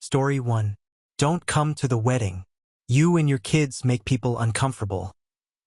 Story 1. Don't come to the wedding. You and your kids make people uncomfortable.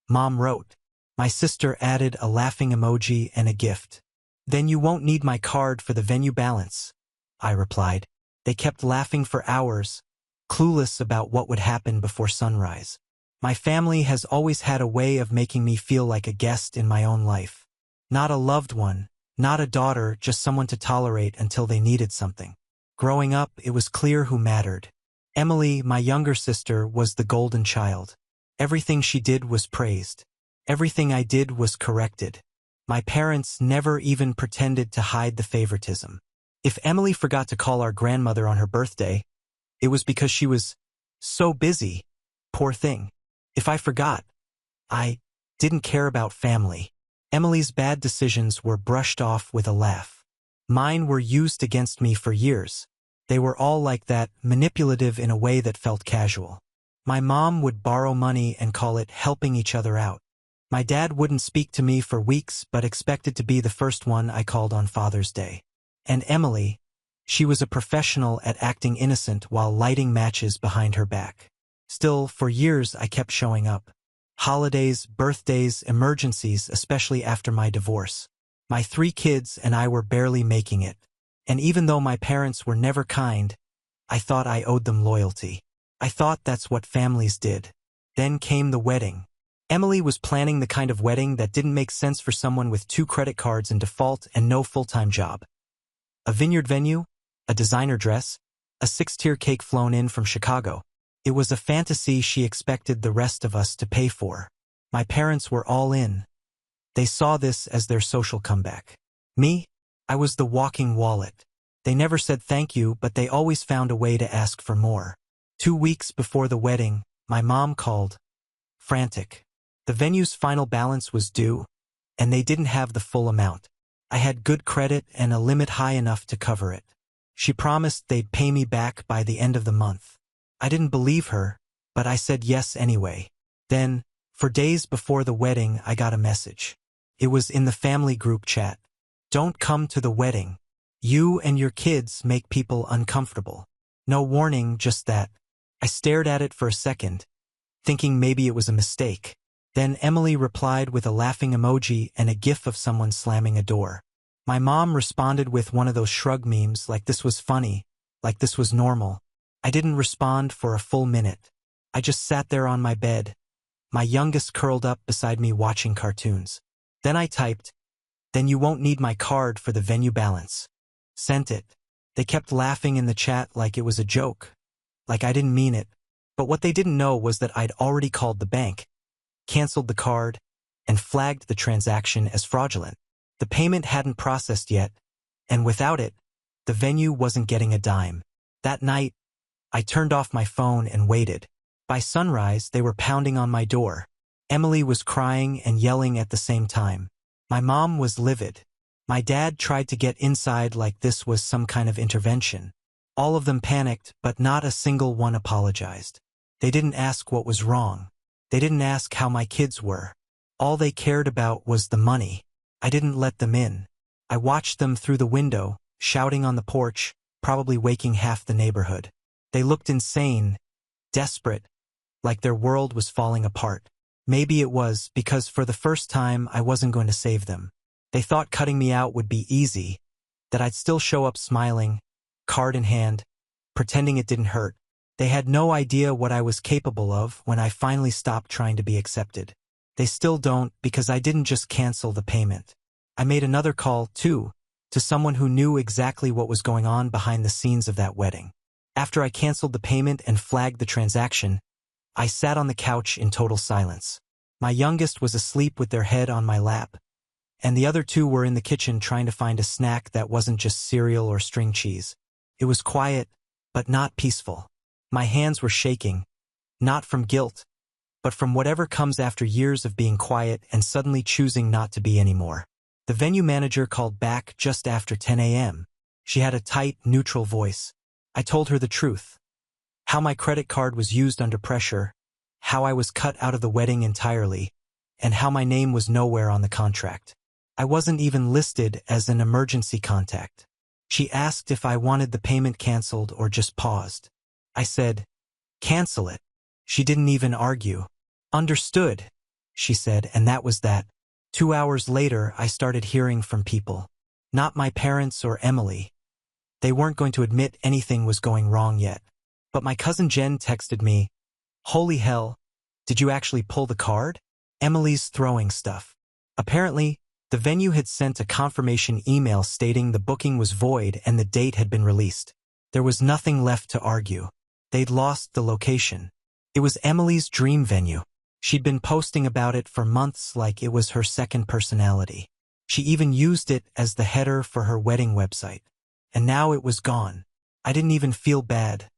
Mom wrote. My sister added a laughing emoji and a gift. Then you won't need my card for the venue balance, I replied. They kept laughing for hours, clueless about what would happen before sunrise. My family has always had a way of making me feel like a guest in my own life. Not a loved one, not a daughter, just someone to tolerate until they needed something. Growing up, it was clear who mattered. Emily, my younger sister, was the golden child. Everything she did was praised. Everything I did was corrected. My parents never even pretended to hide the favoritism. If Emily forgot to call our grandmother on her birthday, it was because she was so busy. Poor thing. If I forgot, I didn't care about family. Emily's bad decisions were brushed off with a laugh. Mine were used against me for years. They were all like that, manipulative in a way that felt casual. My mom would borrow money and call it helping each other out. My dad wouldn't speak to me for weeks but expected to be the first one I called on Father's Day. And Emily, she was a professional at acting innocent while lighting matches behind her back. Still, for years I kept showing up. Holidays, birthdays, emergencies, especially after my divorce. My 3 kids and I were barely making it. And even though my parents were never kind, I thought I owed them loyalty. I thought that's what families did. Then came the wedding. Emily was planning the kind of wedding that didn't make sense for someone with 2 credit cards in default and no full-time job. A vineyard venue, a designer dress, a 6-tier cake flown in from Chicago. It was a fantasy she expected the rest of us to pay for. My parents were all in. They saw this as their social comeback. Me? I was the walking wallet. They never said thank you, but they always found a way to ask for more. 2 weeks before the wedding, my mom called, frantic. The venue's final balance was due, and they didn't have the full amount. I had good credit and a limit high enough to cover it. She promised they'd pay me back by the end of the month. I didn't believe her, but I said yes anyway. Then, for days before the wedding, I got a message. It was in the family group chat. Don't come to the wedding. You and your kids make people uncomfortable. No warning, just that. I stared at it for a second, thinking maybe it was a mistake. Then Emily replied with a laughing emoji and a gif of someone slamming a door. My mom responded with one of those shrug memes, like this was funny, like this was normal. I didn't respond for a full minute. I just sat there on my bed, my youngest curled up beside me watching cartoons. Then I typed, then you won't need my card for the venue balance. Sent it. They kept laughing in the chat like it was a joke, like I didn't mean it. But what they didn't know was that I'd already called the bank, canceled the card, and flagged the transaction as fraudulent. The payment hadn't processed yet, and without it, the venue wasn't getting a dime. That night, I turned off my phone and waited. By sunrise, they were pounding on my door. Emily was crying and yelling at the same time. My mom was livid. My dad tried to get inside like this was some kind of intervention. All of them panicked, but not a single one apologized. They didn't ask what was wrong. They didn't ask how my kids were. All they cared about was the money. I didn't let them in. I watched them through the window, shouting on the porch, probably waking half the neighborhood. They looked insane, desperate, like their world was falling apart. Maybe it was because for the first time I wasn't going to save them. They thought cutting me out would be easy, that I'd still show up smiling, card in hand, pretending it didn't hurt. They had no idea what I was capable of when I finally stopped trying to be accepted. They still don't, because I didn't just cancel the payment. I made another call, too, to someone who knew exactly what was going on behind the scenes of that wedding. After I canceled the payment and flagged the transaction, I sat on the couch in total silence. My youngest was asleep with their head on my lap, and the other 2 were in the kitchen trying to find a snack that wasn't just cereal or string cheese. It was quiet, but not peaceful. My hands were shaking, not from guilt, but from whatever comes after years of being quiet and suddenly choosing not to be anymore. The venue manager called back just after 10 a.m. She had a tight, neutral voice. I told her the truth. How my credit card was used under pressure, how I was cut out of the wedding entirely, and how my name was nowhere on the contract. I wasn't even listed as an emergency contact. She asked if I wanted the payment canceled or just paused. I said, cancel it. She didn't even argue. Understood, she said, and that was that. 2 hours later, I started hearing from people. Not my parents or Emily. They weren't going to admit anything was going wrong yet. But my cousin Jen texted me, holy hell, did you actually pull the card? Emily's throwing stuff. Apparently, the venue had sent a confirmation email stating the booking was void and the date had been released. There was nothing left to argue. They'd lost the location. It was Emily's dream venue. She'd been posting about it for months like it was her second personality. She even used it as the header for her wedding website. And now it was gone. I didn't even feel bad.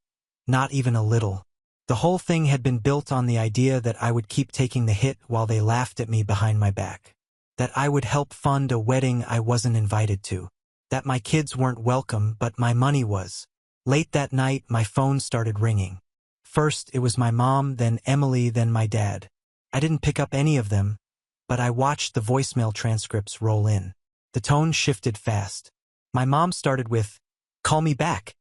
Not even a little. The whole thing had been built on the idea that I would keep taking the hit while they laughed at me behind my back. That I would help fund a wedding I wasn't invited to. That my kids weren't welcome, but my money was. Late that night, my phone started ringing. First, it was my mom, then Emily, then my dad. I didn't pick up any of them, but I watched the voicemail transcripts roll in. The tone shifted fast. My mom started with, call me back,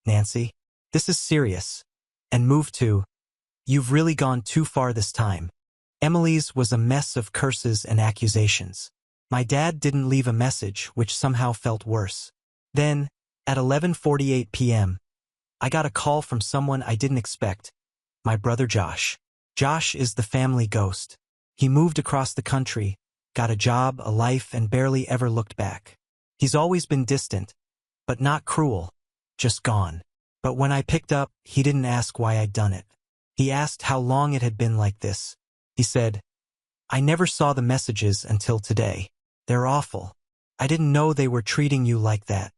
Nancy. This is serious. And moved to, you've really gone too far this time. Emily's was a mess of curses and accusations. My dad didn't leave a message, which somehow felt worse. Then, at 11:48 p.m., I got a call from someone I didn't expect, my brother Josh. Josh is the family ghost. He moved across the country, got a job, a life, and barely ever looked back. He's always been distant, but not cruel, just gone. But when I picked up, he didn't ask why I'd done it. He asked how long it had been like this. He said, I never saw the messages until today. They're awful. I didn't know they were treating you like that.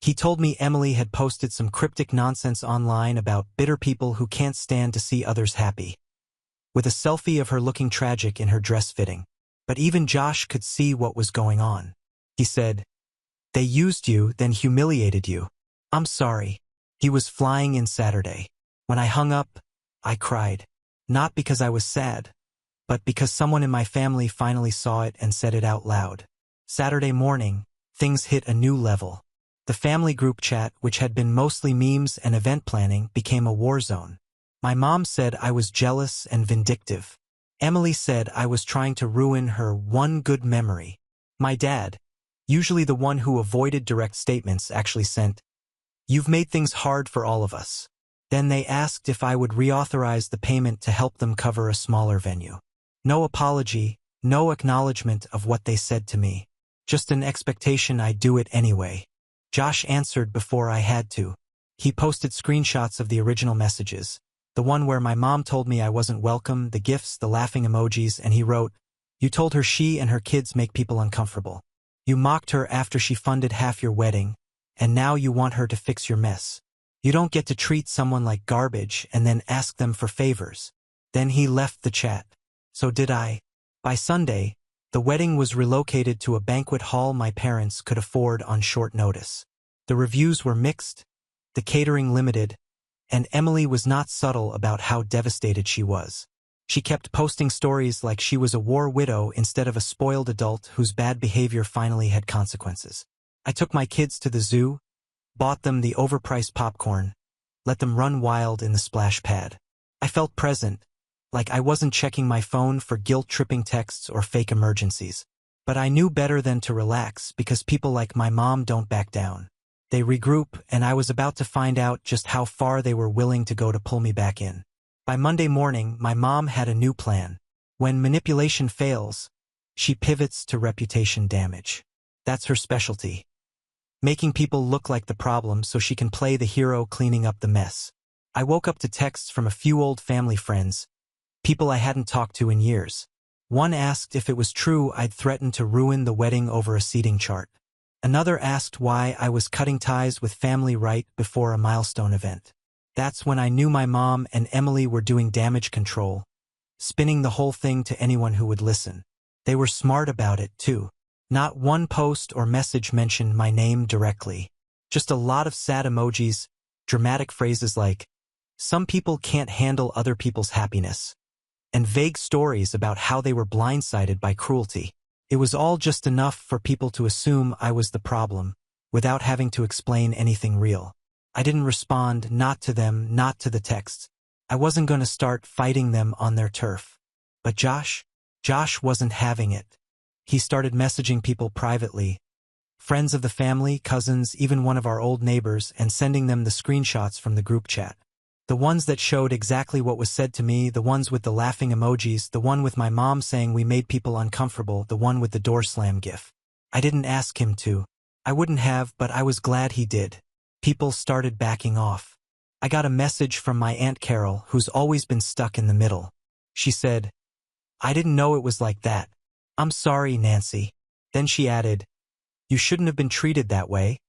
He told me Emily had posted some cryptic nonsense online about bitter people who can't stand to see others happy, with a selfie of her looking tragic in her dress fitting. But even Josh could see what was going on. He said, they used you, then humiliated you. I'm sorry. He was flying in Saturday. When I hung up, I cried. Not because I was sad, but because someone in my family finally saw it and said it out loud. Saturday morning, things hit a new level. The family group chat, which had been mostly memes and event planning, became a war zone. My mom said I was jealous and vindictive. Emily said I was trying to ruin her one good memory. My dad, usually the one who avoided direct statements, actually sent, you've made things hard for all of us. Then they asked if I would reauthorize the payment to help them cover a smaller venue. No apology, no acknowledgement of what they said to me. Just an expectation I'd do it anyway. Josh answered before I had to. He posted screenshots of the original messages. The one where my mom told me I wasn't welcome, the gifts, the laughing emojis, and he wrote, you told her she and her kids make people uncomfortable. You mocked her after she funded half your wedding, and now you want her to fix your mess. You don't get to treat someone like garbage and then ask them for favors. Then he left the chat. So did I. By Sunday, the wedding was relocated to a banquet hall my parents could afford on short notice. The reviews were mixed, the catering limited, and Emily was not subtle about how devastated she was. She kept posting stories like she was a war widow instead of a spoiled adult whose bad behavior finally had consequences. I took my kids to the zoo, bought them the overpriced popcorn, let them run wild in the splash pad. I felt present, like I wasn't checking my phone for guilt-tripping texts or fake emergencies. But I knew better than to relax because people like my mom don't back down. They regroup, and I was about to find out just how far they were willing to go to pull me back in. By Monday morning, my mom had a new plan. When manipulation fails, she pivots to reputation damage. That's her specialty. Making people look like the problem so she can play the hero cleaning up the mess. I woke up to texts from a few old family friends, people I hadn't talked to in years. One asked if it was true I'd threatened to ruin the wedding over a seating chart. Another asked why I was cutting ties with family right before a milestone event. That's when I knew my mom and Emily were doing damage control, spinning the whole thing to anyone who would listen. They were smart about it, too. Not one post or message mentioned my name directly. Just a lot of sad emojis, dramatic phrases like, some people can't handle other people's happiness, and vague stories about how they were blindsided by cruelty. It was all just enough for people to assume I was the problem, without having to explain anything real. I didn't respond, not to them, not to the texts. I wasn't going to start fighting them on their turf. But Josh wasn't having it. He started messaging people privately, friends of the family, cousins, even one of our old neighbors, and sending them the screenshots from the group chat. The ones that showed exactly what was said to me, the ones with the laughing emojis, the one with my mom saying we made people uncomfortable, the one with the door slam gif. I didn't ask him to. I wouldn't have, but I was glad he did. People started backing off. I got a message from my Aunt Carol, who's always been stuck in the middle. She said, "I didn't know it was like that. I'm sorry, Nancy." Then she added, "You shouldn't have been treated that way."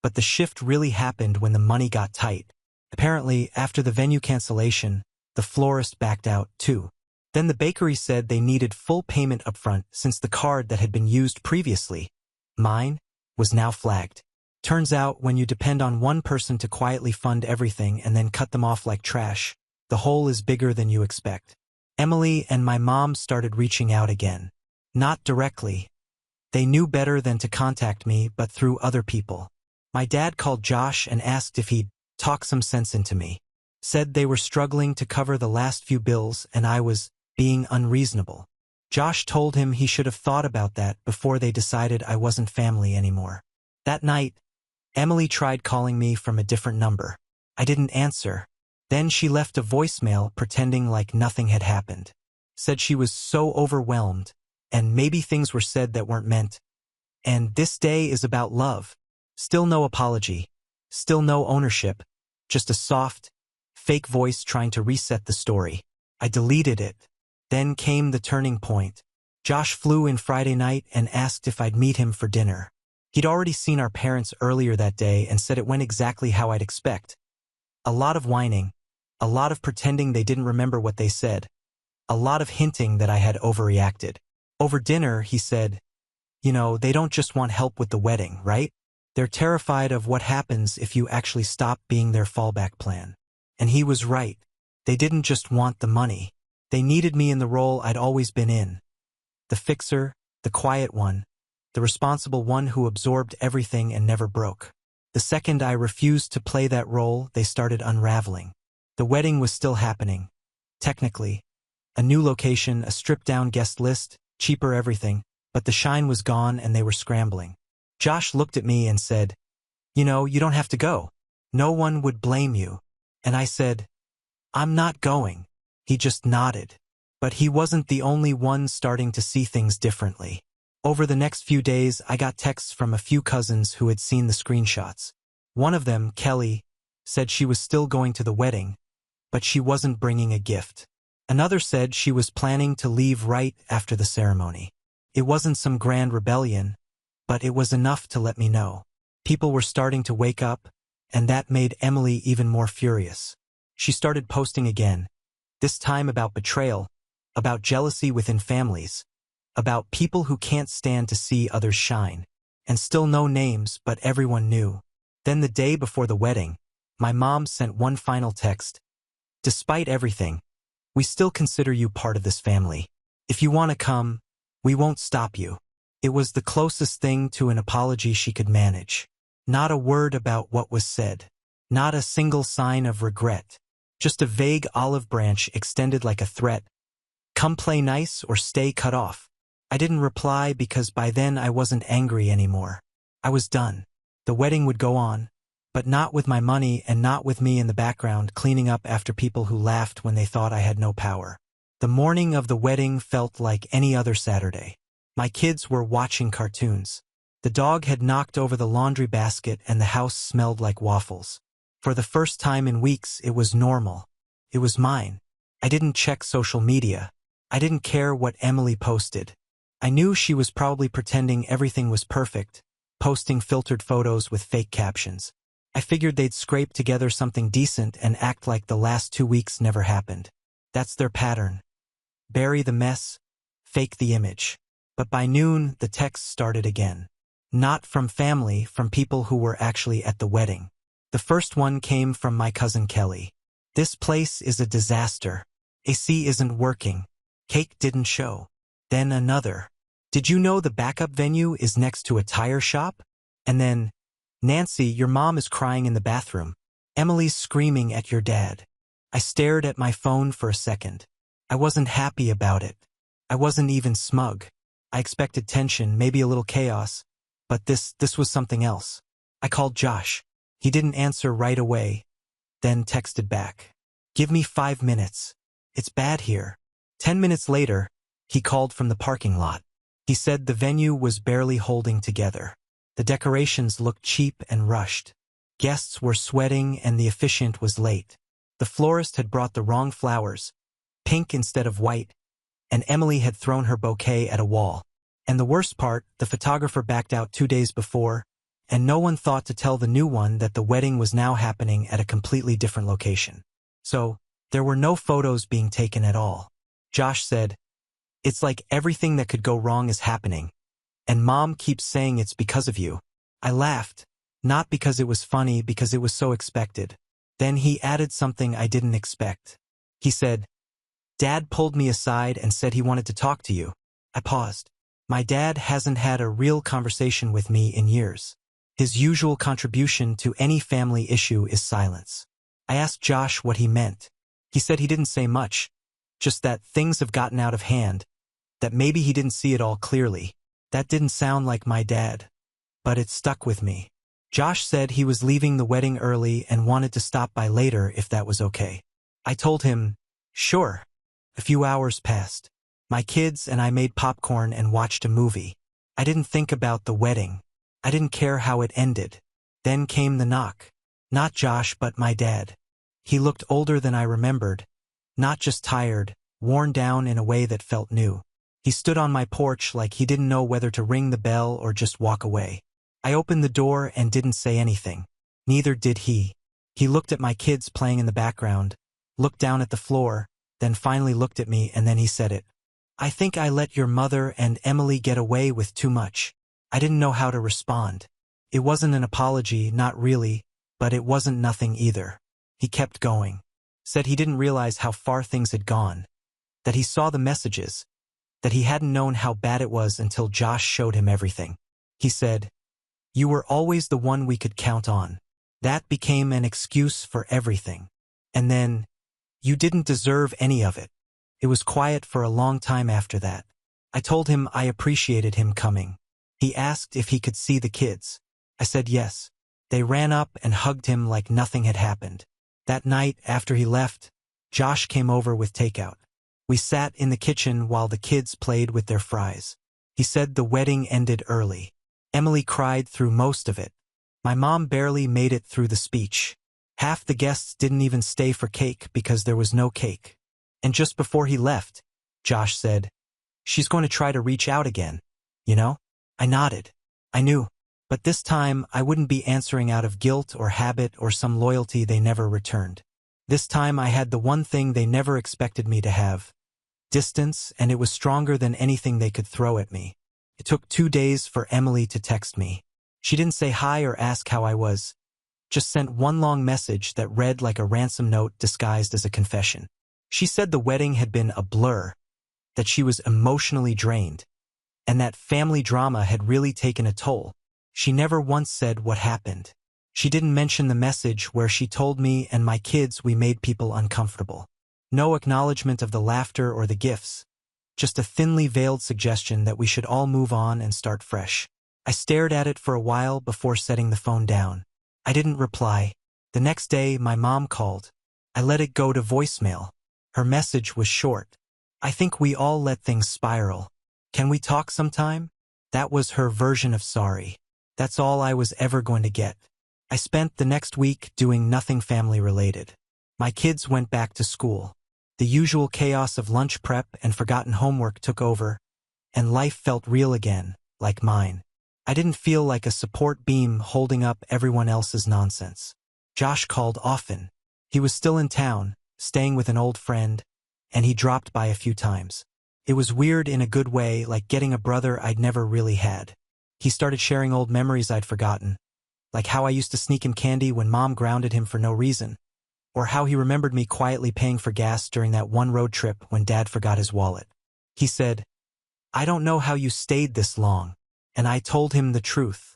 But the shift really happened when the money got tight. Apparently, after the venue cancellation, the florist backed out, too. Then the bakery said they needed full payment upfront since the card that had been used previously, mine, was now flagged. Turns out, when you depend on one person to quietly fund everything and then cut them off like trash, the hole is bigger than you expect. Emily and my mom started reaching out again. Not directly. They knew better than to contact me, but through other people. My dad called Josh and asked if he'd talk some sense into me. Said they were struggling to cover the last few bills and I was being unreasonable. Josh told him he should have thought about that before they decided I wasn't family anymore. That night, Emily tried calling me from a different number. I didn't answer. Then she left a voicemail pretending like nothing had happened. Said she was so overwhelmed, and maybe things were said that weren't meant. And this day is about love. Still no apology. Still no ownership. Just a soft, fake voice trying to reset the story. I deleted it. Then came the turning point. Josh flew in Friday night and asked if I'd meet him for dinner. He'd already seen our parents earlier that day and said it went exactly how I'd expect. A lot of whining. A lot of pretending they didn't remember what they said. A lot of hinting that I had overreacted. Over dinner, he said, "You know, they don't just want help with the wedding, right? They're terrified of what happens if you actually stop being their fallback plan." And he was right. They didn't just want the money. They needed me in the role I'd always been in. The fixer, the quiet one, the responsible one who absorbed everything and never broke. The second I refused to play that role, they started unraveling. The wedding was still happening. Technically. A new location, a stripped-down guest list, cheaper everything, but the shine was gone and they were scrambling. Josh looked at me and said, "You know, you don't have to go. No one would blame you." And I said, "I'm not going." He just nodded. But he wasn't the only one starting to see things differently. Over the next few days, I got texts from a few cousins who had seen the screenshots. One of them, Kelly, said she was still going to the wedding, but she wasn't bringing a gift. Another said she was planning to leave right after the ceremony. It wasn't some grand rebellion, but it was enough to let me know. People were starting to wake up, and that made Emily even more furious. She started posting again, this time about betrayal, about jealousy within families, about people who can't stand to see others shine. And still no names, but everyone knew. Then the day before the wedding, my mom sent one final text. "Despite everything, we still consider you part of this family. If you want to come, we won't stop you." It was the closest thing to an apology she could manage. Not a word about what was said. Not a single sign of regret. Just a vague olive branch extended like a threat. Come play nice or stay cut off. I didn't reply because by then I wasn't angry anymore. I was done. The wedding would go on, but not with my money and not with me in the background cleaning up after people who laughed when they thought I had no power. The morning of the wedding felt like any other Saturday. My kids were watching cartoons. The dog had knocked over the laundry basket and the house smelled like waffles. For the first time in weeks, it was normal. It was mine. I didn't check social media. I didn't care what Emily posted. I knew she was probably pretending everything was perfect, posting filtered photos with fake captions. I figured they'd scrape together something decent and act like the last 2 weeks never happened. That's their pattern. Bury the mess, fake the image. But by noon, the texts started again. Not from family, from people who were actually at the wedding. The first one came from my cousin Kelly. "This place is a disaster. AC isn't working. Cake didn't show." Then another. "Did you know the backup venue is next to a tire shop?" And then, Nancy, your mom is crying in the bathroom. Emily's screaming at your dad. I stared at my phone for a second. I wasn't happy about it. I wasn't even smug. I expected tension, maybe a little chaos, but this was something else. I called Josh. He didn't answer right away, then texted back. Give me 5 minutes. It's bad here. 10 minutes later, he called from the parking lot. He said the venue was barely holding together. The decorations looked cheap and rushed. Guests were sweating and the officiant was late. The florist had brought the wrong flowers, pink instead of white, and Emily had thrown her bouquet at a wall. And the worst part, the photographer backed out 2 days before, and no one thought to tell the new one that the wedding was now happening at a completely different location. So, there were no photos being taken at all. Josh said, "It's like everything that could go wrong is happening, and Mom keeps saying it's because of you." I laughed, not because it was funny, because it was so expected. Then he added something I didn't expect. He said, "Dad pulled me aside and said he wanted to talk to you." I paused. My dad hasn't had a real conversation with me in years. His usual contribution to any family issue is silence. I asked Josh what he meant. He said he didn't say much, just that things have gotten out of hand, that maybe he didn't see it all clearly. That didn't sound like my dad, but it stuck with me. Josh said he was leaving the wedding early and wanted to stop by later if that was okay. I told him, sure. A few hours passed. My kids and I made popcorn and watched a movie. I didn't think about the wedding. I didn't care how it ended. Then came the knock. Not Josh, but my dad. He looked older than I remembered, not just tired, worn down in a way that felt new. He stood on my porch like he didn't know whether to ring the bell or just walk away. I opened the door and didn't say anything. Neither did he. He looked at my kids playing in the background, looked down at the floor, then finally looked at me, and then he said it. "I think I let your mother and Emily get away with too much." I didn't know how to respond. It wasn't an apology, not really, but it wasn't nothing either. He kept going. Said he didn't realize how far things had gone, that he saw the messages, that he hadn't known how bad it was until Josh showed him everything. He said, "You were always the one we could count on." That became an excuse for everything. And then, "You didn't deserve any of it." It was quiet for a long time after that. I told him I appreciated him coming. He asked if he could see the kids. I said yes. They ran up and hugged him like nothing had happened. That night, after he left, Josh came over with takeout. We sat in the kitchen while the kids played with their fries. He said the wedding ended early. Emily cried through most of it. My mom barely made it through the speech. Half the guests didn't even stay for cake because there was no cake. And just before he left, Josh said, "She's going to try to reach out again, you know?" I nodded. I knew. But this time, I wouldn't be answering out of guilt or habit or some loyalty they never returned. This time I had the one thing they never expected me to have. Distance, and it was stronger than anything they could throw at me. It took 2 days for Emily to text me. She didn't say hi or ask how I was, just sent one long message that read like a ransom note disguised as a confession. She said the wedding had been a blur, that she was emotionally drained, and that family drama had really taken a toll. She never once said what happened. She didn't mention the message where she told me and my kids we made people uncomfortable. No acknowledgement of the laughter or the gifts, just a thinly veiled suggestion that we should all move on and start fresh. I stared at it for a while before setting the phone down. I didn't reply. The next day, my mom called. I let it go to voicemail. Her message was short. "I think we all let things spiral. Can we talk sometime?" That was her version of sorry. That's all I was ever going to get. I spent the next week doing nothing family-related. My kids went back to school. The usual chaos of lunch prep and forgotten homework took over, and life felt real again, like mine. I didn't feel like a support beam holding up everyone else's nonsense. Josh called often. He was still in town, staying with an old friend, and he dropped by a few times. It was weird in a good way, like getting a brother I'd never really had. He started sharing old memories I'd forgotten, like how I used to sneak him candy when Mom grounded him for no reason, or how he remembered me quietly paying for gas during that one road trip when Dad forgot his wallet. He said, "I don't know how you stayed this long," and I told him the truth.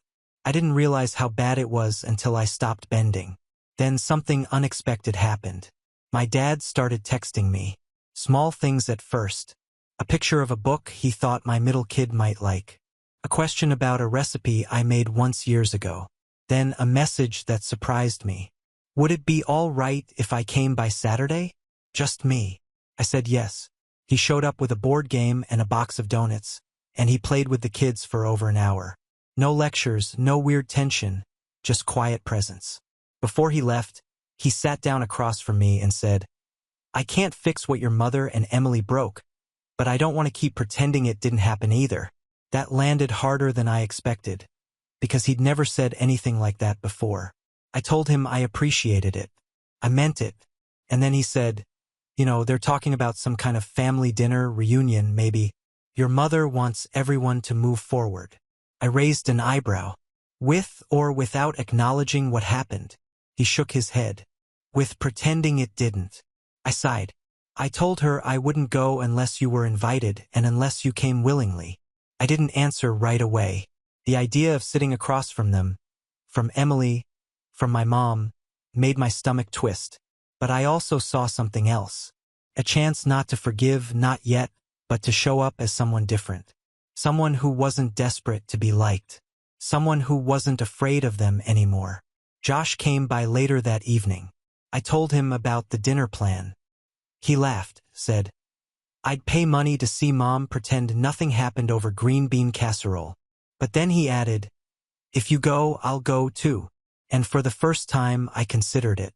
I didn't realize how bad it was until I stopped bending. Then something unexpected happened. My dad started texting me. Small things at first. A picture of a book he thought my middle kid might like. A question about a recipe I made once years ago. Then a message that surprised me. Would it be all right if I came by Saturday? Just me. I said yes. He showed up with a board game and a box of donuts, and he played with the kids for over an hour. No lectures, no weird tension, just quiet presence. Before he left, he sat down across from me and said, "I can't fix what your mother and Emily broke, but I don't want to keep pretending it didn't happen either." That landed harder than I expected, because he'd never said anything like that before. I told him I appreciated it. I meant it. And then he said, they're talking about some kind of family dinner reunion, maybe. Your mother wants everyone to move forward. I raised an eyebrow. With or without acknowledging what happened. He shook his head. With pretending it didn't. I sighed. I told her I wouldn't go unless you were invited and unless you came willingly. I didn't answer right away. The idea of sitting across from them, from Emily, from my mom, made my stomach twist. But I also saw something else. A chance not to forgive, not yet, but to show up as someone different. Someone who wasn't desperate to be liked. Someone who wasn't afraid of them anymore. Josh came by later that evening. I told him about the dinner plan. He laughed, said, "I'd pay money to see Mom pretend nothing happened over green bean casserole." But then he added, "If you go, I'll go too." And for the first time, I considered it.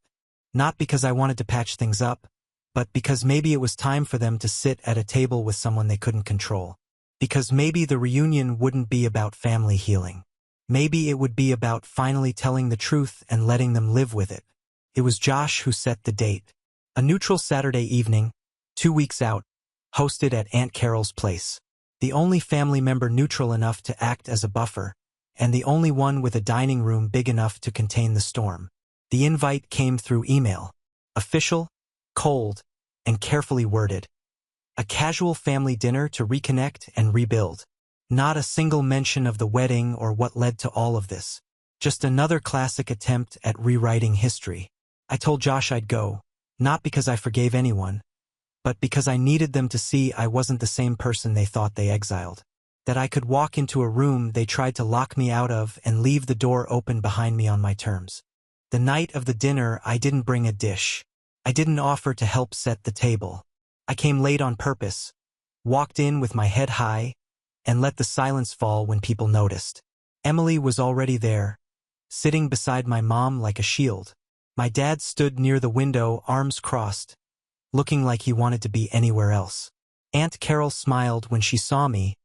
Not because I wanted to patch things up, but because maybe it was time for them to sit at a table with someone they couldn't control. Because maybe the reunion wouldn't be about family healing. Maybe it would be about finally telling the truth and letting them live with it. It was Josh who set the date. A neutral Saturday evening, 2 weeks out, hosted at Aunt Carol's place. The only family member neutral enough to act as a buffer, and the only one with a dining room big enough to contain the storm. The invite came through email. Official, cold, and carefully worded. A casual family dinner to reconnect and rebuild. Not a single mention of the wedding or what led to all of this. Just another classic attempt at rewriting history. I told Josh I'd go, not because I forgave anyone, but because I needed them to see I wasn't the same person they thought they exiled. That I could walk into a room they tried to lock me out of and leave the door open behind me on my terms. The night of the dinner, I didn't bring a dish. I didn't offer to help set the table. I came late on purpose, walked in with my head high, and let the silence fall when people noticed. Emily was already there, sitting beside my mom like a shield. My dad stood near the window, arms crossed, looking like he wanted to be anywhere else. Aunt Carol smiled when she saw me,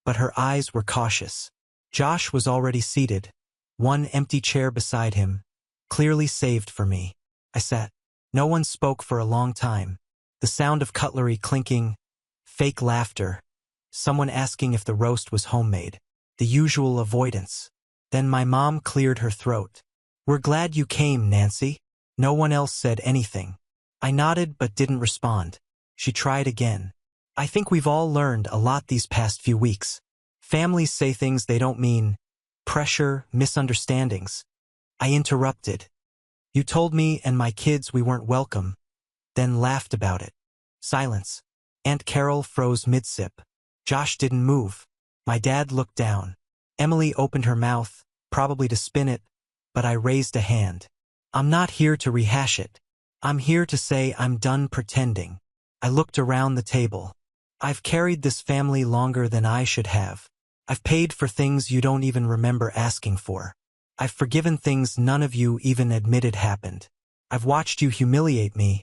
but her eyes were cautious. Josh was already seated, one empty chair beside him, clearly saved for me. I sat. No one spoke for a long time. The sound of cutlery clinking, fake laughter, someone asking if the roast was homemade, the usual avoidance. Then my mom cleared her throat. "We're glad you came, Nancy." No one else said anything. I nodded but didn't respond. She tried again. "I think we've all learned a lot these past few weeks. Families say things they don't mean. Pressure, misunderstandings." I interrupted. "You told me and my kids we weren't welcome, then laughed about it." Silence. Aunt Carol froze mid-sip. Josh didn't move. My dad looked down. Emily opened her mouth, probably to spin it, but I raised a hand. "I'm not here to rehash it. I'm here to say I'm done pretending." I looked around the table. "I've carried this family longer than I should have. I've paid for things you don't even remember asking for. I've forgiven things none of you even admitted happened. I've watched you humiliate me,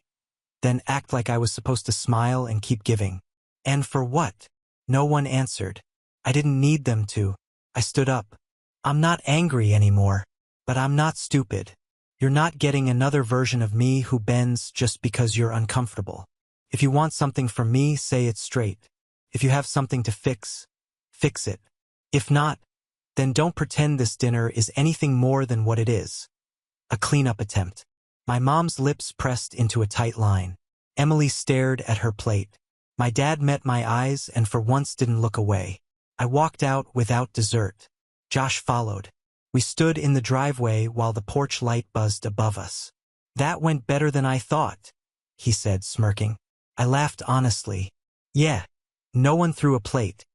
then act like I was supposed to smile and keep giving. And for what?" No one answered. I didn't need them to. I stood up. "I'm not angry anymore, but I'm not stupid. You're not getting another version of me who bends just because you're uncomfortable. If you want something from me, say it straight. If you have something to fix, fix it. If not, then don't pretend this dinner is anything more than what it is. A cleanup attempt." My mom's lips pressed into a tight line. Emily stared at her plate. My dad met my eyes and for once didn't look away. I walked out without dessert. Josh followed. We stood in the driveway while the porch light buzzed above us. "That went better than I thought," he said, smirking. I laughed honestly. "Yeah." No one threw a plate.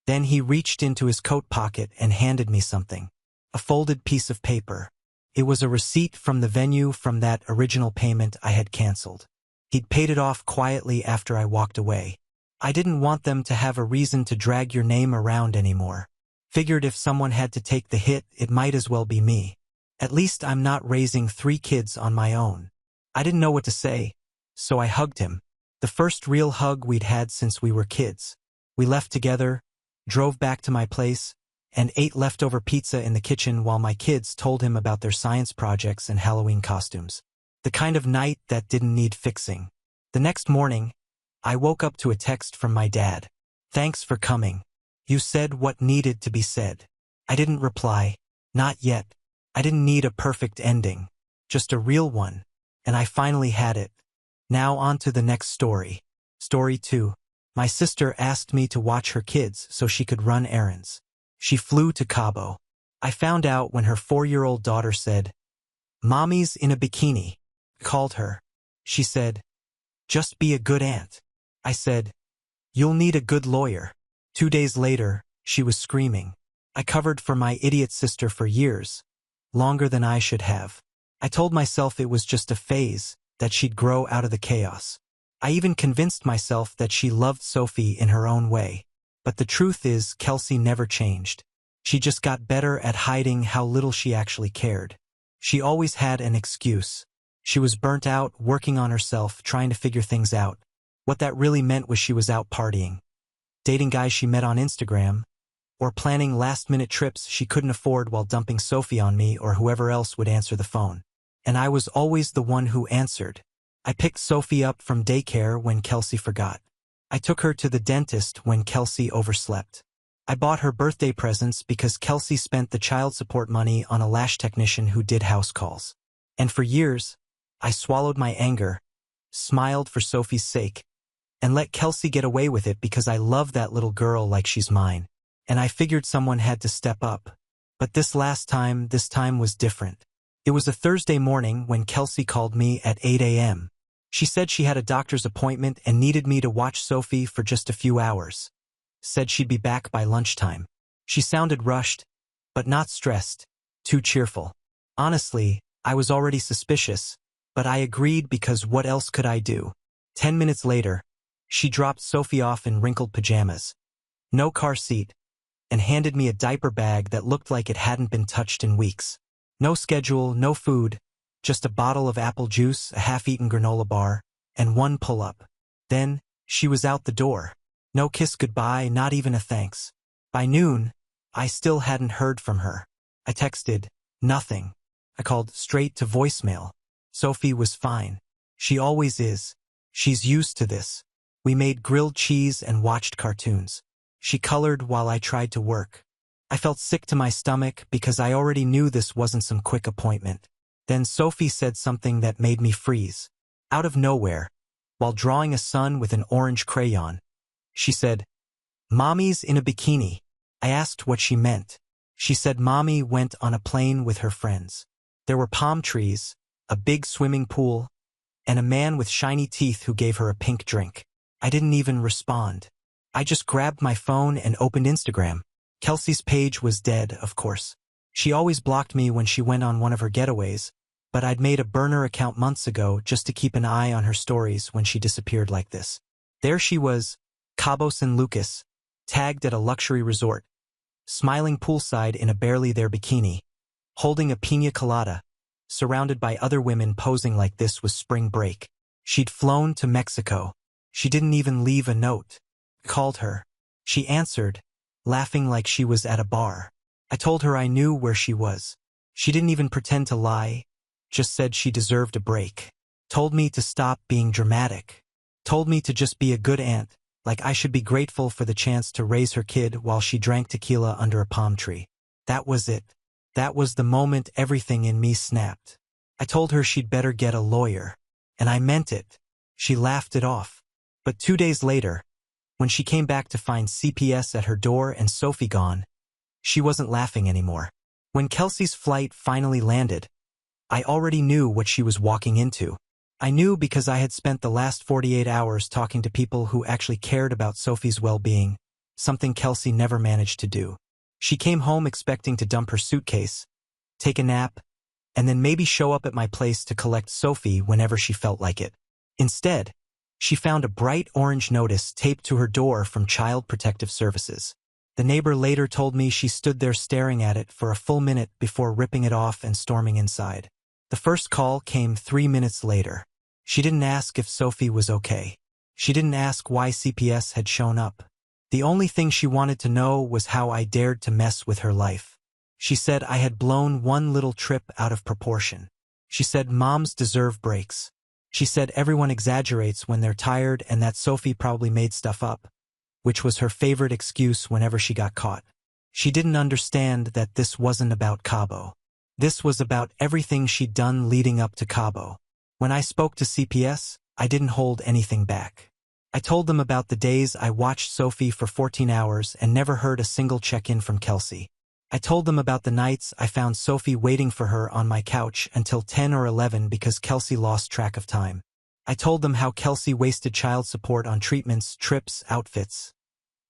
Then he reached into his coat pocket and handed me something. A folded piece of paper. It was a receipt from the venue from that original payment I had canceled. He'd paid it off quietly after I walked away. I didn't want them to have a reason to drag your name around anymore. Figured if someone had to take the hit, it might as well be me. At least I'm not raising 3 kids on my own. I didn't know what to say, so I hugged him. The first real hug we'd had since we were kids. We left together, drove back to my place, and ate leftover pizza in the kitchen while my kids told him about their science projects and Halloween costumes. The kind of night that didn't need fixing. The next morning, I woke up to a text from my dad. "Thanks for coming. You said what needed to be said." I didn't reply. Not yet. I didn't need a perfect ending. Just a real one. And I finally had it. Now on to the next story. Story 2. My sister asked me to watch her kids so she could run errands. She flew to Cabo. I found out when her 4-year-old daughter said, "Mommy's in a bikini." Called her. She said, "Just be a good aunt." I said, "You'll need a good lawyer." 2 days later, she was screaming. I covered for my idiot sister for years, longer than I should have. I told myself it was just a phase, that she'd grow out of the chaos. I even convinced myself that she loved Sophie in her own way. But the truth is, Kelsey never changed. She just got better at hiding how little she actually cared. She always had an excuse. She was burnt out, working on herself, trying to figure things out. What that really meant was she was out partying, dating guys she met on Instagram, or planning last-minute trips she couldn't afford while dumping Sophie on me or whoever else would answer the phone. And I was always the one who answered. I picked Sophie up from daycare when Kelsey forgot. I took her to the dentist when Kelsey overslept. I bought her birthday presents because Kelsey spent the child support money on a lash technician who did house calls. And for years, I swallowed my anger, smiled for Sophie's sake, and let Kelsey get away with it because I love that little girl like she's mine. And I figured someone had to step up. But this time was different. It was a Thursday morning when Kelsey called me at 8 a.m. She said she had a doctor's appointment and needed me to watch Sophie for just a few hours. Said she'd be back by lunchtime. She sounded rushed, but not stressed, too cheerful. Honestly, I was already suspicious, but I agreed because what else could I do? 10 minutes later, she dropped Sophie off in wrinkled pajamas, no car seat, and handed me a diaper bag that looked like it hadn't been touched in weeks. No schedule, no food, just a bottle of apple juice, a half-eaten granola bar, and one pull-up. Then, she was out the door. No kiss goodbye, not even a thanks. By noon, I still hadn't heard from her. I texted, nothing. I called straight to voicemail. Sophie was fine. She always is. She's used to this. We made grilled cheese and watched cartoons. She colored while I tried to work. I felt sick to my stomach because I already knew this wasn't some quick appointment. Then Sophie said something that made me freeze. Out of nowhere, while drawing a sun with an orange crayon, she said, "Mommy's in a bikini." I asked what she meant. She said Mommy went on a plane with her friends. There were palm trees, a big swimming pool, and a man with shiny teeth who gave her a pink drink. I didn't even respond. I just grabbed my phone and opened Instagram. Kelsey's page was dead, of course. She always blocked me when she went on one of her getaways, but I'd made a burner account months ago just to keep an eye on her stories when she disappeared like this. There she was, Cabo San Lucas, tagged at a luxury resort, smiling poolside in a barely there bikini, holding a piña colada, surrounded by other women posing like this was spring break. She'd flown to Mexico. She didn't even leave a note. Called her. She answered, laughing like she was at a bar. I told her I knew where she was. She didn't even pretend to lie, just said she deserved a break. Told me to stop being dramatic. Told me to just be a good aunt, like I should be grateful for the chance to raise her kid while she drank tequila under a palm tree. That was it. That was the moment everything in me snapped. I told her she'd better get a lawyer. And I meant it. She laughed it off. But 2 days later, when she came back to find CPS at her door and Sophie gone, she wasn't laughing anymore. When Kelsey's flight finally landed, I already knew what she was walking into. I knew because I had spent the last 48 hours talking to people who actually cared about Sophie's well-being, something Kelsey never managed to do. She came home expecting to dump her suitcase, take a nap, and then maybe show up at my place to collect Sophie whenever she felt like it. Instead, she found a bright orange notice taped to her door from Child Protective Services. The neighbor later told me she stood there staring at it for a full minute before ripping it off and storming inside. The first call came 3 minutes later. She didn't ask if Sophie was okay. She didn't ask why CPS had shown up. The only thing she wanted to know was how I dared to mess with her life. She said I had blown one little trip out of proportion. She said moms deserve breaks. She said everyone exaggerates when they're tired and that Sophie probably made stuff up, which was her favorite excuse whenever she got caught. She didn't understand that this wasn't about Cabo. This was about everything she'd done leading up to Cabo. When I spoke to CPS, I didn't hold anything back. I told them about the days I watched Sophie for 14 hours and never heard a single check-in from Kelsey. I told them about the nights I found Sophie waiting for her on my couch until 10 or 11 because Kelsey lost track of time. I told them how Kelsey wasted child support on treatments, trips, outfits,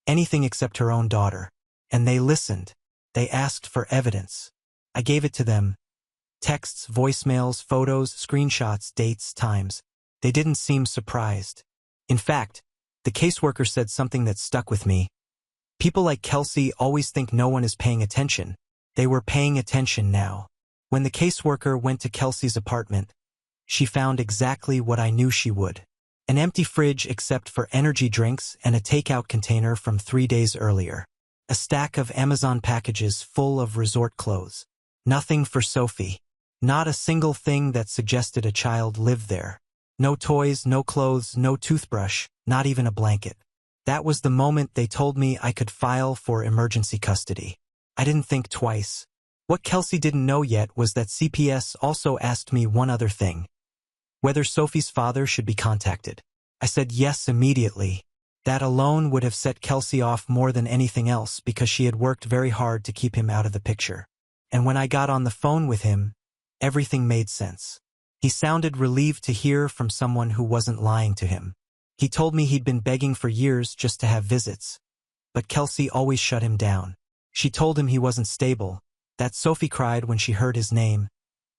anything except her own daughter. And they listened. They asked for evidence. I gave it to them. Texts, voicemails, photos, screenshots, dates, times. They didn't seem surprised. In fact, the caseworker said something that stuck with me. People like Kelsey always think no one is paying attention. They were paying attention now. When the caseworker went to Kelsey's apartment, she found exactly what I knew she would. An empty fridge except for energy drinks and a takeout container from 3 days earlier. A stack of Amazon packages full of resort clothes. Nothing for Sophie. Not a single thing that suggested a child lived there. No toys, no clothes, no toothbrush, not even a blanket. That was the moment they told me I could file for emergency custody. I didn't think twice. What Kelsey didn't know yet was that CPS also asked me one other thing. Whether Sophie's father should be contacted. I said yes immediately. That alone would have set Kelsey off more than anything else because she had worked very hard to keep him out of the picture. And when I got on the phone with him, everything made sense. He sounded relieved to hear from someone who wasn't lying to him. He told me he'd been begging for years just to have visits. But Kelsey always shut him down. She told him he wasn't stable, that Sophie cried when she heard his name,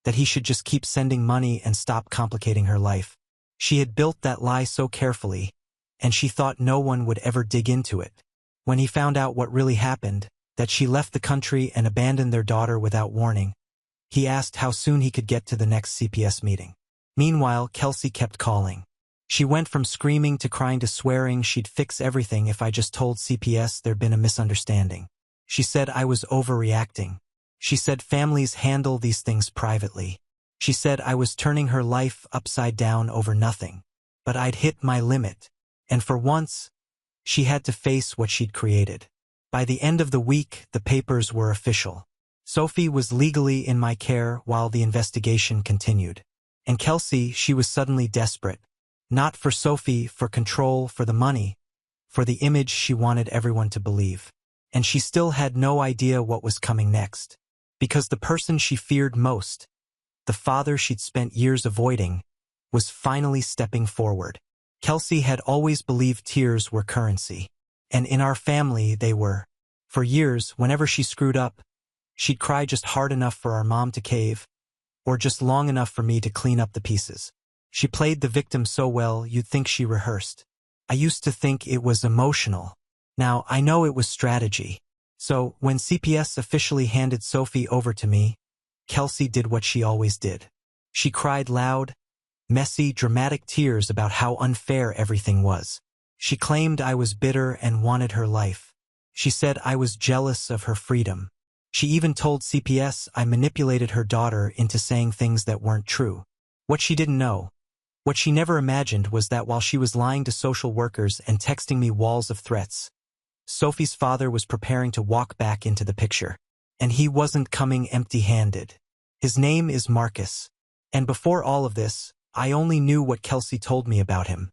that he should just keep sending money and stop complicating her life. She had built that lie so carefully, and she thought no one would ever dig into it. When he found out what really happened, that she left the country and abandoned their daughter without warning, he asked how soon he could get to the next CPS meeting. Meanwhile, Kelsey kept calling. She went from screaming to crying to swearing she'd fix everything if I just told CPS there'd been a misunderstanding. She said I was overreacting. She said families handle these things privately. She said I was turning her life upside down over nothing. But I'd hit my limit. And for once, she had to face what she'd created. By the end of the week, the papers were official. Sophie was legally in my care while the investigation continued. And Kelsey, she was suddenly desperate. Not for Sophie, for control, for the money, for the image she wanted everyone to believe. And she still had no idea what was coming next. Because the person she feared most, the father she'd spent years avoiding, was finally stepping forward. Kelsey had always believed tears were currency. And in our family they were. For years, whenever she screwed up, she'd cry just hard enough for our mom to cave, or just long enough for me to clean up the pieces. She played the victim so well you'd think she rehearsed. I used to think it was emotional. Now, I know it was strategy. So, when CPS officially handed Sophie over to me, Kelsey did what she always did. She cried loud, messy, dramatic tears about how unfair everything was. She claimed I was bitter and wanted her life. She said I was jealous of her freedom. She even told CPS I manipulated her daughter into saying things that weren't true. What she didn't know, what she never imagined, was that while she was lying to social workers and texting me walls of threats, Sophie's father was preparing to walk back into the picture. And he wasn't coming empty-handed. His name is Marcus. And before all of this, I only knew what Kelsey told me about him.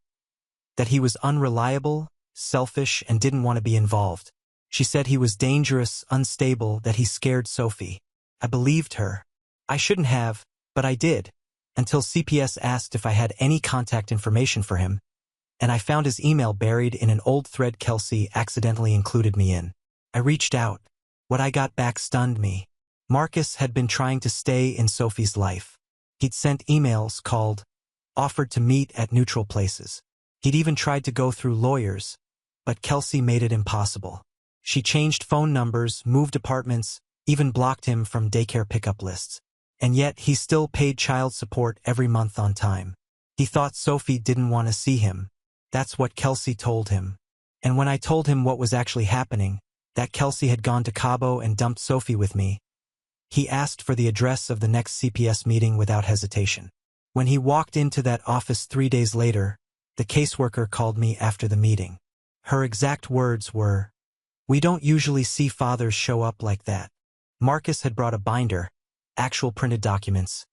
That he was unreliable, selfish, and didn't want to be involved. She said he was dangerous, unstable, that he scared Sophie. I believed her. I shouldn't have, but I did, until CPS asked if I had any contact information for him, and I found his email buried in an old thread Kelsey accidentally included me in. I reached out. What I got back stunned me. Marcus had been trying to stay in Sophie's life. He'd sent emails, called, offered to meet at neutral places. He'd even tried to go through lawyers, but Kelsey made it impossible. She changed phone numbers, moved apartments, even blocked him from daycare pickup lists. And yet he still paid child support every month on time. He thought Sophie didn't want to see him. That's what Kelsey told him. And when I told him what was actually happening, that Kelsey had gone to Cabo and dumped Sophie with me, he asked for the address of the next CPS meeting without hesitation. When he walked into that office 3 days later, the caseworker called me after the meeting. Her exact words were, "We don't usually see fathers show up like that." Marcus had brought a binder, actual printed documents,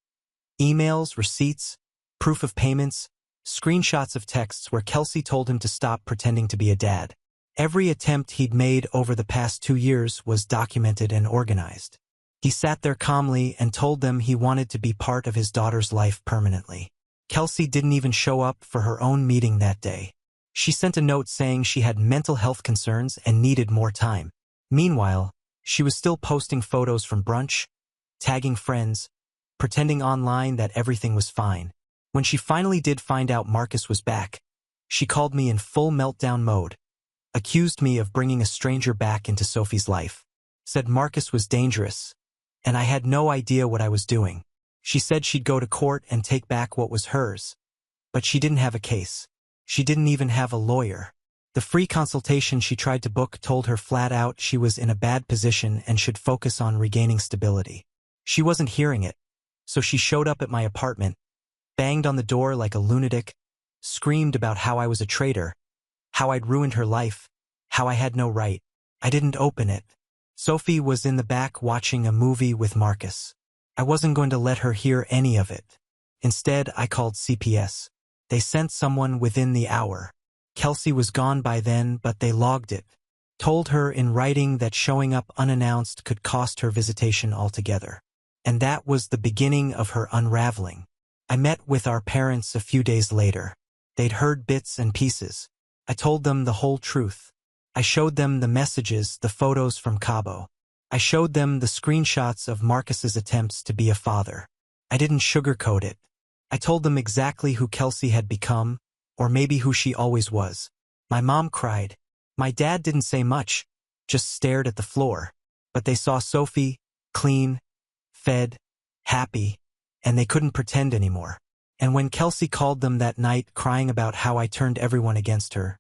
emails, receipts, proof of payments, screenshots of texts where Kelsey told him to stop pretending to be a dad. Every attempt he'd made over the past 2 years was documented and organized. He sat there calmly and told them he wanted to be part of his daughter's life permanently. Kelsey didn't even show up for her own meeting that day. She sent a note saying she had mental health concerns and needed more time. Meanwhile, she was still posting photos from brunch, tagging friends, pretending online that everything was fine. When she finally did find out Marcus was back, she called me in full meltdown mode, accused me of bringing a stranger back into Sophie's life, said Marcus was dangerous, and I had no idea what I was doing. She said she'd go to court and take back what was hers, but she didn't have a case. She didn't even have a lawyer. The free consultation she tried to book told her flat out she was in a bad position and should focus on regaining stability. She wasn't hearing it, so she showed up at my apartment, banged on the door like a lunatic, screamed about how I was a traitor, how I'd ruined her life, how I had no right. I didn't open it. Sophie was in the back watching a movie with Marcus. I wasn't going to let her hear any of it. Instead, I called CPS. They sent someone within the hour. Kelsey was gone by then, but they logged it. Told her in writing that showing up unannounced could cost her visitation altogether. And that was the beginning of her unraveling. I met with our parents a few days later. They'd heard bits and pieces. I told them the whole truth. I showed them the messages, the photos from Cabo. I showed them the screenshots of Marcus's attempts to be a father. I didn't sugarcoat it. I told them exactly who Kelsey had become, or maybe who she always was. My mom cried. My dad didn't say much, just stared at the floor. But they saw Sophie, clean, fed, happy, and they couldn't pretend anymore. And when Kelsey called them that night crying about how I turned everyone against her,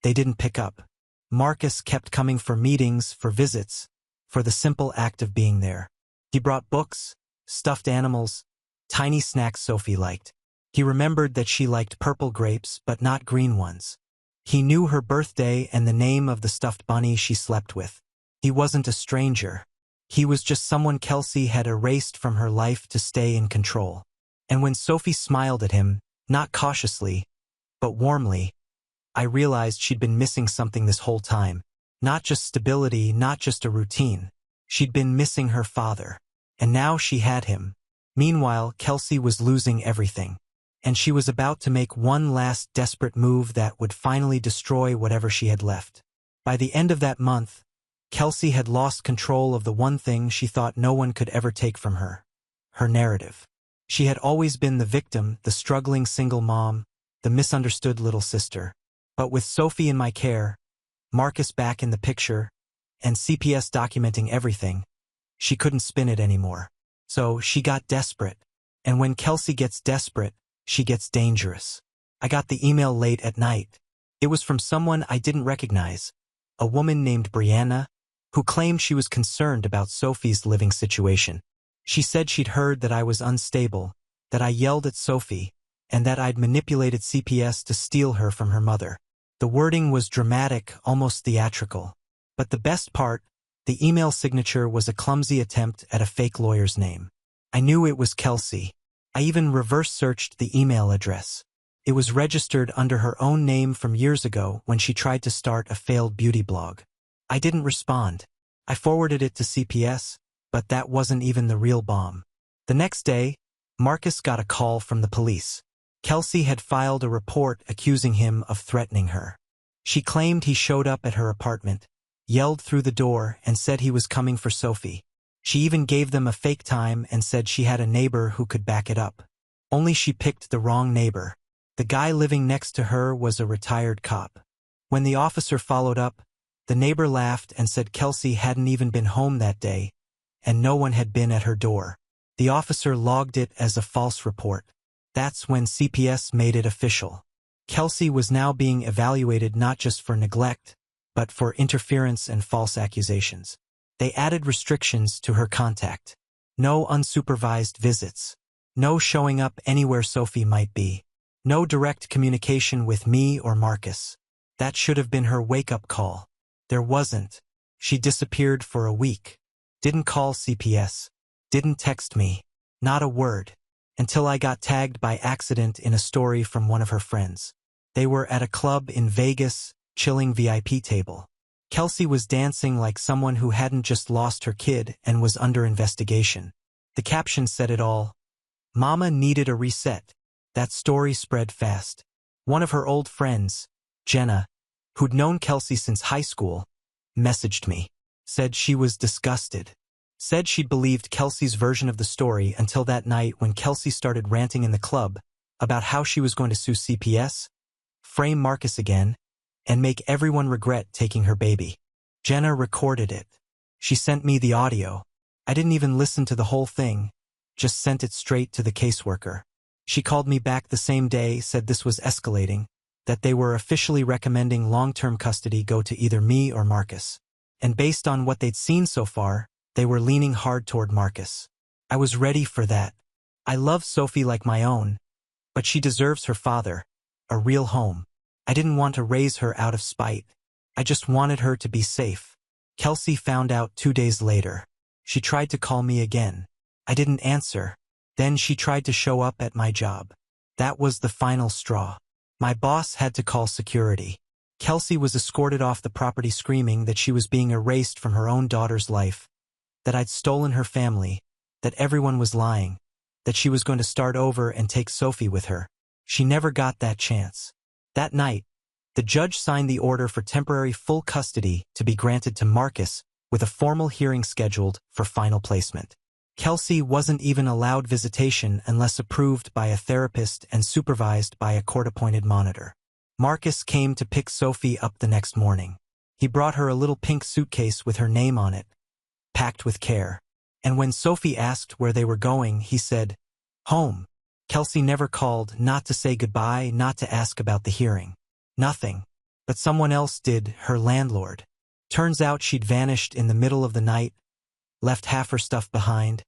they didn't pick up. Marcus kept coming for meetings, for visits, for the simple act of being there. He brought books, stuffed animals, tiny snacks Sophie liked. He remembered that she liked purple grapes, but not green ones. He knew her birthday and the name of the stuffed bunny she slept with. He wasn't a stranger. He was just someone Kelsey had erased from her life to stay in control. And when Sophie smiled at him, not cautiously, but warmly, I realized she'd been missing something this whole time. Not just stability, not just a routine. She'd been missing her father. And now she had him. Meanwhile, Kelsey was losing everything. And she was about to make one last desperate move that would finally destroy whatever she had left. By the end of that month, Kelsey had lost control of the one thing she thought no one could ever take from her: her narrative. She had always been the victim, the struggling single mom, the misunderstood little sister. But with Sophie in my care, Marcus back in the picture, and CPS documenting everything, she couldn't spin it anymore. So she got desperate. And when Kelsey gets desperate, she gets dangerous. I got the email late at night. It was from someone I didn't recognize, a woman named Brianna, who claimed she was concerned about Sophie's living situation. She said she'd heard that I was unstable, that I yelled at Sophie, and that I'd manipulated CPS to steal her from her mother. The wording was dramatic, almost theatrical. But the best part, the email signature was a clumsy attempt at a fake lawyer's name. I knew it was Kelsey. I even reverse-searched the email address. It was registered under her own name from years ago when she tried to start a failed beauty blog. I didn't respond. I forwarded it to CPS, But that wasn't even the real bomb. The next day, Marcus got a call from the police. Kelsey had filed a report accusing him of threatening her. She claimed he showed up at her apartment, yelled through the door, and said he was coming for Sophie. She even gave them a fake time and said she had a neighbor who could back it up. Only she picked the wrong neighbor. The guy living next to her was a retired cop. When the officer followed up, the neighbor laughed and said Kelsey hadn't even been home that day, and no one had been at her door. The officer logged it as a false report. That's when CPS made it official. Kelsey was now being evaluated not just for neglect, but for interference and false accusations. They added restrictions to her contact. No unsupervised visits. No showing up anywhere Sophie might be. No direct communication with me or Marcus. That should have been her wake-up call. There wasn't. She disappeared for a week. Didn't call CPS. Didn't text me. Not a word. Until I got tagged by accident in a story from one of her friends. They were at a club in Vegas, chilling VIP table. Kelsey was dancing like someone who hadn't just lost her kid and was under investigation. The caption said it all. Mama needed a reset. That story spread fast. One of her old friends, Jenna, who'd known Kelsey since high school, messaged me. Said she was disgusted. Said she'd believed Kelsey's version of the story until that night when Kelsey started ranting in the club about how she was going to sue CPS, frame Marcus again, and make everyone regret taking her baby. Jenna recorded it. She sent me the audio. I didn't even listen to the whole thing, just sent it straight to the caseworker. She called me back the same day, said this was escalating, that they were officially recommending long-term custody go to either me or Marcus. And based on what they'd seen so far, they were leaning hard toward Marcus. I was ready for that. I love Sophie like my own, but she deserves her father, a real home. I didn't want to raise her out of spite. I just wanted her to be safe. Kelsey found out 2 days later. She tried to call me again. I didn't answer. Then she tried to show up at my job. That was the final straw. My boss had to call security. Kelsey was escorted off the property screaming that she was being erased from her own daughter's life, that I'd stolen her family, that everyone was lying, that she was going to start over and take Sophie with her. She never got that chance. That night, the judge signed the order for temporary full custody to be granted to Marcus with a formal hearing scheduled for final placement. Kelsey wasn't even allowed visitation unless approved by a therapist and supervised by a court-appointed monitor. Marcus came to pick Sophie up the next morning. He brought her a little pink suitcase with her name on it, packed with care. And when Sophie asked where they were going, he said, "Home." Kelsey never called, not to say goodbye, not to ask about the hearing. Nothing. But someone else did, her landlord. Turns out she'd vanished in the middle of the night, left half her stuff behind,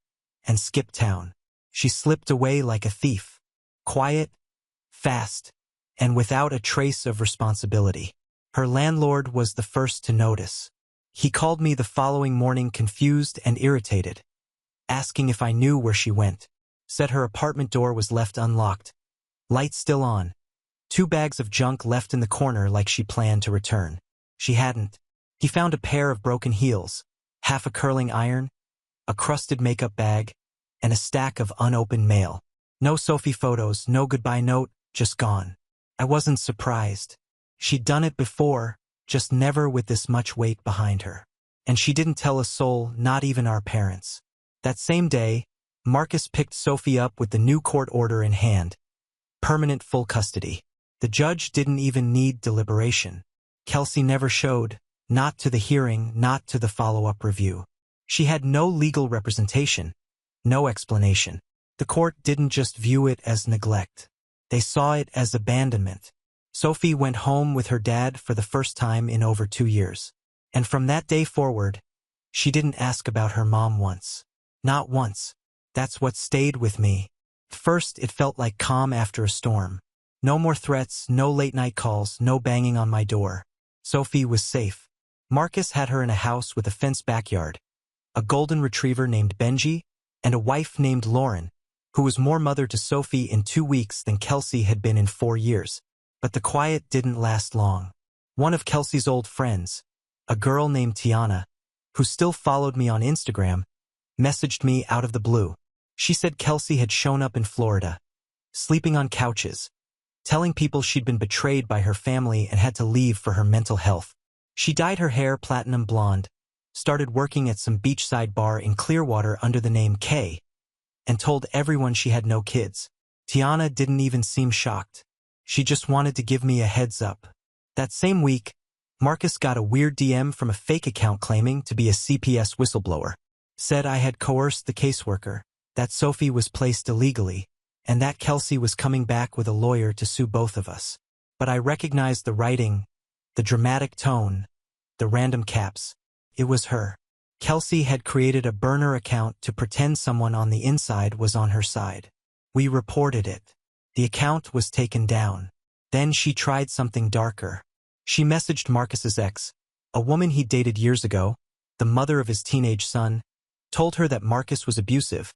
and skipped town. She slipped away like a thief. Quiet, fast, and without a trace of responsibility. Her landlord was the first to notice. He called me the following morning confused and irritated, asking if I knew where she went. Said her apartment door was left unlocked. Lights still on. 2 bags of junk left in the corner like she planned to return. She hadn't. He found a pair of broken heels, half a curling iron, a crusted makeup bag, and a stack of unopened mail. No Sophie photos, no goodbye note, just gone. I wasn't surprised. She'd done it before, just never with this much weight behind her. And she didn't tell a soul, not even our parents. That same day, Marcus picked Sophie up with the new court order in hand. Permanent full custody. The judge didn't even need deliberation. Kelsey never showed, not to the hearing, not to the follow-up review. She had no legal representation, no explanation. The court didn't just view it as neglect. They saw it as abandonment. Sophie went home with her dad for the first time in over 2 years. And from that day forward, she didn't ask about her mom once. Not once. That's what stayed with me. First, it felt like calm after a storm. No more threats, no late-night calls, no banging on my door. Sophie was safe. Marcus had her in a house with a fenced backyard, a golden retriever named Benji, and a wife named Lauren, who was more mother to Sophie in 2 weeks than Kelsey had been in 4 years. But the quiet didn't last long. One of Kelsey's old friends, a girl named Tiana, who still followed me on Instagram, messaged me out of the blue. She said Kelsey had shown up in Florida, sleeping on couches, telling people she'd been betrayed by her family and had to leave for her mental health. She dyed her hair platinum blonde, started working at some beachside bar in Clearwater under the name Kay, and told everyone she had no kids. Tiana didn't even seem shocked. She just wanted to give me a heads up. That same week, Marcus got a weird DM from a fake account claiming to be a CPS whistleblower. Said I had coerced the caseworker, that Sophie was placed illegally, and that Kelsey was coming back with a lawyer to sue both of us. But I recognized the writing, the dramatic tone, the random caps. It was her. Kelsey had created a burner account to pretend someone on the inside was on her side. We reported it. The account was taken down. Then she tried something darker. She messaged Marcus's ex, a woman he dated years ago, the mother of his teenage son, told her that Marcus was abusive,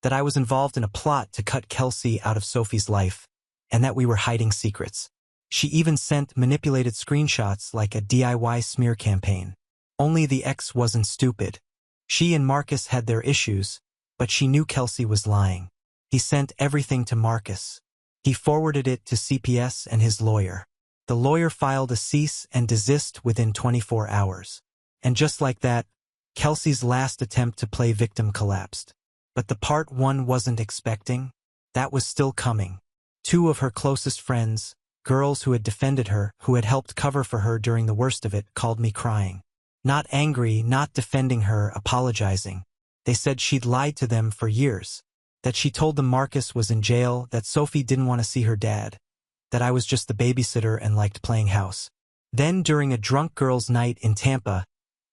that I was involved in a plot to cut Kelsey out of Sophie's life, and that we were hiding secrets. She even sent manipulated screenshots like a DIY smear campaign. Only the ex wasn't stupid. She and Marcus had their issues, but she knew Kelsey was lying. He sent everything to Marcus. He forwarded it to CPS and his lawyer. The lawyer filed a cease and desist within 24 hours. And just like that, Kelsey's last attempt to play victim collapsed. But the part one wasn't expecting, that was still coming. Two of her closest friends, girls who had defended her, who had helped cover for her during the worst of it, called me crying. Not angry, not defending her, apologizing. They said she'd lied to them for years. That she told them Marcus was in jail, that Sophie didn't want to see her dad, that I was just the babysitter and liked playing house. Then during a drunk girls' night in Tampa,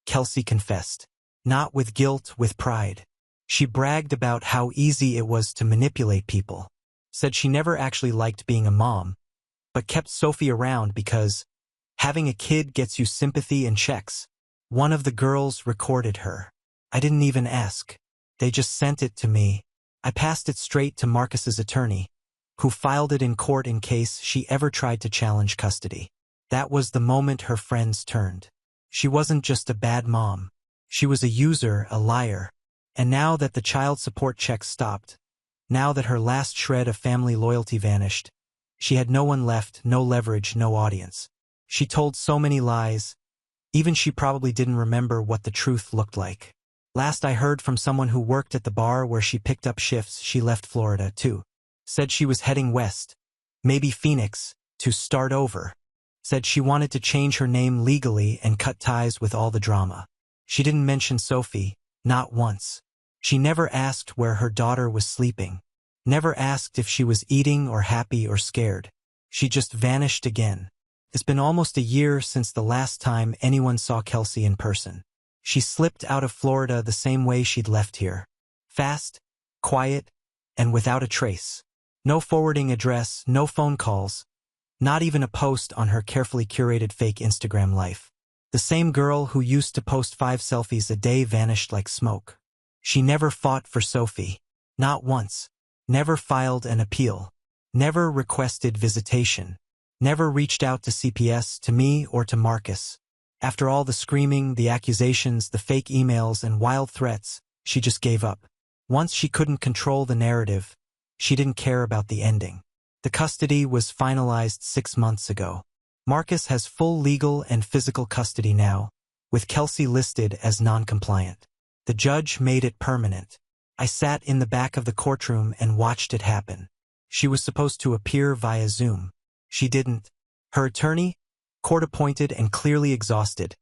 Kelsey confessed. Not with guilt, with pride. She bragged about how easy it was to manipulate people. Said she never actually liked being a mom, but kept Sophie around because having a kid gets you sympathy and checks. One of the girls recorded her. I didn't even ask. They just sent it to me. I passed it straight to Marcus's attorney, who filed it in court in case she ever tried to challenge custody. That was the moment her friends turned. She wasn't just a bad mom. She was a user, a liar. And now that the child support checks stopped, now that her last shred of family loyalty vanished, she had no one left, no leverage, no audience. She told so many lies, even she probably didn't remember what the truth looked like. Last I heard from someone who worked at the bar where she picked up shifts, she left Florida too. Said she was heading west, maybe Phoenix, to start over. Said she wanted to change her name legally and cut ties with all the drama. She didn't mention Sophie, not once. She never asked where her daughter was sleeping. Never asked if she was eating or happy or scared. She just vanished again. It's been almost a year since the last time anyone saw Kelsey in person. She slipped out of Florida the same way she'd left here. Fast, quiet, and without a trace. No forwarding address, no phone calls, not even a post on her carefully curated fake Instagram life. The same girl who used to post 5 selfies a day vanished like smoke. She never fought for Sophie. Not once. Never filed an appeal. Never requested visitation. Never reached out to CPS, to me, or to Marcus. After all the screaming, the accusations, the fake emails, and wild threats, she just gave up. Once she couldn't control the narrative, she didn't care about the ending. The custody was finalized 6 months ago. Marcus has full legal and physical custody now, with Kelsey listed as non-compliant. The judge made it permanent. I sat in the back of the courtroom and watched it happen. She was supposed to appear via Zoom. She didn't. Her attorney, court-appointed and clearly exhausted,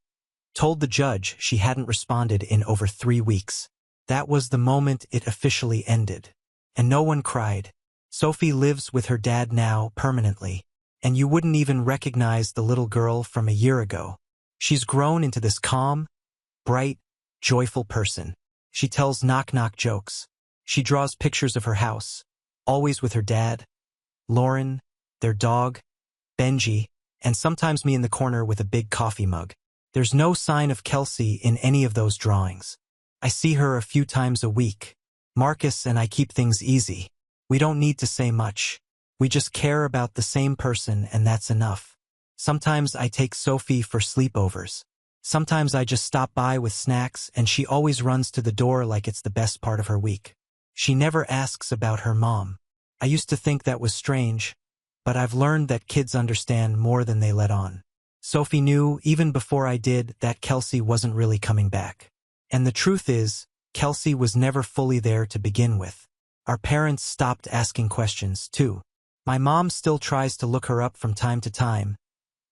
told the judge she hadn't responded in over 3 weeks. That was the moment it officially ended. And no one cried. Sophie lives with her dad now, permanently, and you wouldn't even recognize the little girl from a year ago. She's grown into this calm, bright, joyful person. She tells knock-knock jokes. She draws pictures of her house, always with her dad, Lauren, their dog, Benji, and sometimes me in the corner with a big coffee mug. There's no sign of Kelsey in any of those drawings. I see her a few times a week. Marcus and I keep things easy. We don't need to say much. We just care about the same person, and that's enough. Sometimes I take Sophie for sleepovers. Sometimes I just stop by with snacks and she always runs to the door like it's the best part of her week. She never asks about her mom. I used to think that was strange, but I've learned that kids understand more than they let on. Sophie knew, even before I did, that Kelsey wasn't really coming back. And the truth is, Kelsey was never fully there to begin with. Our parents stopped asking questions, too. My mom still tries to look her up from time to time,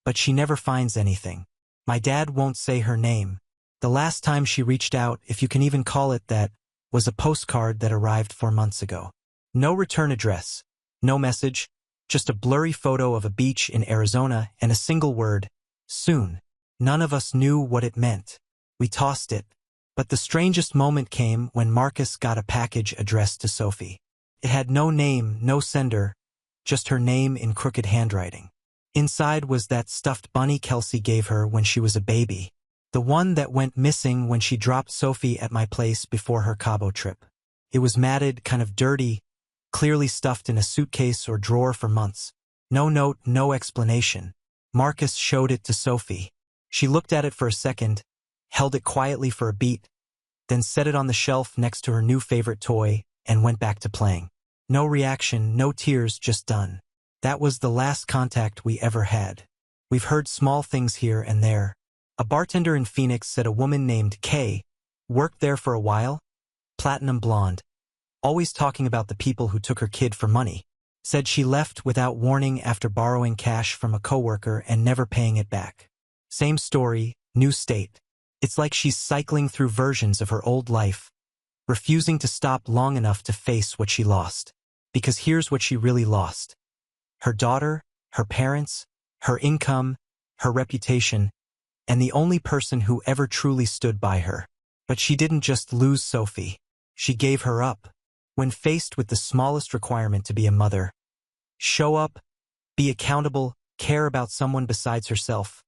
but she never finds anything. My dad won't say her name. The last time she reached out, if you can even call it that, was a postcard that arrived 4 months ago. No return address, no message, just a blurry photo of a beach in Arizona and a single word, soon. None of us knew what it meant. We tossed it. But the strangest moment came when Marcus got a package addressed to Sophie. It had no name, no sender, just her name in crooked handwriting. Inside was that stuffed bunny Kelsey gave her when she was a baby. The one that went missing when she dropped Sophie at my place before her Cabo trip. It was matted, kind of dirty, clearly stuffed in a suitcase or drawer for months. No note, no explanation. Marcus showed it to Sophie. She looked at it for a second, held it quietly for a beat, then set it on the shelf next to her new favorite toy and went back to playing. No reaction, no tears, just done. That was the last contact we ever had. We've heard small things here and there. A bartender in Phoenix said a woman named Kay worked there for a while, platinum blonde, always talking about the people who took her kid for money. Said she left without warning after borrowing cash from a coworker and never paying it back. Same story, new state. It's like she's cycling through versions of her old life, refusing to stop long enough to face what she lost. Because here's what she really lost. Her daughter, her parents, her income, her reputation, and the only person who ever truly stood by her. But she didn't just lose Sophie. She gave her up. When faced with the smallest requirement to be a mother, show up, be accountable, care about someone besides herself,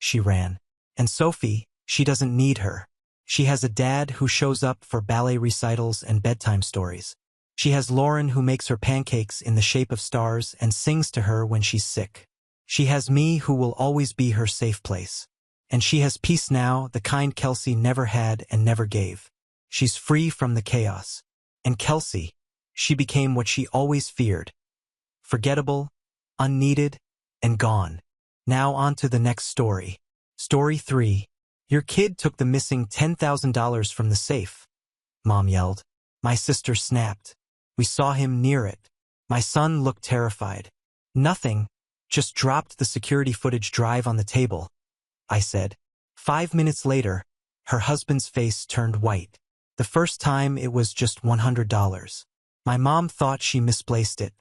she ran. And Sophie, she doesn't need her. She has a dad who shows up for ballet recitals and bedtime stories. She has Lauren who makes her pancakes in the shape of stars and sings to her when she's sick. She has me who will always be her safe place. And she has peace now, the kind Kelsey never had and never gave. She's free from the chaos. And Kelsey, she became what she always feared. Forgettable, unneeded, and gone. Now on to the next story. Story 3. Your kid took the missing $10,000 from the safe, Mom yelled. My sister snapped. We saw him near it. My son looked terrified. Nothing, just dropped the security footage drive on the table, I said. 5 minutes later, her husband's face turned white. The first time it was just $100. My mom thought she misplaced it.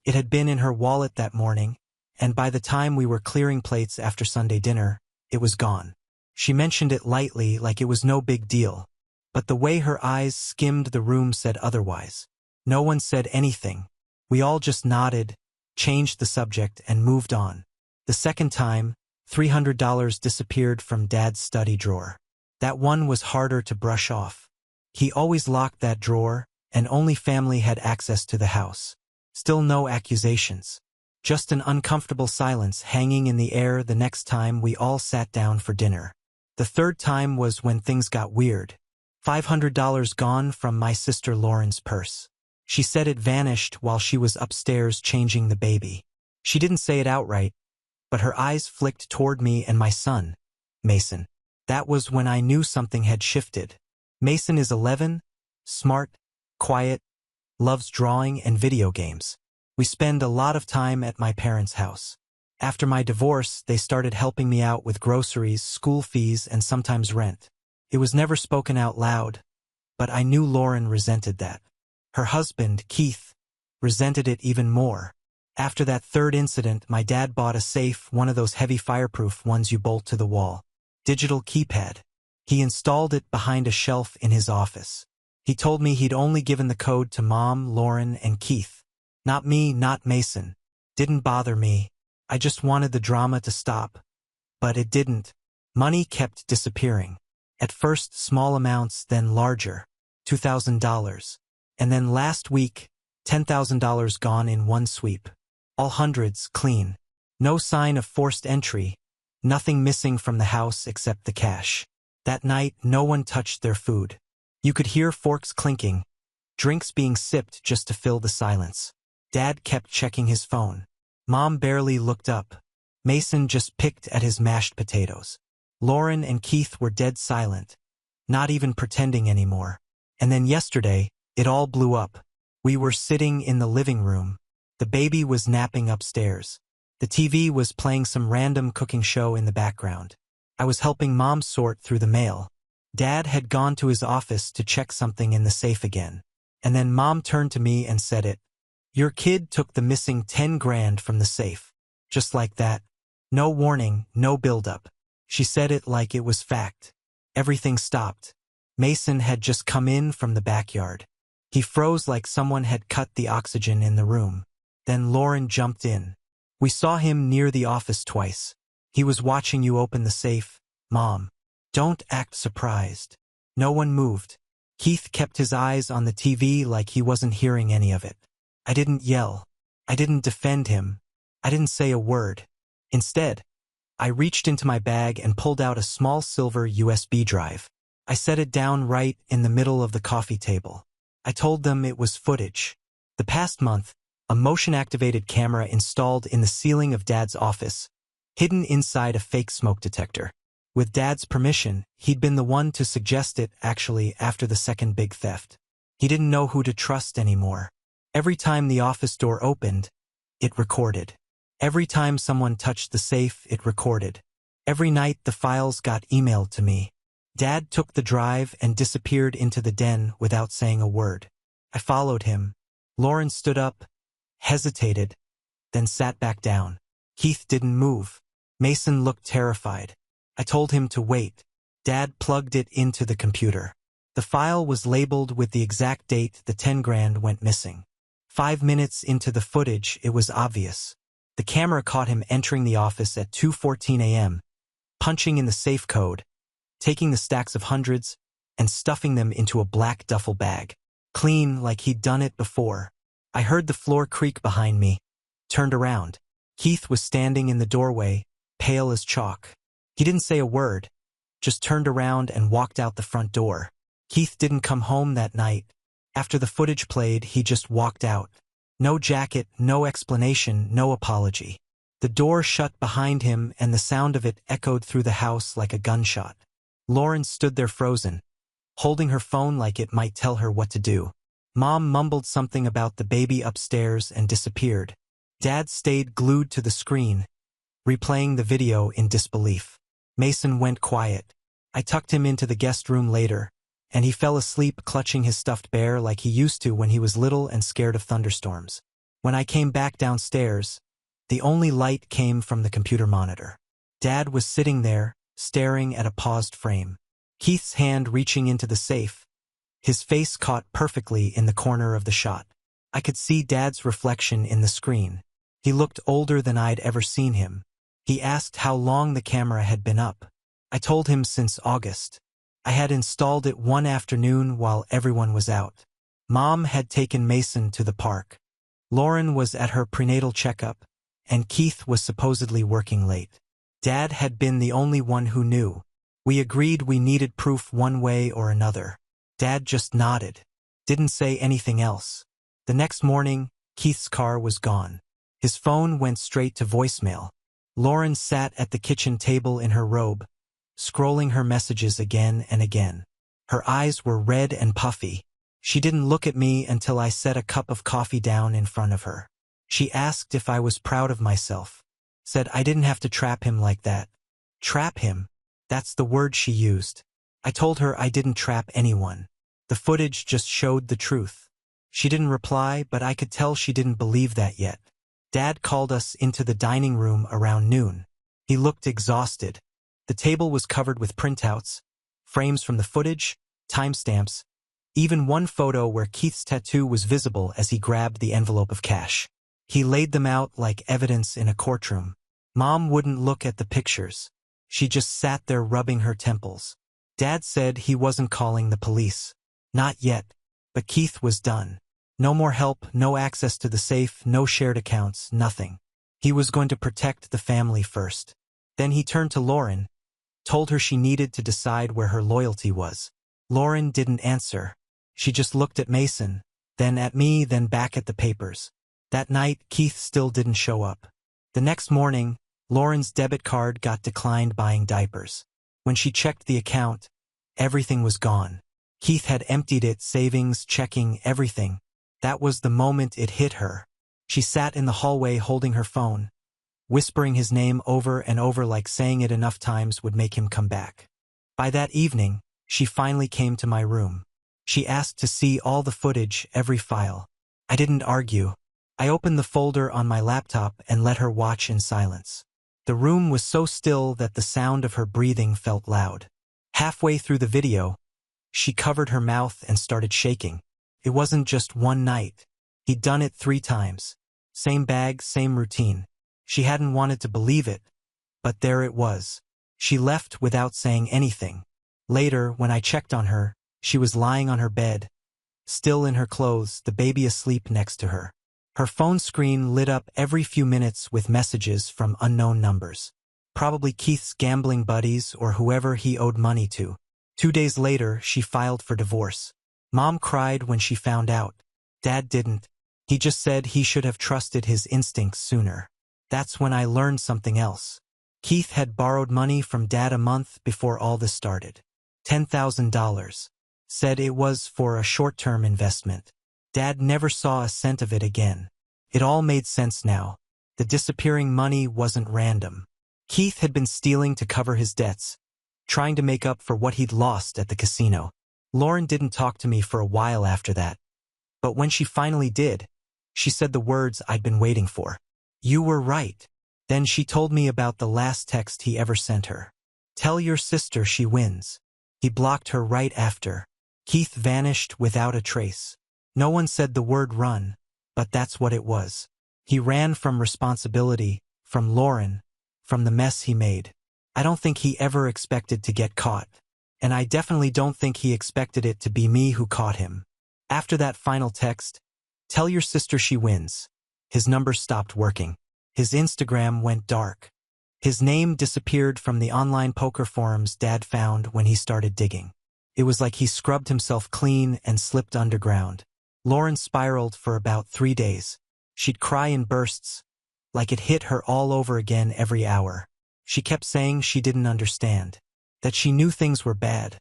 It had been in her wallet that morning, and by the time we were clearing plates after Sunday dinner, it was gone. She mentioned it lightly like it was no big deal, but the way her eyes skimmed the room said otherwise. No one said anything. We all just nodded, changed the subject, and moved on. The second time, $300 disappeared from Dad's study drawer. That one was harder to brush off. He always locked that drawer, and only family had access to the house. Still no accusations. Just an uncomfortable silence hanging in the air the next time we all sat down for dinner. The third time was when things got weird. $500 gone from my sister Lauren's purse. She said it vanished while she was upstairs changing the baby. She didn't say it outright, but her eyes flicked toward me and my son, Mason. That was when I knew something had shifted. Mason is 11, smart, quiet, loves drawing and video games. We spend a lot of time at my parents' house. After my divorce, they started helping me out with groceries, school fees, and sometimes rent. It was never spoken out loud, but I knew Lauren resented that. Her husband, Keith, resented it even more. After that third incident, my dad bought a safe, one of those heavy fireproof ones you bolt to the wall. Digital keypad. He installed it behind a shelf in his office. He told me he'd only given the code to Mom, Lauren, and Keith. Not me, not Mason. Didn't bother me. I just wanted the drama to stop. But it didn't. Money kept disappearing. At first small amounts, then larger. $2,000. And then last week, $10,000 gone in one sweep. All hundreds, clean. No sign of forced entry. Nothing missing from the house except the cash. That night, no one touched their food. You could hear forks clinking, drinks being sipped just to fill the silence. Dad kept checking his phone. Mom barely looked up. Mason just picked at his mashed potatoes. Lauren and Keith were dead silent, not even pretending anymore. And then yesterday, it all blew up. We were sitting in the living room. The baby was napping upstairs. The TV was playing some random cooking show in the background. I was helping Mom sort through the mail. Dad had gone to his office to check something in the safe again. And then Mom turned to me and said it. Your kid took the missing 10 grand from the safe. Just like that. No warning, no build-up. She said it like it was fact. Everything stopped. Mason had just come in from the backyard. He froze like someone had cut the oxygen in the room. Then Lauren jumped in. We saw him near the office twice. He was watching you open the safe. Mom. Don't act surprised. No one moved. Keith kept his eyes on the TV like he wasn't hearing any of it. I didn't yell. I didn't defend him. I didn't say a word. Instead, I reached into my bag and pulled out a small silver USB drive. I set it down right in the middle of the coffee table. I told them it was footage. The past month, a motion-activated camera installed in the ceiling of Dad's office, hidden inside a fake smoke detector. With Dad's permission, he'd been the one to suggest it actually after the second big theft. He didn't know who to trust anymore. Every time the office door opened, it recorded. Every time someone touched the safe, it recorded. Every night the files got emailed to me. Dad took the drive and disappeared into the den without saying a word. I followed him. Lauren stood up, hesitated, then sat back down. Keith didn't move. Mason looked terrified. I told him to wait. Dad plugged it into the computer. The file was labeled with the exact date the 10 grand went missing. 5 minutes into the footage, it was obvious. The camera caught him entering the office at 2:14 a.m., punching in the safe code, taking the stacks of hundreds, and stuffing them into a black duffel bag. Clean, like he'd done it before. I heard the floor creak behind me. Turned around. Keith was standing in the doorway, pale as chalk. He didn't say a word, just turned around and walked out the front door. Keith didn't come home that night. After the footage played, he just walked out. No jacket, no explanation, no apology. The door shut behind him and the sound of it echoed through the house like a gunshot. Lauren stood there frozen, holding her phone like it might tell her what to do. Mom mumbled something about the baby upstairs and disappeared. Dad stayed glued to the screen, replaying the video in disbelief. Mason went quiet. I tucked him into the guest room later, and he fell asleep clutching his stuffed bear like he used to when he was little and scared of thunderstorms. When I came back downstairs, the only light came from the computer monitor. Dad was sitting there, staring at a paused frame. Keith's hand reaching into the safe, his face caught perfectly in the corner of the shot. I could see Dad's reflection in the screen. He looked older than I'd ever seen him. He asked how long the camera had been up. I told him since August. I had installed it one afternoon while everyone was out. Mom had taken Mason to the park. Lauren was at her prenatal checkup, and Keith was supposedly working late. Dad had been the only one who knew. We agreed we needed proof one way or another. Dad just nodded. Didn't say anything else. The next morning, Keith's car was gone. His phone went straight to voicemail. Lauren sat at the kitchen table in her robe, scrolling her messages again and again. Her eyes were red and puffy. She didn't look at me until I set a cup of coffee down in front of her. She asked if I was proud of myself. Said I didn't have to trap him like that. Trap him? That's the word she used. I told her I didn't trap anyone. The footage just showed the truth. She didn't reply, but I could tell she didn't believe that yet. Dad called us into the dining room around noon. He looked exhausted. The table was covered with printouts, frames from the footage, timestamps, even one photo where Keith's tattoo was visible as he grabbed the envelope of cash. He laid them out like evidence in a courtroom. Mom wouldn't look at the pictures. She just sat there rubbing her temples. Dad said he wasn't calling the police. Not yet. But Keith was done. No more help, no access to the safe, no shared accounts, nothing. He was going to protect the family first. Then he turned to Lauren, told her she needed to decide where her loyalty was. Lauren didn't answer. She just looked at Mason, then at me, then back at the papers. That night, Keith still didn't show up. The next morning, Lauren's debit card got declined buying diapers. When she checked the account, everything was gone. Keith had emptied it, savings, checking, everything. That was the moment it hit her. She sat in the hallway holding her phone, whispering his name over and over like saying it enough times would make him come back. By that evening, she finally came to my room. She asked to see all the footage, every file. I didn't argue. I opened the folder on my laptop and let her watch in silence. The room was so still that the sound of her breathing felt loud. Halfway through the video, she covered her mouth and started shaking. It wasn't just one night. He'd done it 3 times. Same bag, same routine. She hadn't wanted to believe it, but there it was. She left without saying anything. Later, when I checked on her, she was lying on her bed, still in her clothes, the baby asleep next to her. Her phone screen lit up every few minutes with messages from unknown numbers. Probably Keith's gambling buddies or whoever he owed money to. 2 days later, she filed for divorce. Mom cried when she found out. Dad didn't. He just said he should have trusted his instincts sooner. That's when I learned something else. Keith had borrowed money from Dad a month before all this started. $10,000. Said it was for a short-term investment. Dad never saw a cent of it again. It all made sense now. The disappearing money wasn't random. Keith had been stealing to cover his debts, trying to make up for what he'd lost at the casino. Lauren didn't talk to me for a while after that. But when she finally did, she said the words I'd been waiting for. You were right. Then she told me about the last text he ever sent her. Tell your sister she wins. He blocked her right after. Keith vanished without a trace. No one said the word run, but that's what it was. He ran from responsibility, from Lauren, from the mess he made. I don't think he ever expected to get caught. And I definitely don't think he expected it to be me who caught him. After that final text, tell your sister she wins, his number stopped working. His Instagram went dark. His name disappeared from the online poker forums Dad found when he started digging. It was like he scrubbed himself clean and slipped underground. Lauren spiraled for about 3 days. She'd cry in bursts, like it hit her all over again every hour. She kept saying she didn't understand, that she knew things were bad,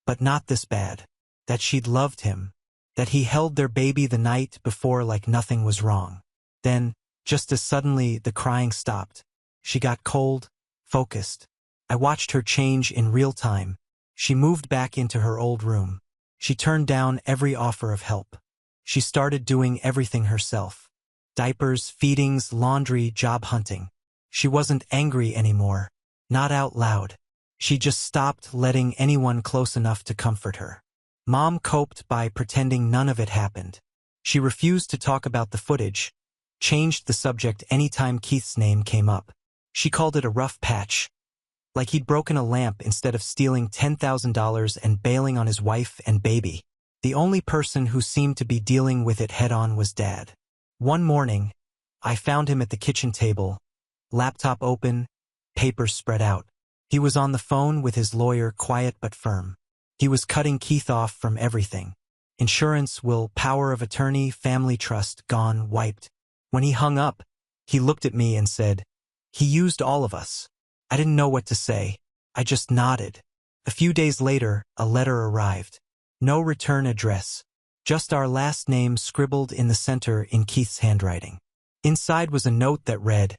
but not this bad, that she'd loved him, that he held their baby the night before like nothing was wrong. Then, just as suddenly, the crying stopped. She got cold, focused. I watched her change in real time. She moved back into her old room. She turned down every offer of help. She started doing everything herself. Diapers, feedings, laundry, job hunting. She wasn't angry anymore. Not out loud. She just stopped letting anyone close enough to comfort her. Mom coped by pretending none of it happened. She refused to talk about the footage, changed the subject anytime Keith's name came up. She called it a rough patch, like he'd broken a lamp instead of stealing $10,000 and bailing on his wife and baby. The only person who seemed to be dealing with it head-on was Dad. One morning, I found him at the kitchen table, laptop open, papers spread out. He was on the phone with his lawyer, quiet but firm. He was cutting Keith off from everything. Insurance, will, power of attorney, family trust, gone, wiped. When he hung up, he looked at me and said, "He used all of us." I didn't know what to say. I just nodded. A few days later, a letter arrived. No return address. Just our last name scribbled in the center in Keith's handwriting. Inside was a note that read,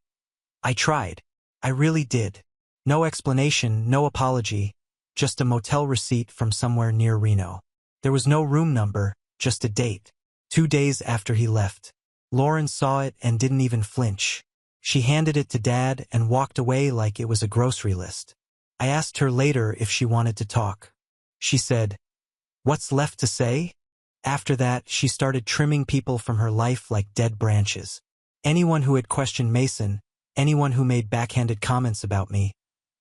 "I tried. I really did. No explanation, no apology, just a motel receipt from somewhere near Reno. There was no room number, just a date. 2 days after he left." Lauren saw it and didn't even flinch. She handed it to Dad and walked away like it was a grocery list. I asked her later if she wanted to talk. She said, "What's left to say?" After that, she started trimming people from her life like dead branches. Anyone who had questioned Mason, anyone who made backhanded comments about me,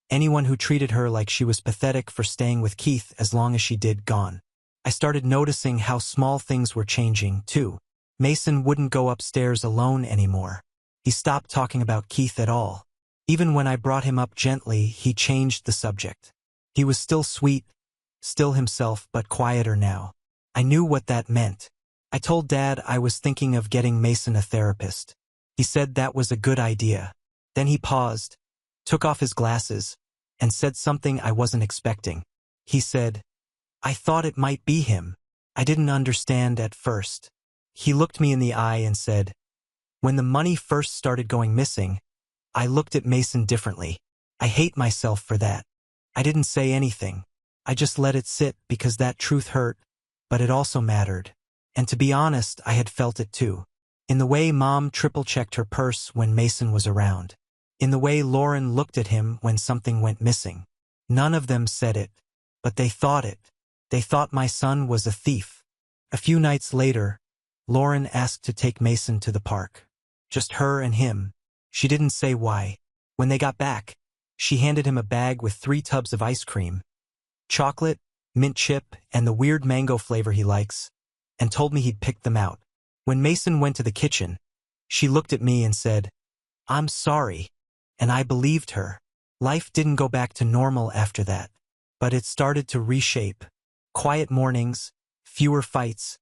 anyone who treated her like she was pathetic for staying with Keith as long as she did, gone. I started noticing how small things were changing, too. Mason wouldn't go upstairs alone anymore. He stopped talking about Keith at all. Even when I brought him up gently, he changed the subject. He was still sweet, still himself, but quieter now. I knew what that meant. I told Dad I was thinking of getting Mason a therapist. He said that was a good idea. Then he paused, took off his glasses, and said something I wasn't expecting. He said, "I thought it might be him. I didn't understand at first." He looked me in the eye and said, "When the money first started going missing, I looked at Mason differently. I hate myself for that. I didn't say anything. I just let it sit because that truth hurt, but it also mattered. And to be honest, I had felt it too. In the way Mom triple-checked her purse when Mason was around. In the way Lauren looked at him when something went missing. None of them said it, but they thought it. They thought my son was a thief." A few nights later, Lauren asked to take Mason to the park. Just her and him. She didn't say why. When they got back, she handed him a bag with 3 tubs of ice cream, chocolate, mint chip, and the weird mango flavor he likes, and told me he'd picked them out. When Mason went to the kitchen, she looked at me and said, "I'm sorry," and I believed her. Life didn't go back to normal after that, but it started to reshape. Quiet mornings, fewer fights,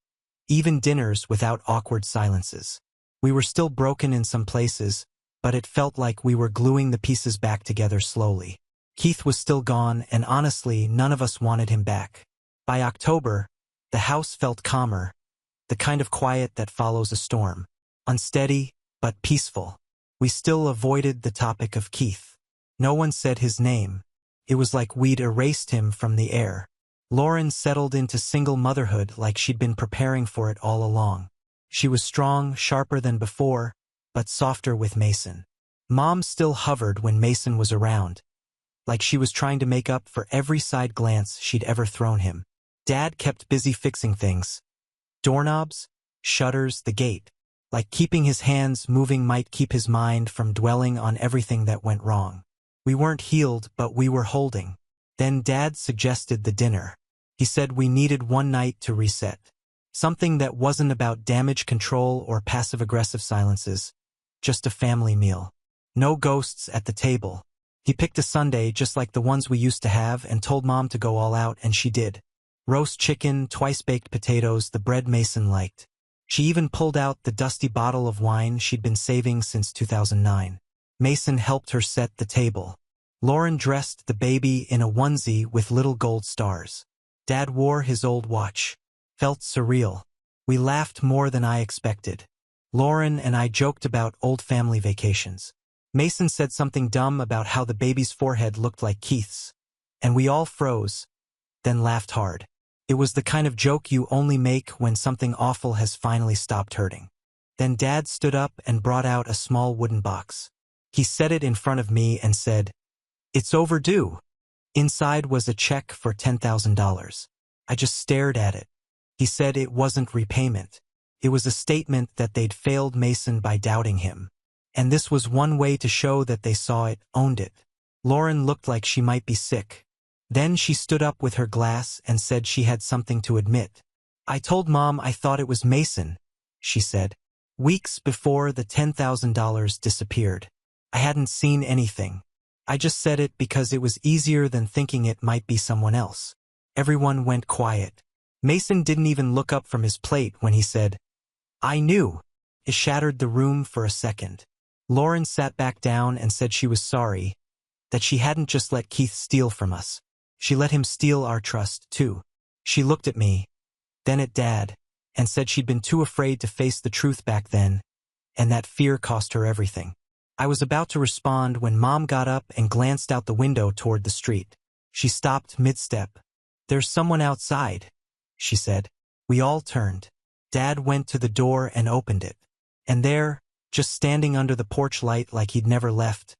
even dinners without awkward silences. We were still broken in some places, but it felt like we were gluing the pieces back together slowly. Keith was still gone, and honestly, none of us wanted him back. By October, the house felt calmer, the kind of quiet that follows a storm. Unsteady, but peaceful. We still avoided the topic of Keith. No one said his name. It was like we'd erased him from the air. Lauren settled into single motherhood like she'd been preparing for it all along. She was strong, sharper than before, but softer with Mason. Mom still hovered when Mason was around, like she was trying to make up for every side glance she'd ever thrown him. Dad kept busy fixing things. Doorknobs, shutters, the gate. Like keeping his hands moving might keep his mind from dwelling on everything that went wrong. We weren't healed, but we were holding. Then Dad suggested the dinner. He said we needed one night to reset. Something that wasn't about damage control or passive-aggressive silences. Just a family meal. No ghosts at the table. He picked a Sunday just like the ones we used to have and told Mom to go all out, and she did. Roast chicken, twice-baked potatoes, the bread Mason liked. She even pulled out the dusty bottle of wine she'd been saving since 2009. Mason helped her set the table. Lauren dressed the baby in a onesie with little gold stars. Dad wore his old watch. Felt surreal. We laughed more than I expected. Lauren and I joked about old family vacations. Mason said something dumb about how the baby's forehead looked like Keith's, and we all froze, then laughed hard. It was the kind of joke you only make when something awful has finally stopped hurting. Then Dad stood up and brought out a small wooden box. He set it in front of me and said, "It's overdue." Inside was a check for $10,000. I just stared at it. He said it wasn't repayment. It was a statement that they'd failed Mason by doubting him. And this was one way to show that they saw it, owned it. Lauren looked like she might be sick. Then she stood up with her glass and said she had something to admit. "I told Mom I thought it was Mason," she said. "Weeks before the $10,000 disappeared. I hadn't seen anything. I just said it because it was easier than thinking it might be someone else." Everyone went quiet. Mason didn't even look up from his plate when he said, "I knew." It shattered the room for a second. Lauren sat back down and said she was sorry, that she hadn't just let Keith steal from us. She let him steal our trust, too. She looked at me, then at Dad, and said she'd been too afraid to face the truth back then, and that fear cost her everything. I was about to respond when Mom got up and glanced out the window toward the street. She stopped mid-step. "There's someone outside," she said. We all turned. Dad went to the door and opened it. And there, just standing under the porch light like he'd never left,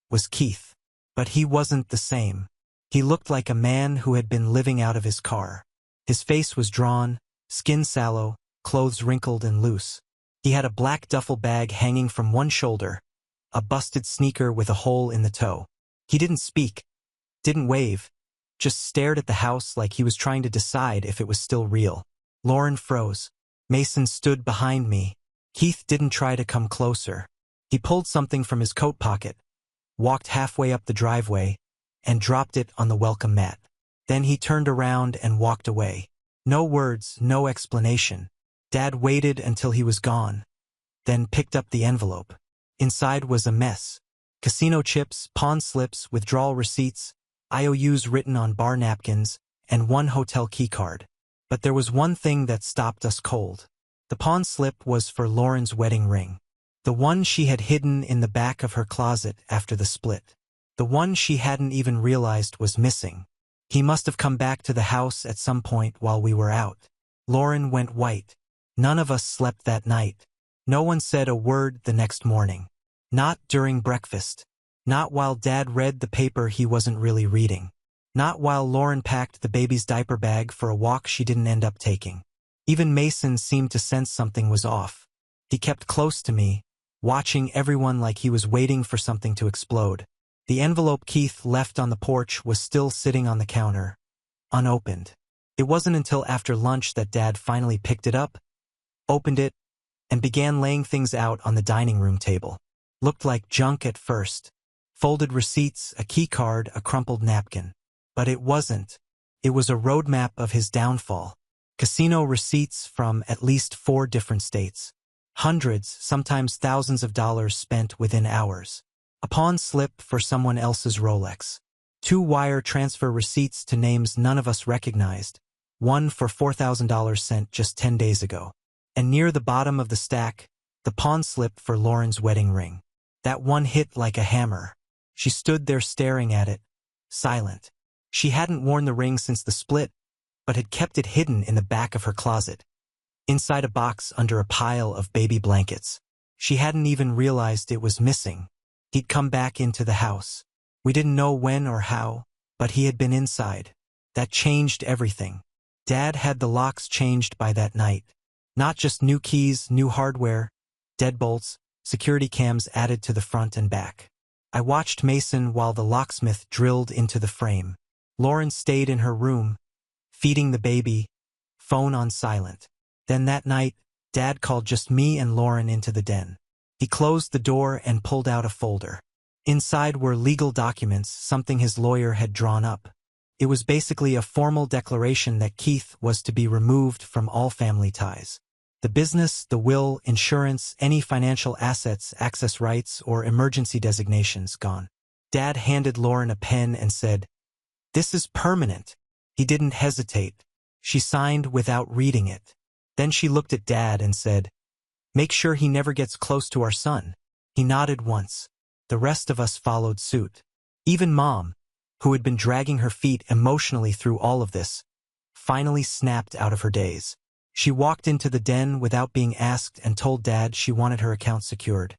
was Keith. But he wasn't the same. He looked like a man who had been living out of his car. His face was drawn, skin sallow, clothes wrinkled and loose. He had a black duffel bag hanging from one shoulder, a busted sneaker with a hole in the toe. He didn't speak, didn't wave, just stared at the house like he was trying to decide if it was still real. Lauren froze. Mason stood behind me. Keith didn't try to come closer. He pulled something from his coat pocket, walked halfway up the driveway, and dropped it on the welcome mat. Then he turned around and walked away. No words, no explanation. Dad waited until he was gone, then picked up the envelope. Inside was a mess. Casino chips, pawn slips, withdrawal receipts, IOUs written on bar napkins, and one hotel keycard. But there was one thing that stopped us cold. The pawn slip was for Lauren's wedding ring. The one she had hidden in the back of her closet after the split. The one she hadn't even realized was missing. He must have come back to the house at some point while we were out. Lauren went white. None of us slept that night. No one said a word the next morning. Not during breakfast. Not while Dad read the paper he wasn't really reading. Not while Lauren packed the baby's diaper bag for a walk she didn't end up taking. Even Mason seemed to sense something was off. He kept close to me, watching everyone like he was waiting for something to explode. The envelope Keith left on the porch was still sitting on the counter, unopened. It wasn't until after lunch that Dad finally picked it up, opened it, and began laying things out on the dining room table. Looked like junk at first. Folded receipts, a key card, a crumpled napkin. But it wasn't. It was a roadmap of his downfall. Casino receipts from at least 4 different states. Hundreds, sometimes thousands of dollars spent within hours. A pawn slip for someone else's Rolex. 2 wire transfer receipts to names none of us recognized. One for $4,000 sent just 10 days ago. And near the bottom of the stack, the pawn slip for Lauren's wedding ring. That one hit like a hammer. She stood there staring at it, silent. She hadn't worn the ring since the split, but had kept it hidden in the back of her closet, inside a box under a pile of baby blankets. She hadn't even realized it was missing. He'd come back into the house. We didn't know when or how, but he had been inside. That changed everything. Dad had the locks changed by that night. Not just new keys, new hardware, deadbolts, security cams added to the front and back. I watched Mason while the locksmith drilled into the frame. Lauren stayed in her room, feeding the baby, phone on silent. Then that night, Dad called just me and Lauren into the den. He closed the door and pulled out a folder. Inside were legal documents, something his lawyer had drawn up. It was basically a formal declaration that Keith was to be removed from all family ties. The business, the will, insurance, any financial assets, access rights, or emergency designations gone. Dad handed Lauren a pen and said, "This is permanent." He didn't hesitate. She signed without reading it. Then she looked at Dad and said, "Make sure he never gets close to our son." He nodded once. The rest of us followed suit. Even Mom, who had been dragging her feet emotionally through all of this, finally snapped out of her daze. She walked into the den without being asked and told Dad she wanted her account secured.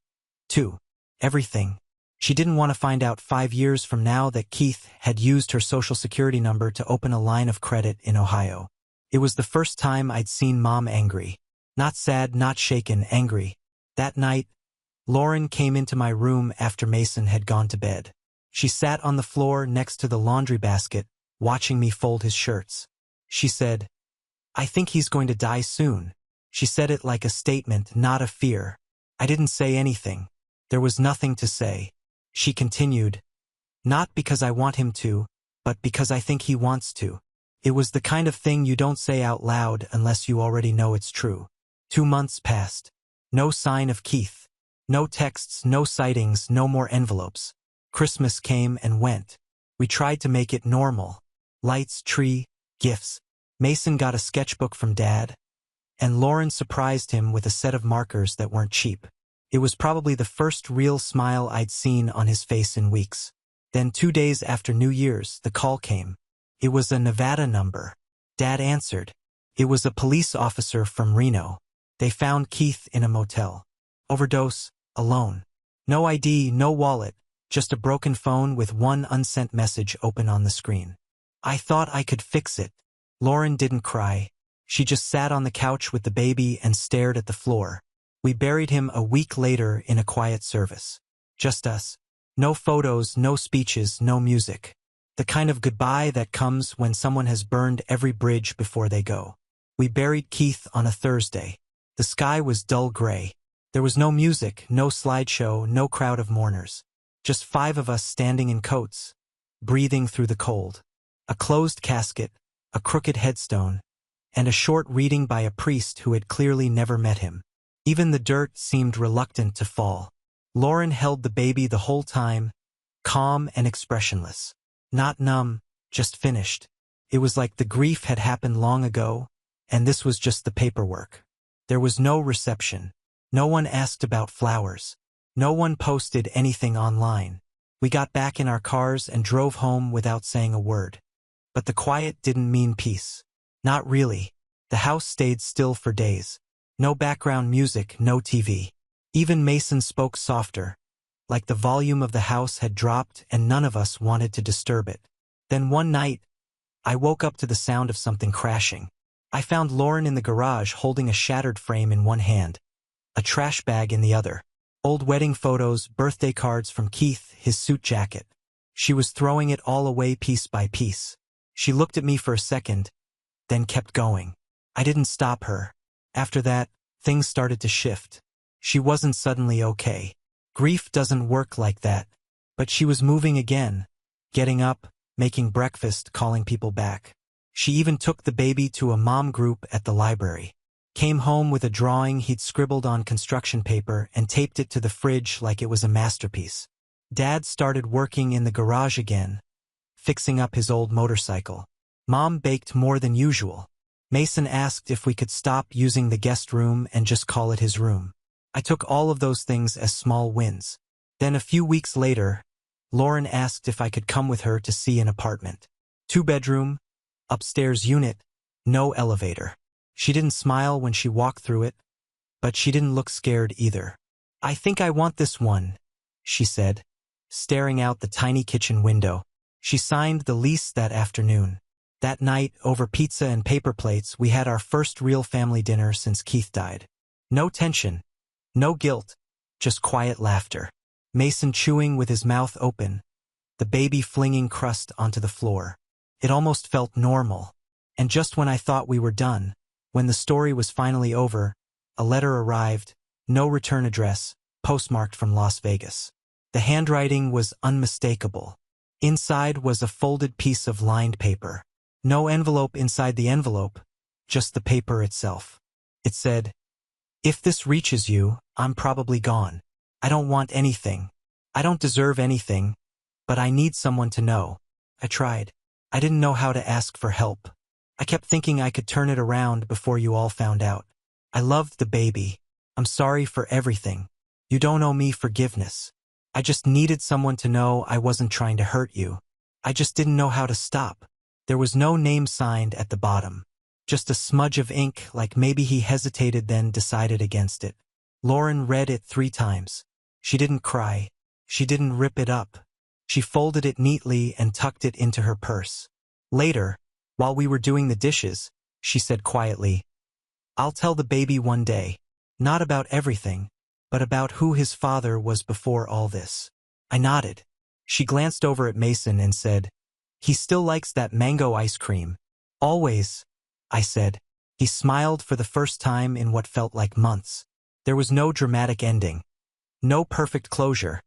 2. Everything. She didn't want to find out 5 years from now that Keith had used her social security number to open a line of credit in Ohio. It was the first time I'd seen Mom angry. Not sad, not shaken, angry. That night, Lauren came into my room after Mason had gone to bed. She sat on the floor next to the laundry basket, watching me fold his shirts. She said, "I think he's going to die soon." She said it like a statement, not a fear. I didn't say anything. There was nothing to say. She continued, "Not because I want him to, but because I think he wants to." It was the kind of thing you don't say out loud unless you already know it's true. 2 months passed. No sign of Keith. No texts, no sightings, no more envelopes. Christmas came and went. We tried to make it normal. Lights, tree, gifts. Mason got a sketchbook from Dad, and Lauren surprised him with a set of markers that weren't cheap. It was probably the first real smile I'd seen on his face in weeks. Then 2 days after New Year's, the call came. It was a Nevada number. Dad answered. It was a police officer from Reno. They found Keith in a motel. Overdose, alone. No ID, no wallet, just a broken phone with one unsent message open on the screen. I thought I could fix it. Lauren didn't cry. She just sat on the couch with the baby and stared at the floor. We buried him a week later in a quiet service. Just us. No photos, no speeches, no music. The kind of goodbye that comes when someone has burned every bridge before they go. We buried Keith on a Thursday. The sky was dull gray. There was no music, no slideshow, no crowd of mourners. Just 5 of us standing in coats, breathing through the cold. A closed casket, a crooked headstone, and a short reading by a priest who had clearly never met him. Even the dirt seemed reluctant to fall. Lauren held the baby the whole time, calm and expressionless. Not numb, just finished. It was like the grief had happened long ago, and this was just the paperwork. There was no reception. No one asked about flowers. No one posted anything online. We got back in our cars and drove home without saying a word. But the quiet didn't mean peace. Not really. The house stayed still for days. No background music, no TV. Even Mason spoke softer, like the volume of the house had dropped and none of us wanted to disturb it. Then one night, I woke up to the sound of something crashing. I found Lauren in the garage holding a shattered frame in one hand, a trash bag in the other. Old wedding photos, birthday cards from Keith, his suit jacket. She was throwing it all away piece by piece. She looked at me for a second, then kept going. I didn't stop her. After that, things started to shift. She wasn't suddenly okay. Grief doesn't work like that. But she was moving again, getting up, making breakfast, calling people back. She even took the baby to a mom group at the library. Came home with a drawing he'd scribbled on construction paper and taped it to the fridge like it was a masterpiece. Dad started working in the garage again, fixing up his old motorcycle. Mom baked more than usual. Mason asked if we could stop using the guest room and just call it his room. I took all of those things as small wins. Then a few weeks later, Lauren asked if I could come with her to see an apartment. 2-bedroom, upstairs unit, no elevator. She didn't smile when she walked through it, but she didn't look scared either. "I think I want this one," she said, staring out the tiny kitchen window. She signed the lease that afternoon. That night, over pizza and paper plates, we had our first real family dinner since Keith died. No tension, no guilt, just quiet laughter. Mason chewing with his mouth open, the baby flinging crust onto the floor. It almost felt normal. And just when I thought we were done, when the story was finally over, a letter arrived, no return address, postmarked from Las Vegas. The handwriting was unmistakable. Inside was a folded piece of lined paper. No envelope inside the envelope, just the paper itself. It said, "If this reaches you, I'm probably gone. I don't want anything. I don't deserve anything, but I need someone to know. I tried. I didn't know how to ask for help. I kept thinking I could turn it around before you all found out. I loved the baby. I'm sorry for everything. You don't owe me forgiveness. I just needed someone to know I wasn't trying to hurt you. I just didn't know how to stop." There was no name signed at the bottom. Just a smudge of ink, like maybe he hesitated then decided against it. Lauren read it 3 times. She didn't cry. She didn't rip it up. She folded it neatly and tucked it into her purse. Later, while we were doing the dishes, she said quietly, "I'll tell the baby one day. Not about everything, but about who his father was before all this." I nodded. She glanced over at Mason and said, "He still likes that mango ice cream." "Always," I said. He smiled for the first time in what felt like months. There was no dramatic ending. No perfect closure.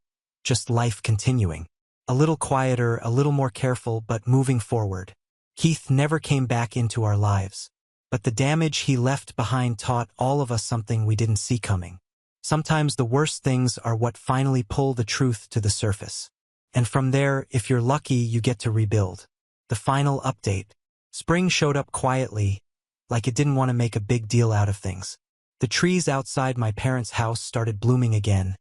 Just life continuing. A little quieter, a little more careful, but moving forward. Keith never came back into our lives. But the damage he left behind taught all of us something we didn't see coming. Sometimes the worst things are what finally pull the truth to the surface. And from there, if you're lucky, you get to rebuild. The final update. Spring showed up quietly, like it didn't want to make a big deal out of things. The trees outside my parents' house started blooming again,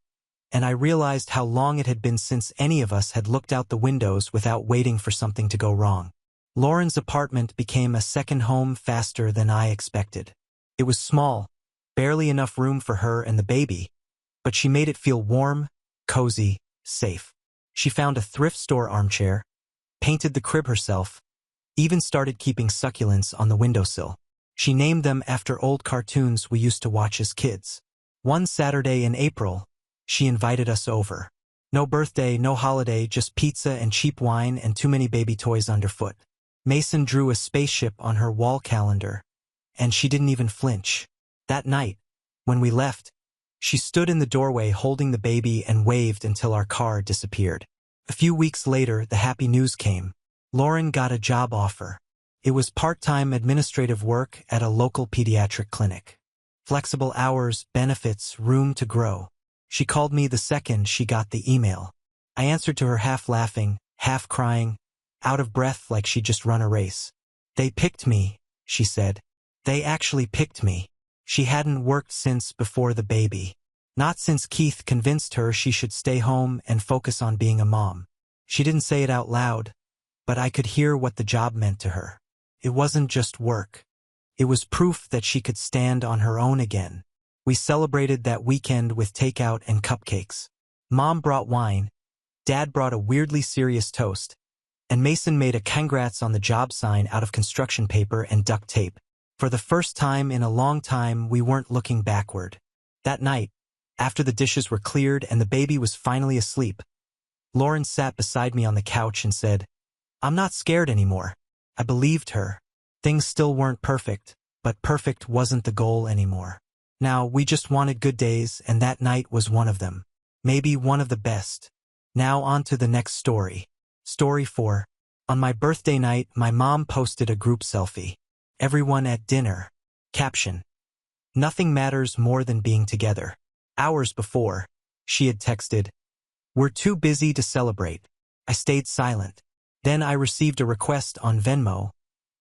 and I realized how long it had been since any of us had looked out the windows without waiting for something to go wrong. Lauren's apartment became a second home faster than I expected. It was small, barely enough room for her and the baby, but she made it feel warm, cozy, safe. She found a thrift store armchair, painted the crib herself, even started keeping succulents on the windowsill. She named them after old cartoons we used to watch as kids. One Saturday in April, she invited us over. No birthday, no holiday, just pizza and cheap wine and too many baby toys underfoot. Mason drew a spaceship on her wall calendar, and she didn't even flinch. That night, when we left, She stood in the doorway holding the baby and waved until our car disappeared. A few weeks later, the happy news came. Lauren got a job offer. It was part-time administrative work at a local pediatric clinic. Flexible hours, benefits, room to grow. She called me the second she got the email. I answered to her half laughing, half crying, out of breath like she'd just run a race. "They picked me," she said. "They actually picked me." She hadn't worked since before the baby. Not since Keith convinced her she should stay home and focus on being a mom. She didn't say it out loud, but I could hear what the job meant to her. It wasn't just work. It was proof that she could stand on her own again. We celebrated that weekend with takeout and cupcakes. Mom brought wine, Dad brought a weirdly serious toast, and Mason made a congrats on the job sign out of construction paper and duct tape. For the first time in a long time, we weren't looking backward. That night, after the dishes were cleared and the baby was finally asleep, Lauren sat beside me on the couch and said, "I'm not scared anymore." I believed her. Things still weren't perfect, but perfect wasn't the goal anymore. Now, we just wanted good days, and that night was one of them. Maybe one of the best. Now on to the next story. Story 4. On my birthday night, my mom posted a group selfie. Everyone at dinner. Caption: "Nothing matters more than being together." Hours before, she had texted, "We're too busy to celebrate." I stayed silent. Then I received a request on Venmo,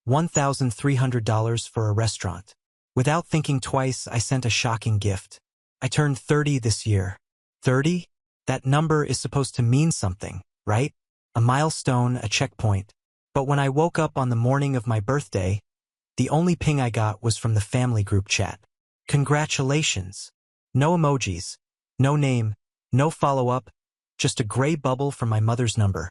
$1,300 for a restaurant. Without thinking twice, I sent a shocking gift. I turned 30 this year. 30? That number is supposed to mean something, right? A milestone, a checkpoint. But when I woke up on the morning of my birthday, the only ping I got was from the family group chat. "Congratulations." No emojis, no name, no follow-up, just a gray bubble from my mother's number.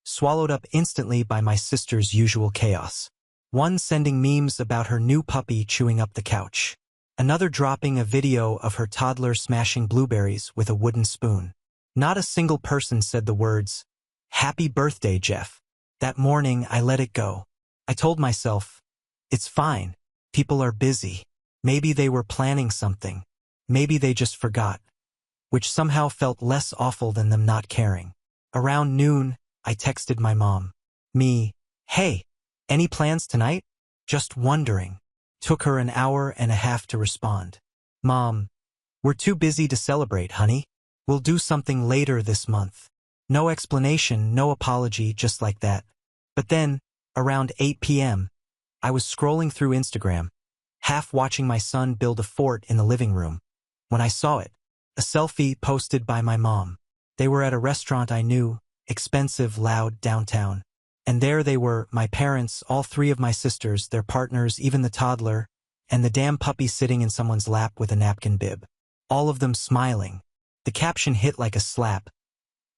Swallowed up instantly by my sister's usual chaos. One sending memes about her new puppy chewing up the couch. Another dropping a video of her toddler smashing blueberries with a wooden spoon. Not a single person said the words, "Happy birthday, Jeff." That morning, I let it go. I told myself, it's fine. People are busy. Maybe they were planning something. Maybe they just forgot. Which somehow felt less awful than them not caring. Around noon, I texted my mom. "Hey, any plans tonight? Just wondering." Took her an hour and a half to respond. "Mom, we're too busy to celebrate, honey. We'll do something later this month." No explanation, no apology, just like that. But then, around 8 p.m., I was scrolling through Instagram, half watching my son build a fort in the living room, when I saw it. A selfie posted by my mom. They were at a restaurant I knew, expensive, loud, downtown. And there they were, my parents, all three of my sisters, their partners, even the toddler, and the damn puppy sitting in someone's lap with a napkin bib. All of them smiling. The caption hit like a slap.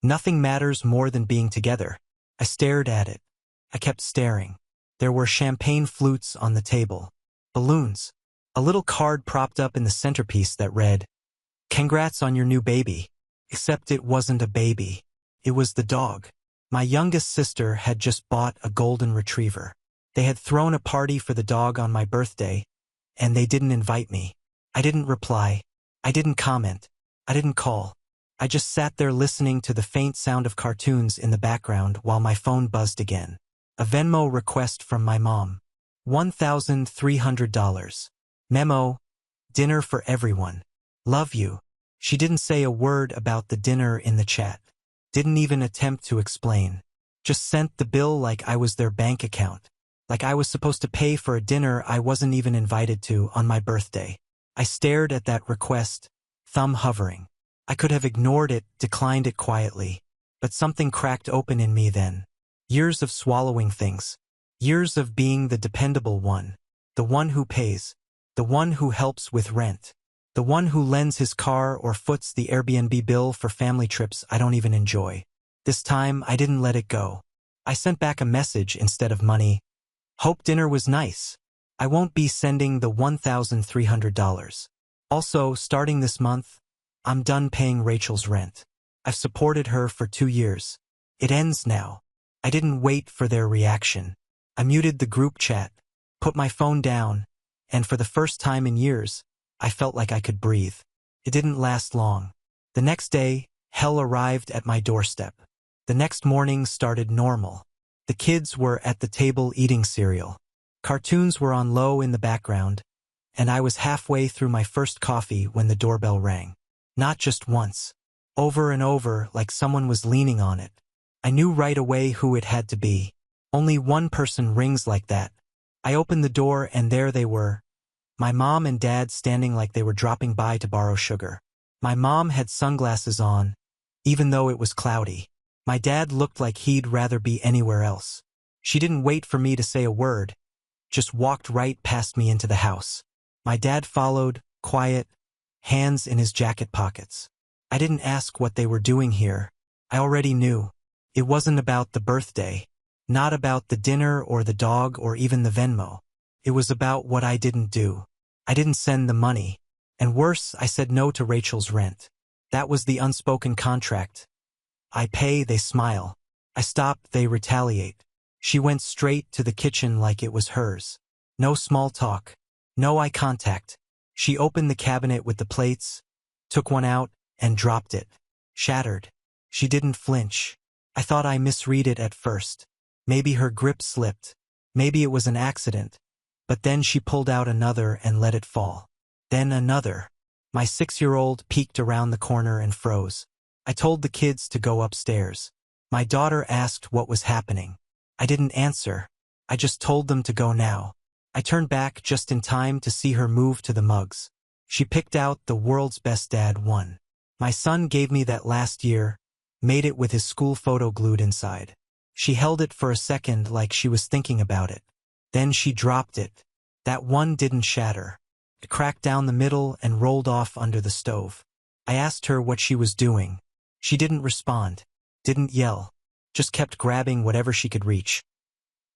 "Nothing matters more than being together." I stared at it. I kept staring. There were champagne flutes on the table. Balloons. A little card propped up in the centerpiece that read, "Congrats on your new baby." Except it wasn't a baby. It was the dog. My youngest sister had just bought a golden retriever. They had thrown a party for the dog on my birthday, and they didn't invite me. I didn't reply. I didn't comment. I didn't call. I just sat there listening to the faint sound of cartoons in the background while my phone buzzed again. A Venmo request from my mom. $1,300. Memo: dinner for everyone. Love you. She didn't say a word about the dinner in the chat. Didn't even attempt to explain. Just sent the bill like I was their bank account. Like I was supposed to pay for a dinner I wasn't even invited to on my birthday. I stared at that request, thumb hovering. I could have ignored it, declined it quietly. But something cracked open in me then. Years of swallowing things. Years of being the dependable one. The one who pays. The one who helps with rent. The one who lends his car or foots the Airbnb bill for family trips I don't even enjoy. This time, I didn't let it go. I sent back a message instead of money. "Hope dinner was nice. I won't be sending the $1,300. Also, starting this month, I'm done paying Rachel's rent. I've supported her for 2 years. It ends now." I didn't wait for their reaction. I muted the group chat, put my phone down, and for the first time in years, I felt like I could breathe. It didn't last long. The next day, hell arrived at my doorstep. The next morning started normal. The kids were at the table eating cereal. Cartoons were on low in the background, and I was halfway through my first coffee when the doorbell rang. Not just once. Over and over, like someone was leaning on it. I knew right away who it had to be. Only one person rings like that. I opened the door and there they were. My mom and dad standing like they were dropping by to borrow sugar. My mom had sunglasses on, even though it was cloudy. My dad looked like he'd rather be anywhere else. She didn't wait for me to say a word, just walked right past me into the house. My dad followed, quiet, hands in his jacket pockets. I didn't ask what they were doing here. I already knew. It wasn't about the birthday, not about the dinner or the dog or even the Venmo. It was about what I didn't do. I didn't send the money. And worse, I said no to Rachel's rent. That was the unspoken contract. I pay, they smile. I stop, they retaliate. She went straight to the kitchen like it was hers. No small talk. No eye contact. She opened the cabinet with the plates, took one out, and dropped it. Shattered. She didn't flinch. I thought I misread it at first. Maybe her grip slipped. Maybe it was an accident. But then she pulled out another and let it fall. Then another. My 6-year-old peeked around the corner and froze. I told the kids to go upstairs. My daughter asked what was happening. I didn't answer. I just told them to go now. I turned back just in time to see her move to the mugs. She picked out the world's best dad one. My son gave me that last year, made it with his school photo glued inside. She held it for a second like she was thinking about it. Then she dropped it. That one didn't shatter. It cracked down the middle and rolled off under the stove. I asked her what she was doing. She didn't respond, didn't yell, just kept grabbing whatever she could reach.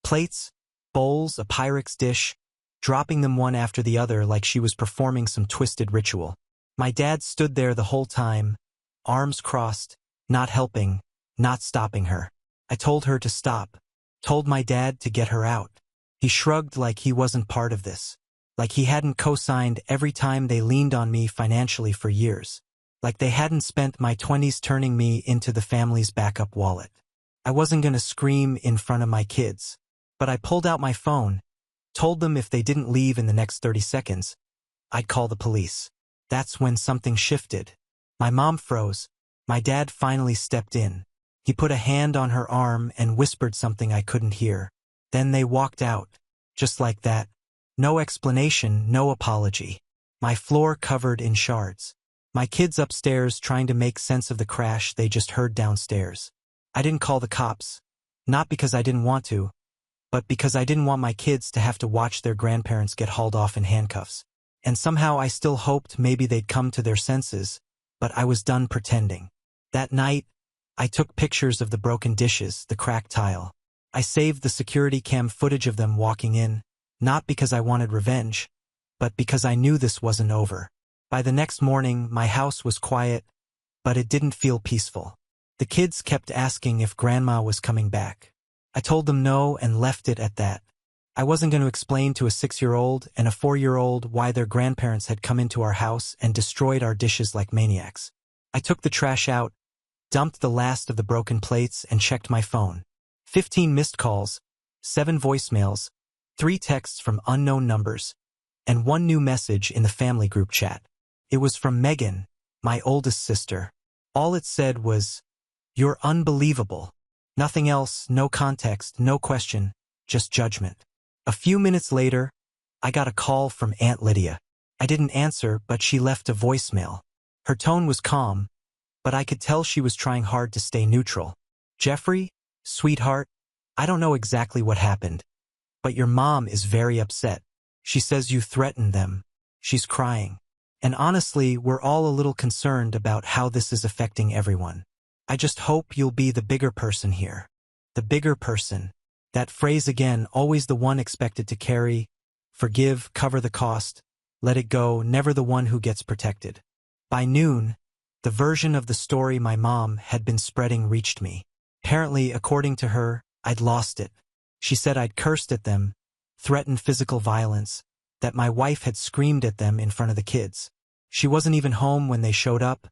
Plates, bowls, a Pyrex dish, dropping them one after the other like she was performing some twisted ritual. My dad stood there the whole time, arms crossed, not helping, not stopping her. I told her to stop, told my dad to get her out. He shrugged like he wasn't part of this, like he hadn't co-signed every time they leaned on me financially for years, like they hadn't spent my 20s turning me into the family's backup wallet. I wasn't going to scream in front of my kids, but I pulled out my phone, told them if they didn't leave in the next 30 seconds, I'd call the police. That's when something shifted. My mom froze. My dad finally stepped in. He put a hand on her arm and whispered something I couldn't hear. Then they walked out. Just like that. No explanation, no apology. My floor covered in shards. My kids upstairs trying to make sense of the crash they just heard downstairs. I didn't call the cops. Not because I didn't want to, but because I didn't want my kids to have to watch their grandparents get hauled off in handcuffs. And somehow I still hoped maybe they'd come to their senses, but I was done pretending. That night, I took pictures of the broken dishes, the cracked tile. I saved the security cam footage of them walking in, not because I wanted revenge, but because I knew this wasn't over. By the next morning, my house was quiet, but it didn't feel peaceful. The kids kept asking if Grandma was coming back. I told them no and left it at that. I wasn't going to explain to a 6-year-old and a 4-year-old why their grandparents had come into our house and destroyed our dishes like maniacs. I took the trash out, dumped the last of the broken plates, and checked my phone. 15 missed calls, 7 voicemails, 3 texts from unknown numbers, and 1 new message in the family group chat. It was from Megan, my oldest sister. All it said was, "You're unbelievable." Nothing else, no context, no question, just judgment. A few minutes later, I got a call from Aunt Lydia. I didn't answer, but she left a voicemail. Her tone was calm, but I could tell she was trying hard to stay neutral. "Jeffrey, sweetheart, I don't know exactly what happened, but your mom is very upset. She says you threatened them. She's crying. And honestly, we're all a little concerned about how this is affecting everyone. I just hope you'll be the bigger person here." The bigger person. That phrase again, always the one expected to carry, forgive, cover the cost, let it go, never the one who gets protected. By noon, the version of the story my mom had been spreading reached me. Apparently, according to her, I'd lost it. She said I'd cursed at them, threatened physical violence, that my wife had screamed at them in front of the kids. She wasn't even home when they showed up,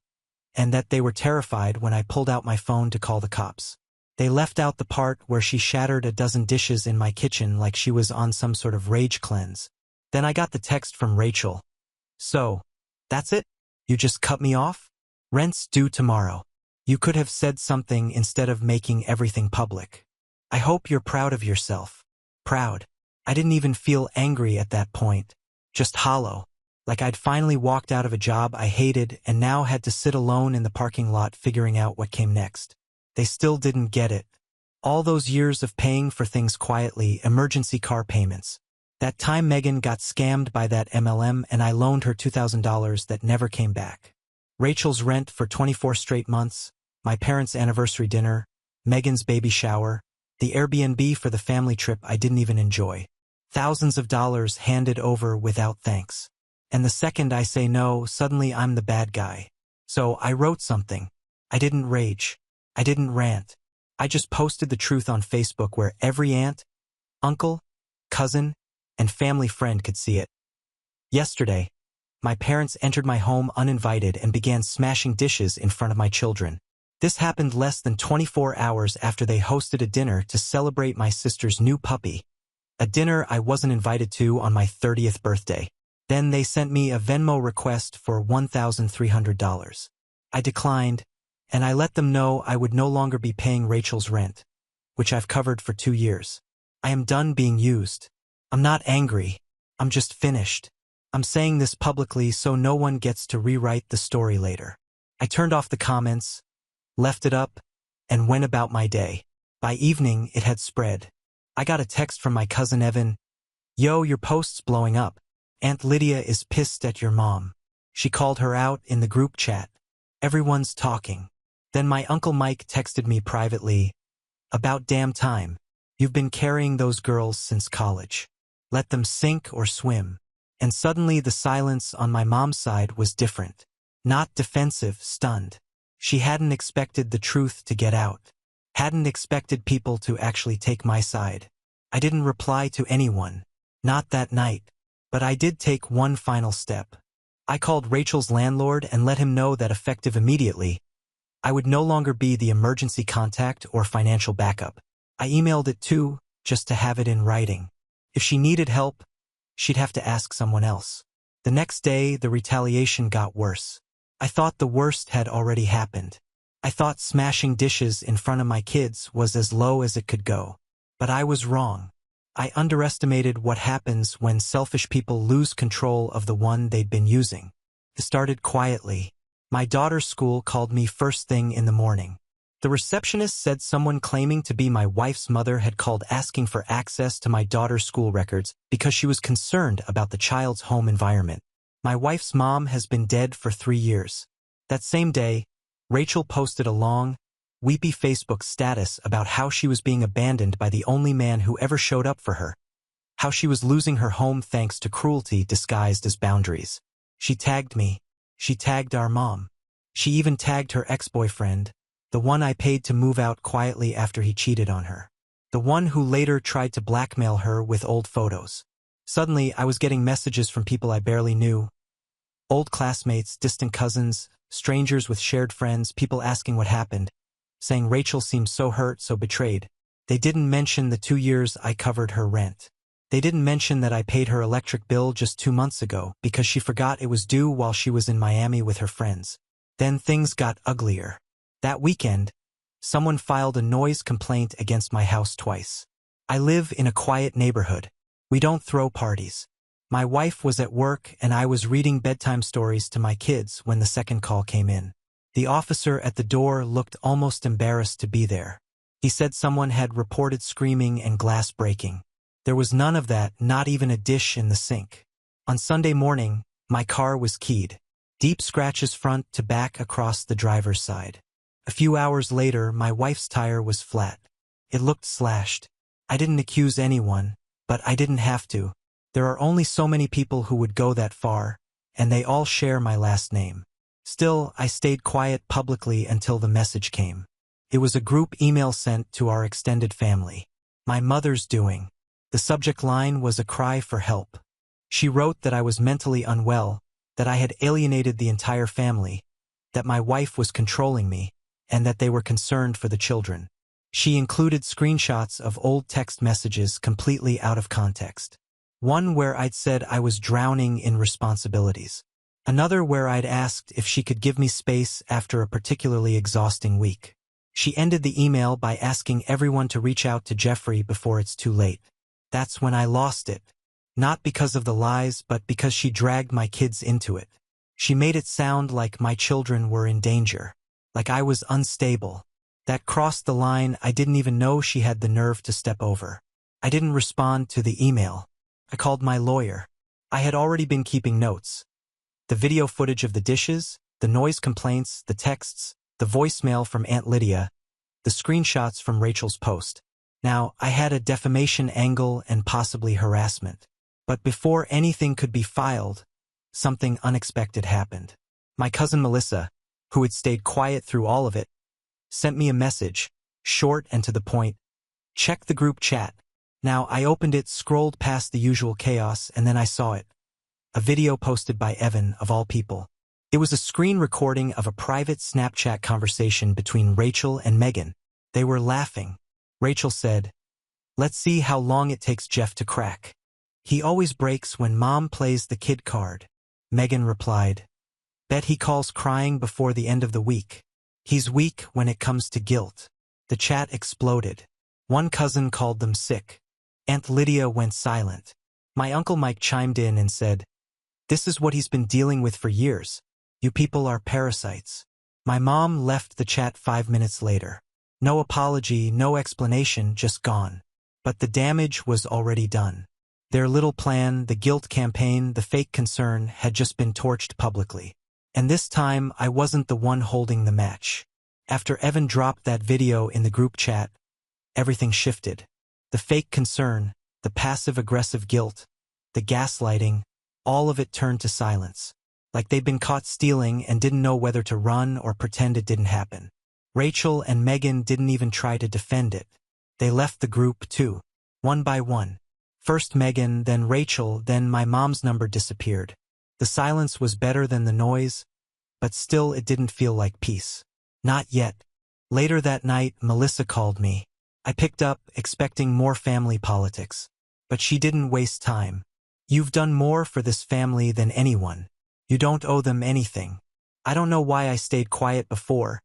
and that they were terrified when I pulled out my phone to call the cops. They left out the part where she shattered a dozen dishes in my kitchen like she was on some sort of rage cleanse. Then I got the text from Rachel. So, that's it? You just cut me off? Rent's due tomorrow. You could have said something instead of making everything public. I hope you're proud of yourself. Proud. I didn't even feel angry at that point. Just hollow. Like I'd finally walked out of a job I hated and now had to sit alone in the parking lot figuring out what came next. They still didn't get it. All those years of paying for things quietly, emergency car payments. That time Megan got scammed by that MLM and I loaned her $2,000 that never came back. Rachel's rent for 24 straight months, my parents' anniversary dinner, Megan's baby shower, the Airbnb for the family trip I didn't even enjoy. Thousands of dollars handed over without thanks. And the second I say no, suddenly I'm the bad guy. So I wrote something. I didn't rage. I didn't rant. I just posted the truth on Facebook where every aunt, uncle, cousin, and family friend could see it. Yesterday, my parents entered my home uninvited and began smashing dishes in front of my children. This happened less than 24 hours after they hosted a dinner to celebrate my sister's new puppy, a dinner I wasn't invited to on my 30th birthday. Then they sent me a Venmo request for $1,300. I declined, and I let them know I would no longer be paying Rachel's rent, which I've covered for 2 years. I am done being used. I'm not angry. I'm just finished. I'm saying this publicly so no one gets to rewrite the story later. I turned off the comments, left it up, and went about my day. By evening, it had spread. I got a text from my cousin Evan. Yo, your post's blowing up. Aunt Lydia is pissed at your mom. She called her out in the group chat. Everyone's talking. Then my Uncle Mike texted me privately. About damn time. You've been carrying those girls since college. Let them sink or swim. And suddenly the silence on my mom's side was different. Not defensive, stunned. She hadn't expected the truth to get out. Hadn't expected people to actually take my side. I didn't reply to anyone. Not that night. But I did take one final step. I called Rachel's landlord and let him know that effective immediately, I would no longer be the emergency contact or financial backup. I emailed it too, just to have it in writing. If she needed help, she'd have to ask someone else. The next day, the retaliation got worse. I thought the worst had already happened. I thought smashing dishes in front of my kids was as low as it could go. But I was wrong. I underestimated what happens when selfish people lose control of the one they'd been using. It started quietly. My daughter's school called me first thing in the morning. The receptionist said someone claiming to be my wife's mother had called asking for access to my daughter's school records because she was concerned about the child's home environment. My wife's mom has been dead for 3 years. That same day, Rachel posted a long, weepy Facebook status about how she was being abandoned by the only man who ever showed up for her. How she was losing her home thanks to cruelty disguised as boundaries. She tagged me. She tagged our mom. She even tagged her ex-boyfriend, the one I paid to move out quietly after he cheated on her. The one who later tried to blackmail her with old photos. Suddenly, I was getting messages from people I barely knew. Old classmates, distant cousins, strangers with shared friends, people asking what happened, saying Rachel seemed so hurt, so betrayed. They didn't mention the 2 years I covered her rent. They didn't mention that I paid her electric bill just 2 months ago because she forgot it was due while she was in Miami with her friends. Then things got uglier. That weekend, someone filed a noise complaint against my house twice. I live in a quiet neighborhood. We don't throw parties. My wife was at work and I was reading bedtime stories to my kids when the second call came in. The officer at the door looked almost embarrassed to be there. He said someone had reported screaming and glass breaking. There was none of that, not even a dish in the sink. On Sunday morning, my car was keyed. Deep scratches front to back across the driver's side. A few hours later, my wife's tire was flat. It looked slashed. I didn't accuse anyone, but I didn't have to. There are only so many people who would go that far, and they all share my last name. Still, I stayed quiet publicly until the message came. It was a group email sent to our extended family. My mother's doing. The subject line was a cry for help. She wrote that I was mentally unwell, that I had alienated the entire family, that my wife was controlling me, and that they were concerned for the children. She included screenshots of old text messages completely out of context. One where I'd said I was drowning in responsibilities. Another where I'd asked if she could give me space after a particularly exhausting week. She ended the email by asking everyone to reach out to Jeffrey before it's too late. That's when I lost it. Not because of the lies, but because she dragged my kids into it. She made it sound like my children were in danger, like I was unstable. That crossed the line I didn't even know she had the nerve to step over. I didn't respond to the email. I called my lawyer. I had already been keeping notes. The video footage of the dishes, the noise complaints, the texts, the voicemail from Aunt Lydia, the screenshots from Rachel's post. Now, I had a defamation angle and possibly harassment. But before anything could be filed, something unexpected happened. My cousin Melissa, who had stayed quiet through all of it, sent me a message, short and to the point. Check the group chat. Now, I opened it, scrolled past the usual chaos, and then I saw it. A video posted by Evan, of all people. It was a screen recording of a private Snapchat conversation between Rachel and Megan. They were laughing. Rachel said, "Let's see how long it takes Jeff to crack. He always breaks when Mom plays the kid card." Megan replied, "Bet he calls crying before the end of the week. He's weak when it comes to guilt." The chat exploded. One cousin called them sick. Aunt Lydia went silent. My Uncle Mike chimed in and said, "This is what he's been dealing with for years. You people are parasites." My mom left the chat 5 minutes later. No apology, no explanation, just gone. But the damage was already done. Their little plan, the guilt campaign, the fake concern, had just been torched publicly. And this time, I wasn't the one holding the match. After Evan dropped that video in the group chat, everything shifted. The fake concern, the passive-aggressive guilt, the gaslighting, all of it turned to silence. Like they'd been caught stealing and didn't know whether to run or pretend it didn't happen. Rachel and Megan didn't even try to defend it. They left the group too, one by one. First Megan, then Rachel, then my mom's number disappeared. The silence was better than the noise, but still it didn't feel like peace. Not yet. Later that night, Melissa called me. I picked up, expecting more family politics. But she didn't waste time. "You've done more for this family than anyone. You don't owe them anything. I don't know why I stayed quiet before,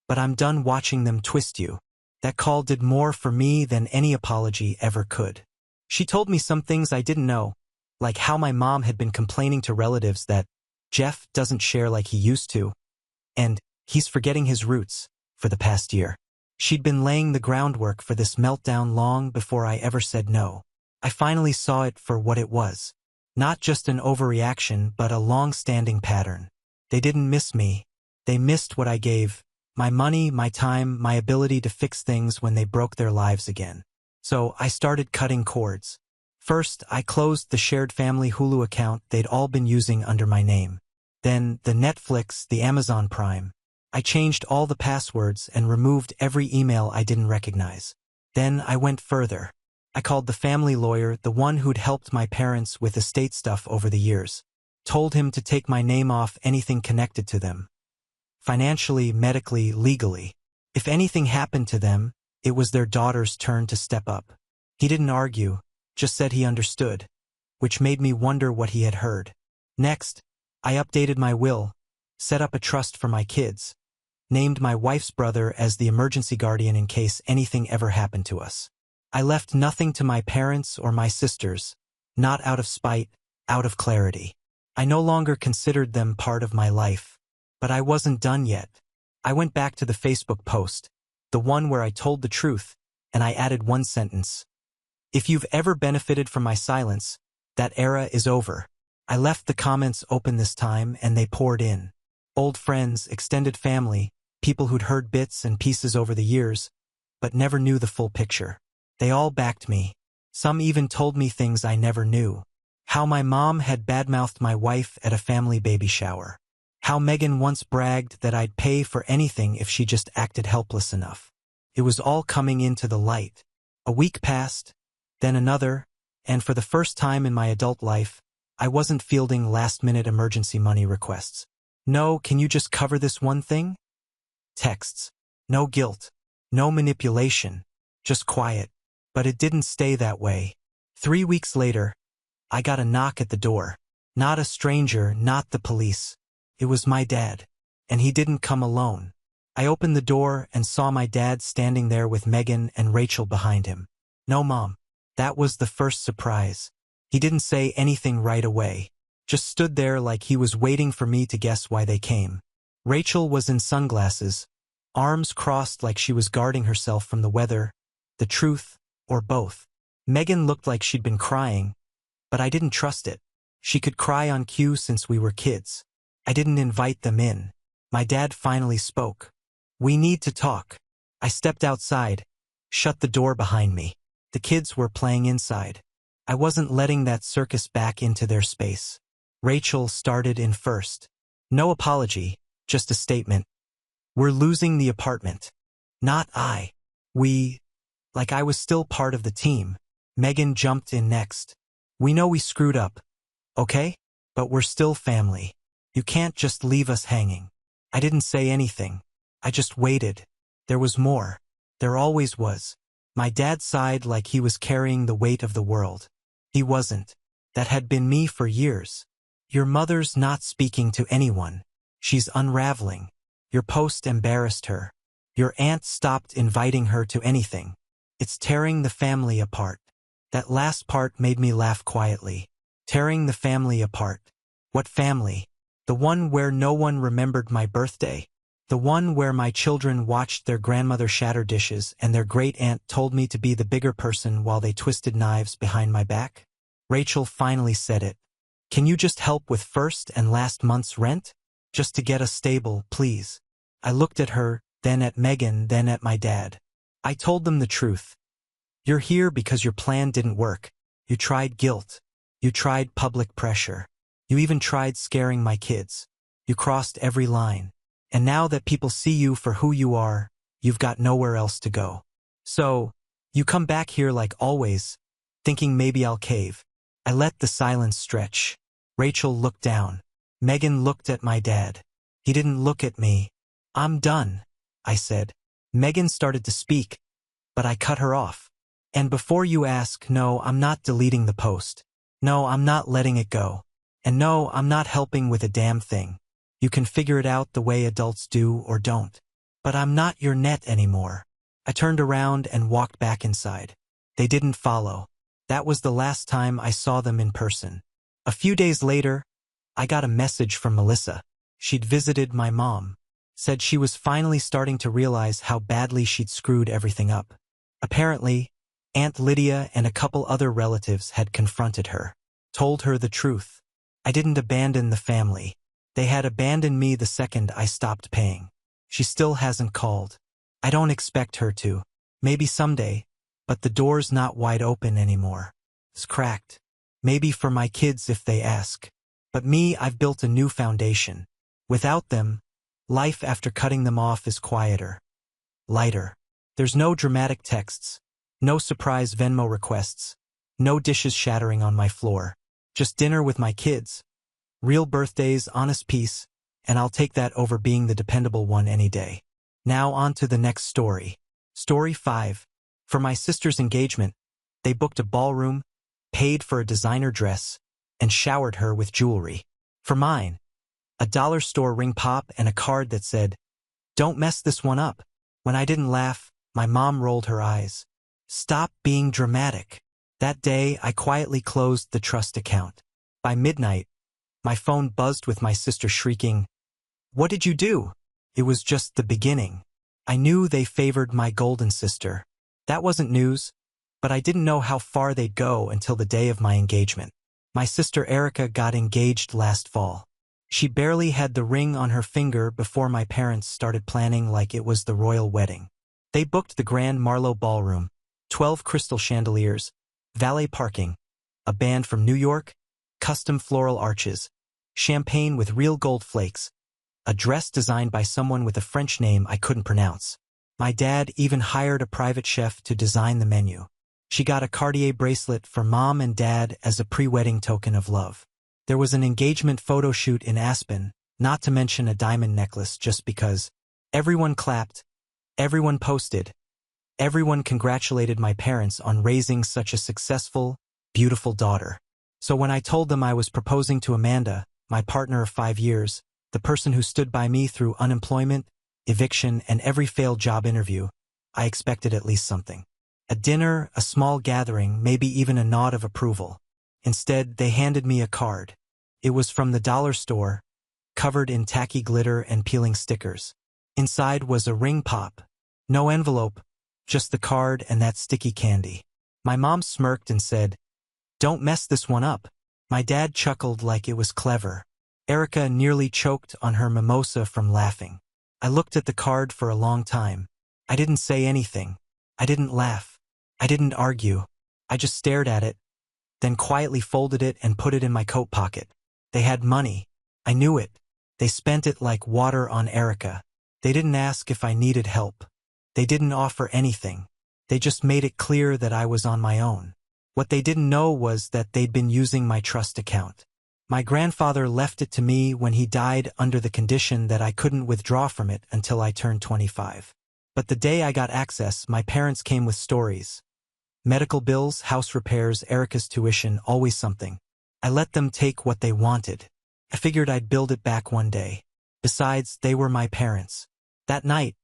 but I'm done watching them twist you." That call did more for me than any apology ever could. She told me some things I didn't know, like how my mom had been complaining to relatives that Jeff doesn't share like he used to, and he's forgetting his roots, for the past year. She'd been laying the groundwork for this meltdown long before I ever said no. I finally saw it for what it was. Not just an overreaction, but a long-standing pattern. They didn't miss me. They missed what I gave. My money, my time, my ability to fix things when they broke their lives again. So I started cutting cords. First, I closed the shared family Hulu account they'd all been using under my name. Then, the Netflix, the Amazon Prime. I changed all the passwords and removed every email I didn't recognize. Then I went further. I called the family lawyer, the one who'd helped my parents with estate stuff over the years. Told him to take my name off anything connected to them. Financially, medically, legally. If anything happened to them, it was their daughter's turn to step up. He didn't argue, just said he understood, which made me wonder what he had heard. Next, I updated my will, set up a trust for my kids, named my wife's brother as the emergency guardian in case anything ever happened to us. I left nothing to my parents or my sisters, not out of spite, out of clarity. I no longer considered them part of my life. But I wasn't done yet. I went back to the Facebook post, the one where I told the truth, and I added one sentence. "If you've ever benefited from my silence, that era is over." I left the comments open this time, and they poured in. Old friends, extended family, people who'd heard bits and pieces over the years, but never knew the full picture. They all backed me. Some even told me things I never knew. How my mom had badmouthed my wife at a family baby shower. How Megan once bragged that I'd pay for anything if she just acted helpless enough. It was all coming into the light. A week passed, then another, and for the first time in my adult life, I wasn't fielding last-minute emergency money requests. No, can you just cover this one thing? Texts. No guilt. No manipulation. Just quiet. But it didn't stay that way. 3 weeks later, I got a knock at the door. Not a stranger, not the police. It was my dad. And he didn't come alone. I opened the door and saw my dad standing there with Megan and Rachel behind him. No, Mom. That was the first surprise. He didn't say anything right away. Just stood there like he was waiting for me to guess why they came. Rachel was in sunglasses, arms crossed like she was guarding herself from the weather, the truth, or both. Megan looked like she'd been crying, but I didn't trust it. She could cry on cue since we were kids. I didn't invite them in. My dad finally spoke. We need to talk. I stepped outside, shut the door behind me. The kids were playing inside. I wasn't letting that circus back into their space. Rachel started in first. No apology, just a statement. We're losing the apartment. Not I. We. Like I was still part of the team. Megan jumped in next. We know we screwed up. Okay? But we're still family. You can't just leave us hanging. I didn't say anything. I just waited. There was more. There always was. My dad sighed like he was carrying the weight of the world. He wasn't. That had been me for years. Your mother's not speaking to anyone. She's unraveling. Your post embarrassed her. Your aunt stopped inviting her to anything. It's tearing the family apart. That last part made me laugh quietly. Tearing the family apart. What family? The one where no one remembered my birthday? The one where my children watched their grandmother shatter dishes and their great-aunt told me to be the bigger person while they twisted knives behind my back? Rachel finally said it. Can you just help with first and last month's rent? Just to get us stable, please. I looked at her, then at Megan, then at my dad. I told them the truth. You're here because your plan didn't work. You tried guilt. You tried public pressure. You even tried scaring my kids. You crossed every line. And now that people see you for who you are, you've got nowhere else to go. So, you come back here like always, thinking maybe I'll cave. I let the silence stretch. Rachel looked down. Megan looked at my dad. He didn't look at me. I'm done, I said. Megan started to speak, but I cut her off. And before you ask, no, I'm not deleting the post. No, I'm not letting it go. And no, I'm not helping with a damn thing. You can figure it out the way adults do or don't. But I'm not your net anymore. I turned around and walked back inside. They didn't follow. That was the last time I saw them in person. A few days later, I got a message from Melissa. She'd visited my mom. Said she was finally starting to realize how badly she'd screwed everything up. Apparently, Aunt Lydia and a couple other relatives had confronted her. Told her the truth. I didn't abandon the family. They had abandoned me the second I stopped paying. She still hasn't called. I don't expect her to. Maybe someday, but the door's not wide open anymore. It's cracked. Maybe for my kids if they ask. But me, I've built a new foundation. Without them, life after cutting them off is quieter. Lighter. There's no dramatic texts. No surprise Venmo requests. No dishes shattering on my floor. Just dinner with my kids. Real birthdays, honest peace, and I'll take that over being the dependable one any day. Now on to the next story. Story 5. For my sister's engagement, they booked a ballroom, paid for a designer dress, and showered her with jewelry. For mine, a dollar store ring pop and a card that said, "Don't mess this one up." When I didn't laugh, my mom rolled her eyes. Stop being dramatic. That day, I quietly closed the trust account. By midnight, my phone buzzed with my sister shrieking, "What did you do?" It was just the beginning. I knew they favored my golden sister. That wasn't news, but I didn't know how far they'd go until the day of my engagement. My sister Erica got engaged last fall. She barely had the ring on her finger before my parents started planning like it was the royal wedding. They booked the Grand Marlowe Ballroom, 12 crystal chandeliers, valet parking, a band from New York, custom floral arches, champagne with real gold flakes, a dress designed by someone with a French name I couldn't pronounce. My dad even hired a private chef to design the menu. She got a Cartier bracelet for Mom and Dad as a pre-wedding token of love. There was an engagement photo shoot in Aspen, not to mention a diamond necklace just because. Everyone clapped, everyone posted, everyone congratulated my parents on raising such a successful, beautiful daughter. So when I told them I was proposing to Amanda, my partner of 5 years, the person who stood by me through unemployment, eviction, and every failed job interview, I expected at least something. A dinner, a small gathering, maybe even a nod of approval. Instead, they handed me a card. It was from the dollar store, covered in tacky glitter and peeling stickers. Inside was a ring pop. No envelope, just the card and that sticky candy. My mom smirked and said, "Don't mess this one up." My dad chuckled like it was clever. Erica nearly choked on her mimosa from laughing. I looked at the card for a long time. I didn't say anything. I didn't laugh. I didn't argue. I just stared at it, then quietly folded it and put it in my coat pocket. They had money. I knew it. They spent it like water on Erica. They didn't ask if I needed help. They didn't offer anything. They just made it clear that I was on my own. What they didn't know was that they'd been using my trust account. My grandfather left it to me when he died under the condition that I couldn't withdraw from it until I turned 25. But the day I got access, my parents came with stories. Medical bills, house repairs, Erica's tuition, always something. I let them take what they wanted. I figured I'd build it back one day. Besides, they were my parents. That night,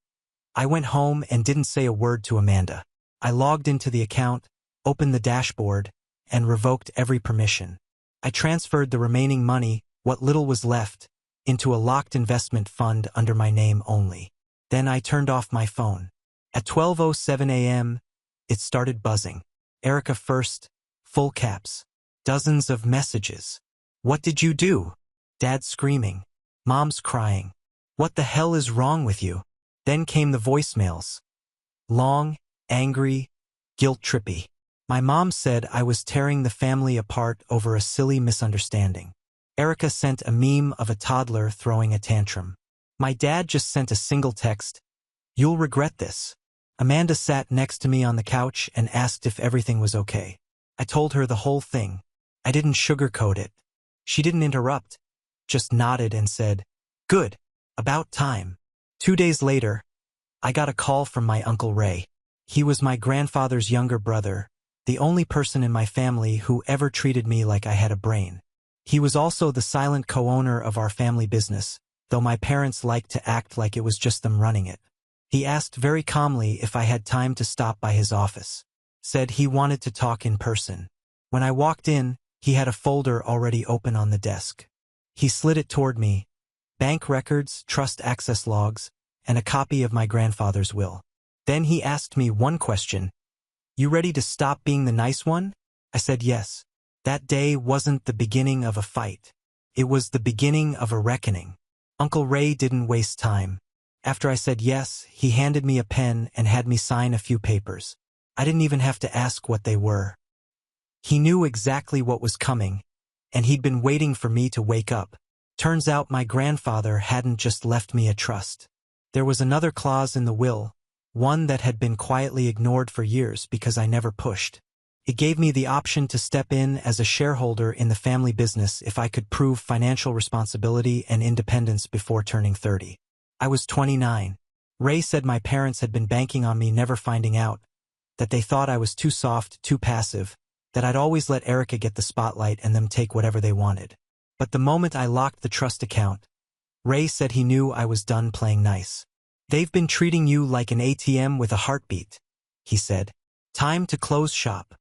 I went home and didn't say a word to Amanda. I logged into the account, opened the dashboard, and revoked every permission. I transferred the remaining money, what little was left, into a locked investment fund under my name only. Then I turned off my phone. At 12:07 a.m., it started buzzing. Erica first, full caps. Dozens of messages. "What did you do?" Dad screaming. Mom's crying. "What the hell is wrong with you?" Then came the voicemails. Long, angry, guilt-trippy. My mom said I was tearing the family apart over a silly misunderstanding. Erica sent a meme of a toddler throwing a tantrum. My dad just sent a single text, "You'll regret this." Amanda sat next to me on the couch and asked if everything was okay. I told her the whole thing. I didn't sugarcoat it. She didn't interrupt, just nodded and said, "Good, about time." 2 days later, I got a call from my Uncle Ray. He was my grandfather's younger brother, the only person in my family who ever treated me like I had a brain. He was also the silent co-owner of our family business, though my parents liked to act like it was just them running it. He asked very calmly if I had time to stop by his office. Said he wanted to talk in person. When I walked in, he had a folder already open on the desk. He slid it toward me. Bank records, trust access logs, and a copy of my grandfather's will. Then he asked me one question. "You ready to stop being the nice one?" I said yes. That day wasn't the beginning of a fight. It was the beginning of a reckoning. Uncle Ray didn't waste time. After I said yes, he handed me a pen and had me sign a few papers. I didn't even have to ask what they were. He knew exactly what was coming, and he'd been waiting for me to wake up. Turns out my grandfather hadn't just left me a trust. There was another clause in the will, one that had been quietly ignored for years because I never pushed. It gave me the option to step in as a shareholder in the family business if I could prove financial responsibility and independence before turning 30. I was 29. Ray said my parents had been banking on me never finding out, that they thought I was too soft, too passive, that I'd always let Erica get the spotlight and them take whatever they wanted. But the moment I locked the trust account, Ray said he knew I was done playing nice. "They've been treating you like an ATM with a heartbeat," he said. "Time to close shop."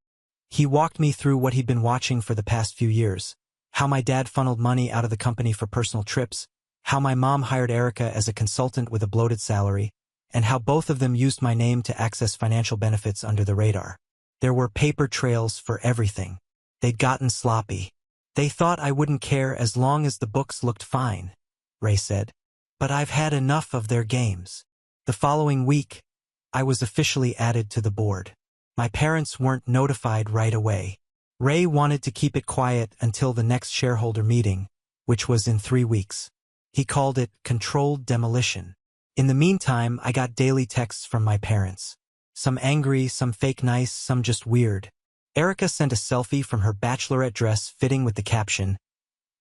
He walked me through what he'd been watching for the past few years, how my dad funneled money out of the company for personal trips, how my mom hired Erica as a consultant with a bloated salary, and how both of them used my name to access financial benefits under the radar. There were paper trails for everything. They'd gotten sloppy. "They thought I wouldn't care as long as the books looked fine," Ray said. "But I've had enough of their games." The following week, I was officially added to the board. My parents weren't notified right away. Ray wanted to keep it quiet until the next shareholder meeting, which was in 3 weeks. He called it controlled demolition. In the meantime, I got daily texts from my parents. Some angry, some fake nice, some just weird. Erica sent a selfie from her bachelorette dress fitting with the caption,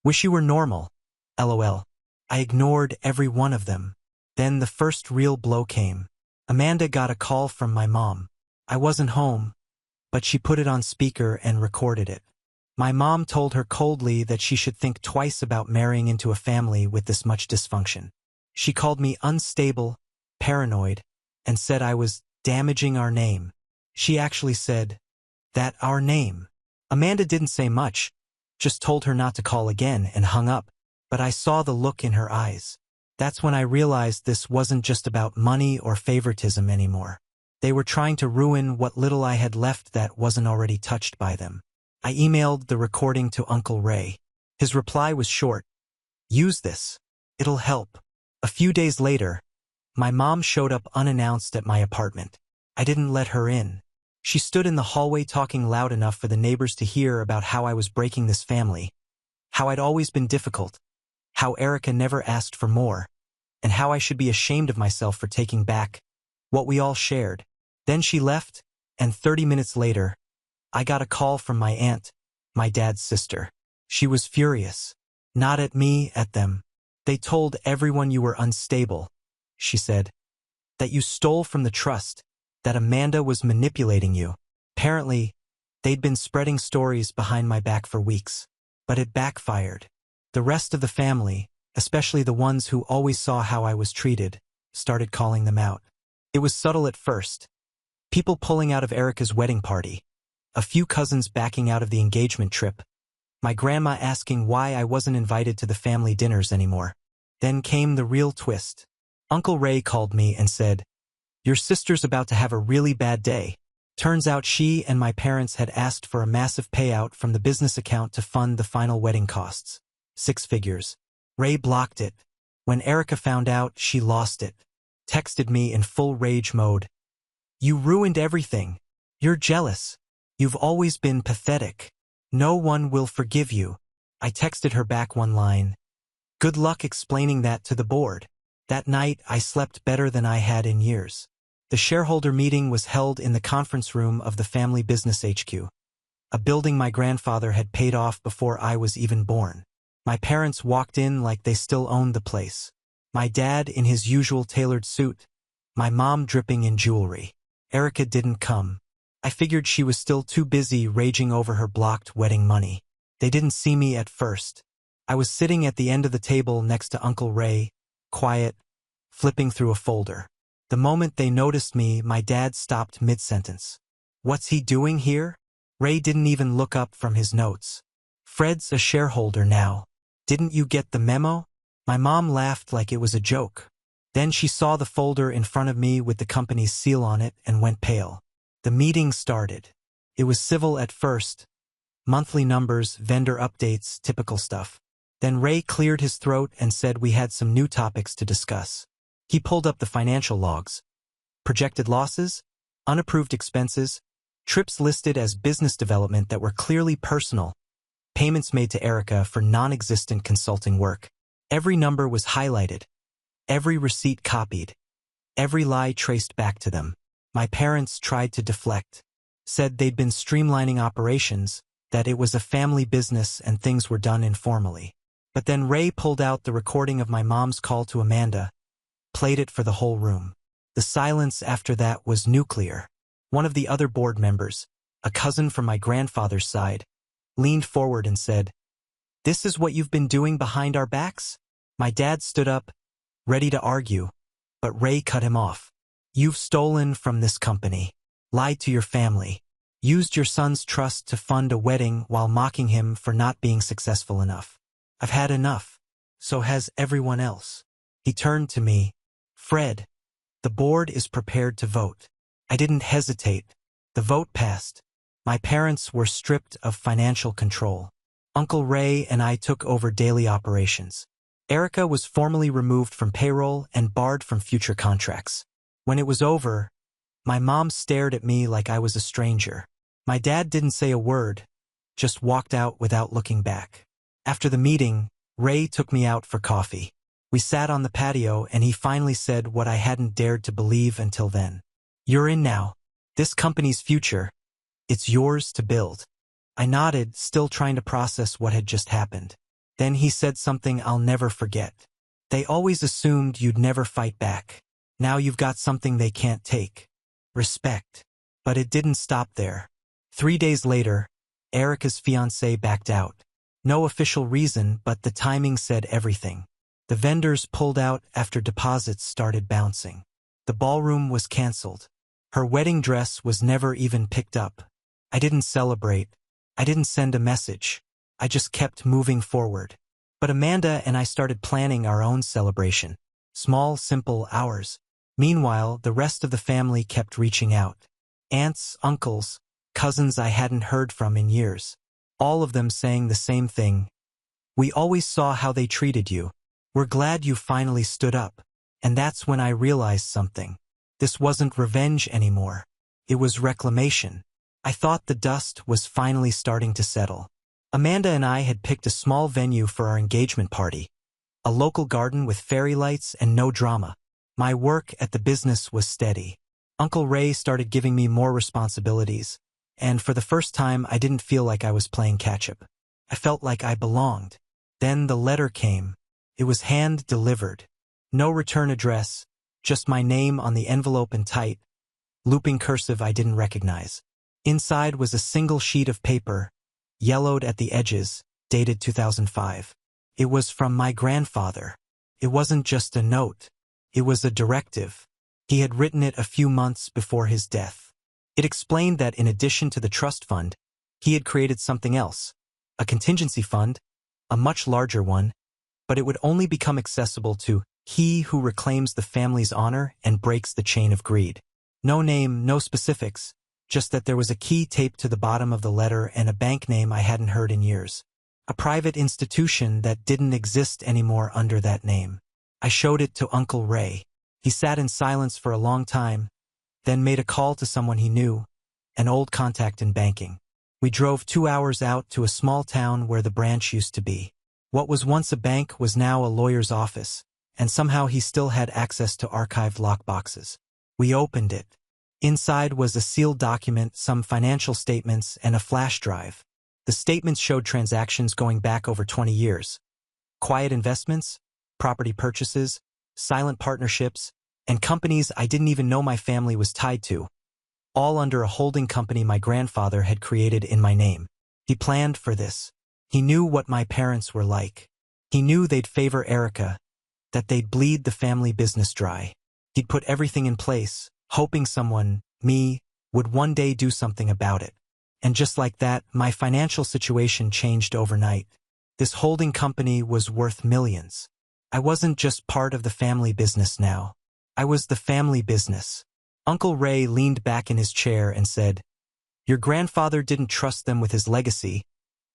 Wish you were normal. LOL. I ignored every one of them. Then the first real blow came. Amanda got a call from my mom. I wasn't home, but she put it on speaker and recorded it. My mom told her coldly that she should think twice about marrying into a family with this much dysfunction. She called me unstable, paranoid, and said I was damaging our name. She actually said, "That our name." Amanda didn't say much, just told her not to call again and hung up, but I saw the look in her eyes. That's when I realized this wasn't just about money or favoritism anymore. They were trying to ruin what little I had left that wasn't already touched by them. I emailed the recording to Uncle Ray. His reply was short. "Use this. It'll help." A few days later, my mom showed up unannounced at my apartment. I didn't let her in. She stood in the hallway talking loud enough for the neighbors to hear about how I was breaking this family, how I'd always been difficult, how Erica never asked for more, and how I should be ashamed of myself for taking back what we all shared. Then she left, and 30 minutes later, I got a call from my aunt, my dad's sister. She was furious. Not at me, at them. "They told everyone you were unstable," she said. "That you stole from the trust, that Amanda was manipulating you." Apparently, they'd been spreading stories behind my back for weeks. But it backfired. The rest of the family, especially the ones who always saw how I was treated, started calling them out. It was subtle at first. People pulling out of Erica's wedding party, a few cousins backing out of the engagement trip, my grandma asking why I wasn't invited to the family dinners anymore. Then came the real twist. Uncle Ray called me and said, "Your sister's about to have a really bad day." Turns out she and my parents had asked for a massive payout from the business account to fund the final wedding costs. 6 figures. Ray blocked it. When Erica found out, she lost it. Texted me in full rage mode. "You ruined everything. You're jealous. You've always been pathetic. No one will forgive you." I texted her back one line. "Good luck explaining that to the board." That night, I slept better than I had in years. The shareholder meeting was held in the conference room of the family business HQ, a building my grandfather had paid off before I was even born. My parents walked in like they still owned the place. My dad in his usual tailored suit, my mom dripping in jewelry. Erica didn't come. I figured she was still too busy raging over her blocked wedding money. They didn't see me at first. I was sitting at the end of the table next to Uncle Ray, quiet, flipping through a folder. The moment they noticed me, my dad stopped mid-sentence. "What's he doing here?" Ray didn't even look up from his notes. "Fred's a shareholder now. Didn't you get the memo?" My mom laughed like it was a joke. Then she saw the folder in front of me with the company's seal on it and went pale. The meeting started. It was civil at first. Monthly numbers, vendor updates, typical stuff. Then Ray cleared his throat and said we had some new topics to discuss. He pulled up the financial logs. Projected losses, unapproved expenses, trips listed as business development that were clearly personal, payments made to Erica for non-existent consulting work. Every number was highlighted, every receipt copied, every lie traced back to them. My parents tried to deflect, said they'd been streamlining operations, that it was a family business and things were done informally. But then Ray pulled out the recording of my mom's call to Amanda, played it for the whole room. The silence after that was nuclear. One of the other board members, a cousin from my grandfather's side, leaned forward and said, "This is what you've been doing behind our backs?" My dad stood up, ready to argue, but Ray cut him off. "You've stolen from this company, lied to your family, used your son's trust to fund a wedding while mocking him for not being successful enough. I've had enough. So has everyone else." He turned to me. "Fred, the board is prepared to vote." I didn't hesitate. The vote passed. My parents were stripped of financial control. Uncle Ray and I took over daily operations. Erica was formally removed from payroll and barred from future contracts. When it was over, my mom stared at me like I was a stranger. My dad didn't say a word, just walked out without looking back. After the meeting, Ray took me out for coffee. We sat on the patio and he finally said what I hadn't dared to believe until then. "You're in now. This company's future. It's yours to build." I nodded, still trying to process what had just happened. Then he said something I'll never forget. They always assumed you'd never fight back. Now you've got something they can't take. Respect. But it didn't stop there. 3 days later, Erica's fiancé backed out. No official reason, but the timing said everything. The vendors pulled out after deposits started bouncing. The ballroom was canceled. Her wedding dress was never even picked up. I didn't celebrate. I didn't send a message. I just kept moving forward. But Amanda and I started planning our own celebration. Small, simple hours. Meanwhile, the rest of the family kept reaching out. Aunts, uncles, cousins I hadn't heard from in years. All of them saying the same thing. We always saw how they treated you. We're glad you finally stood up. And that's when I realized something. This wasn't revenge anymore. It was reclamation. I thought the dust was finally starting to settle. Amanda and I had picked a small venue for our engagement party. A local garden with fairy lights and no drama. My work at the business was steady. Uncle Ray started giving me more responsibilities, and for the first time I didn't feel like I was playing catch-up. I felt like I belonged. Then the letter came. It was hand-delivered. No return address, just my name on the envelope in tight, looping cursive I didn't recognize. Inside was a single sheet of paper, yellowed at the edges, dated 2005. It was from my grandfather. It wasn't just a note. It was a directive. He had written it a few months before his death. It explained that in addition to the trust fund, he had created something else, a contingency fund, a much larger one, but it would only become accessible to he who reclaims the family's honor and breaks the chain of greed. No name, no specifics, just that there was a key taped to the bottom of the letter and a bank name I hadn't heard in years. A private institution that didn't exist anymore under that name. I showed it to Uncle Ray. He sat in silence for a long time, then made a call to someone he knew, an old contact in banking. We drove 2 hours out to a small town where the branch used to be. What was once a bank was now a lawyer's office, and somehow he still had access to archived lockboxes. We opened it. Inside was a sealed document, some financial statements, and a flash drive. The statements showed transactions going back over 20 years. Quiet investments, property purchases, silent partnerships, and companies I didn't even know my family was tied to, all under a holding company my grandfather had created in my name. He planned for this. He knew what my parents were like. He knew they'd favor Erica, that they'd bleed the family business dry. He'd put everything in place, hoping someone, me, would one day do something about it. And just like that, my financial situation changed overnight. This holding company was worth millions. I wasn't just part of the family business now. I was the family business. Uncle Ray leaned back in his chair and said, "Your grandfather didn't trust them with his legacy,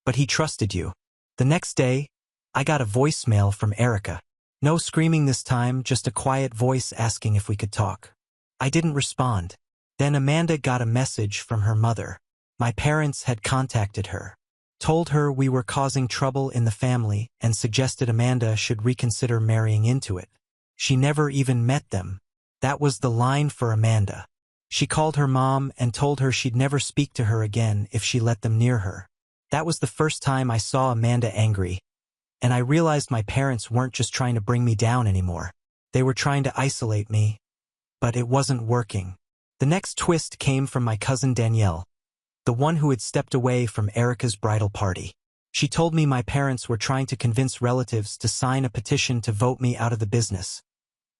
but he trusted you." The next day, I got a voicemail from Erica. No screaming this time, just a quiet voice asking if we could talk. I didn't respond. Then Amanda got a message from her mother. My parents had contacted her, told her we were causing trouble in the family, and suggested Amanda should reconsider marrying into it. She never even met them. That was the line for Amanda. She called her mom and told her she'd never speak to her again if she let them near her. That was the first time I saw Amanda angry, and I realized my parents weren't just trying to bring me down anymore. They were trying to isolate me, but it wasn't working. The next twist came from my cousin Danielle, the one who had stepped away from Erica's bridal party. She told me my parents were trying to convince relatives to sign a petition to vote me out of the business,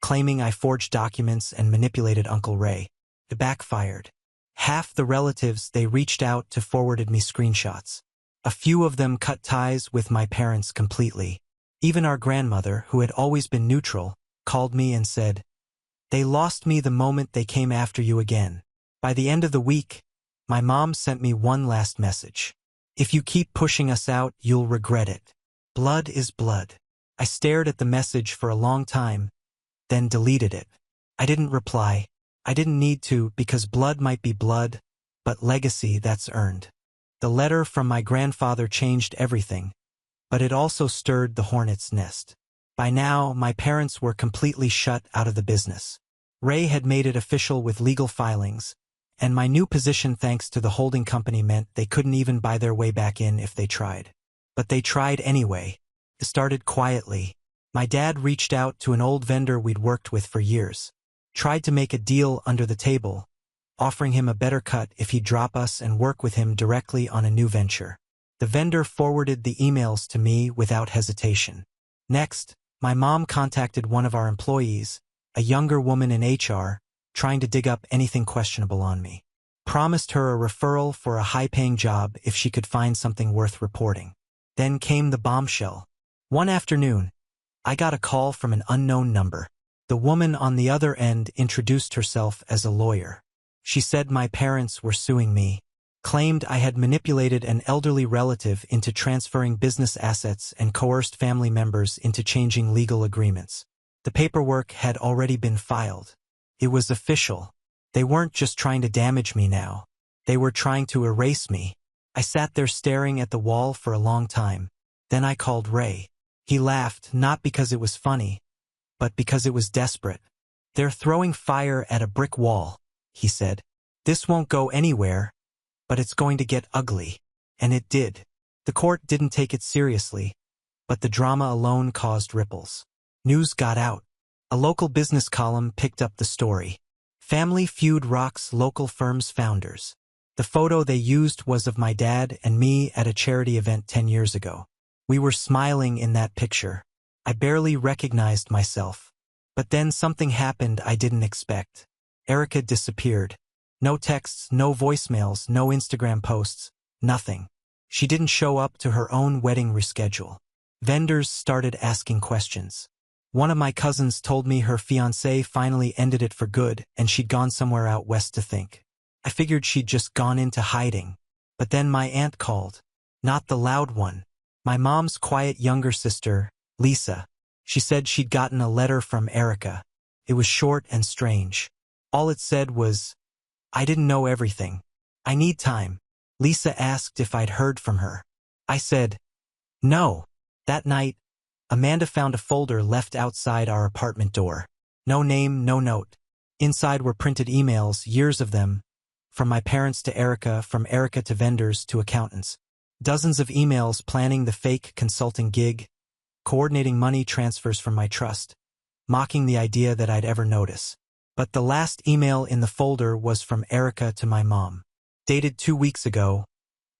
claiming I forged documents and manipulated Uncle Ray. It backfired. Half the relatives they reached out to forwarded me screenshots. A few of them cut ties with my parents completely. Even our grandmother, who had always been neutral, called me and said, "They lost me the moment they came after you again." By the end of the week, my mom sent me one last message. "If you keep pushing us out, you'll regret it. Blood is blood." I stared at the message for a long time, then deleted it. I didn't reply. I didn't need to, because blood might be blood, but legacy, that's earned. The letter from my grandfather changed everything, but it also stirred the hornet's nest. By now, my parents were completely shut out of the business. Ray had made it official with legal filings, and my new position thanks to the holding company meant they couldn't even buy their way back in if they tried. But they tried anyway. It started quietly. My dad reached out to an old vendor we'd worked with for years. Tried to make a deal under the table, offering him a better cut if he'd drop us and work with him directly on a new venture. The vendor forwarded the emails to me without hesitation. Next, my mom contacted one of our employees, a younger woman in HR, trying to dig up anything questionable on me. Promised her a referral for a high-paying job if she could find something worth reporting. Then came the bombshell. One afternoon, I got a call from an unknown number. The woman on the other end introduced herself as a lawyer. She said my parents were suing me, claimed I had manipulated an elderly relative into transferring business assets and coerced family members into changing legal agreements. The paperwork had already been filed. It was official. They weren't just trying to damage me now. They were trying to erase me. I sat there staring at the wall for a long time. Then I called Ray. He laughed, not because it was funny, but because it was desperate. "They're throwing fire at a brick wall," he said. "This won't go anywhere, but it's going to get ugly." And it did. The court didn't take it seriously, but the drama alone caused ripples. News got out. A local business column picked up the story. Family feud rocks local firm's founders. The photo they used was of my dad and me at a charity event 10 years ago. We were smiling in that picture. I barely recognized myself. But then something happened I didn't expect. Erica disappeared. No texts, no voicemails, no Instagram posts, nothing. She didn't show up to her own wedding reschedule. Vendors started asking questions. One of my cousins told me her fiancé finally ended it for good and she'd gone somewhere out west to think. I figured she'd just gone into hiding. But then my aunt called. Not the loud one. My mom's quiet younger sister, Lisa. She said she'd gotten a letter from Erica. It was short and strange. All it said was, "I didn't know everything. I need time." Lisa asked if I'd heard from her. I said, "No." That night, Amanda found a folder left outside our apartment door. No name, no note. Inside were printed emails, years of them, from my parents to Erica, from Erica to vendors to accountants. Dozens of emails planning the fake consulting gig, coordinating money transfers from my trust, mocking the idea that I'd ever notice. But the last email in the folder was from Erica to my mom. Dated 2 weeks ago.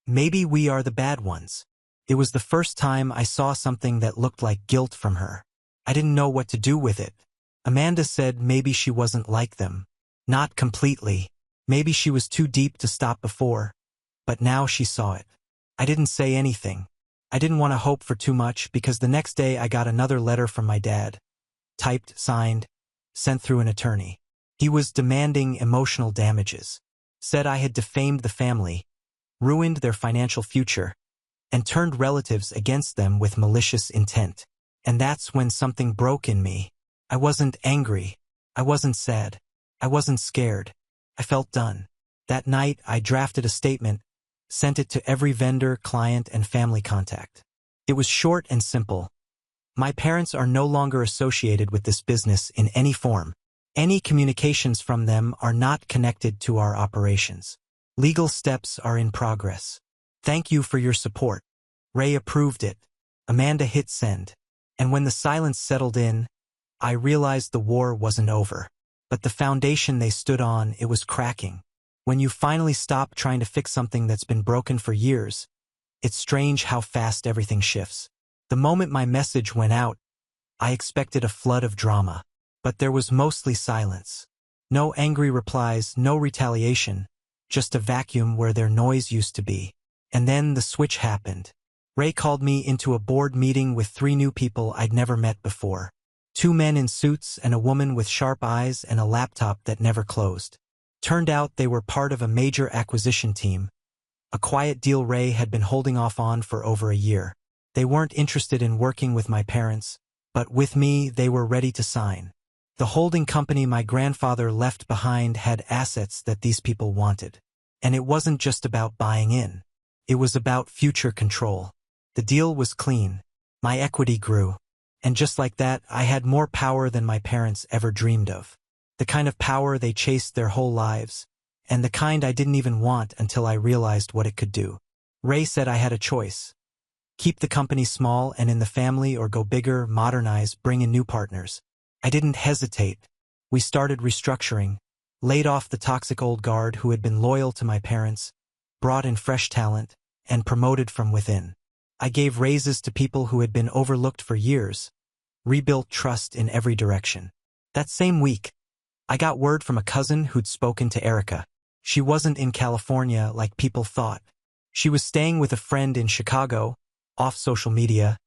"Maybe we are the bad ones." It was the first time I saw something that looked like guilt from her. I didn't know what to do with it. Amanda said maybe she wasn't like them. Not completely. Maybe she was too deep to stop before. But now she saw it. I didn't say anything. I didn't want to hope for too much because the next day I got another letter from my dad. Typed, signed, sent through an attorney. He was demanding emotional damages. Said I had defamed the family, ruined their financial future, and turned relatives against them with malicious intent. And that's when something broke in me. I wasn't angry. I wasn't sad. I wasn't scared. I felt done. That night, I drafted a statement, sent it to every vendor, client, and family contact. It was short and simple. My parents are no longer associated with this business in any form. Any communications from them are not connected to our operations. Legal steps are in progress. Thank you for your support. Ray approved it. Amanda hit send. And when the silence settled in, I realized the war wasn't over. But the foundation they stood on, it was cracking. When you finally stop trying to fix something that's been broken for years, it's strange how fast everything shifts. The moment my message went out, I expected a flood of drama. But there was mostly silence. No angry replies, no retaliation, just a vacuum where their noise used to be. And then the switch happened. Ray called me into a board meeting with 3 new people I'd never met before. 2 men in suits and a woman with sharp eyes and a laptop that never closed. Turned out they were part of a major acquisition team, a quiet deal Ray had been holding off on for over a year. They weren't interested in working with my parents, but with me they were ready to sign. The holding company my grandfather left behind had assets that these people wanted. And it wasn't just about buying in. It was about future control. The deal was clean. My equity grew. And just like that, I had more power than my parents ever dreamed of. The kind of power they chased their whole lives, and the kind I didn't even want until I realized what it could do. Ray said I had a choice. Keep the company small and in the family, or go bigger, modernize, bring in new partners. I didn't hesitate. We started restructuring, laid off the toxic old guard who had been loyal to my parents, brought in fresh talent, and promoted from within. I gave raises to people who had been overlooked for years, rebuilt trust in every direction. That same week, I got word from a cousin who'd spoken to Erica. She wasn't in California like people thought. She was staying with a friend in Chicago, off social media,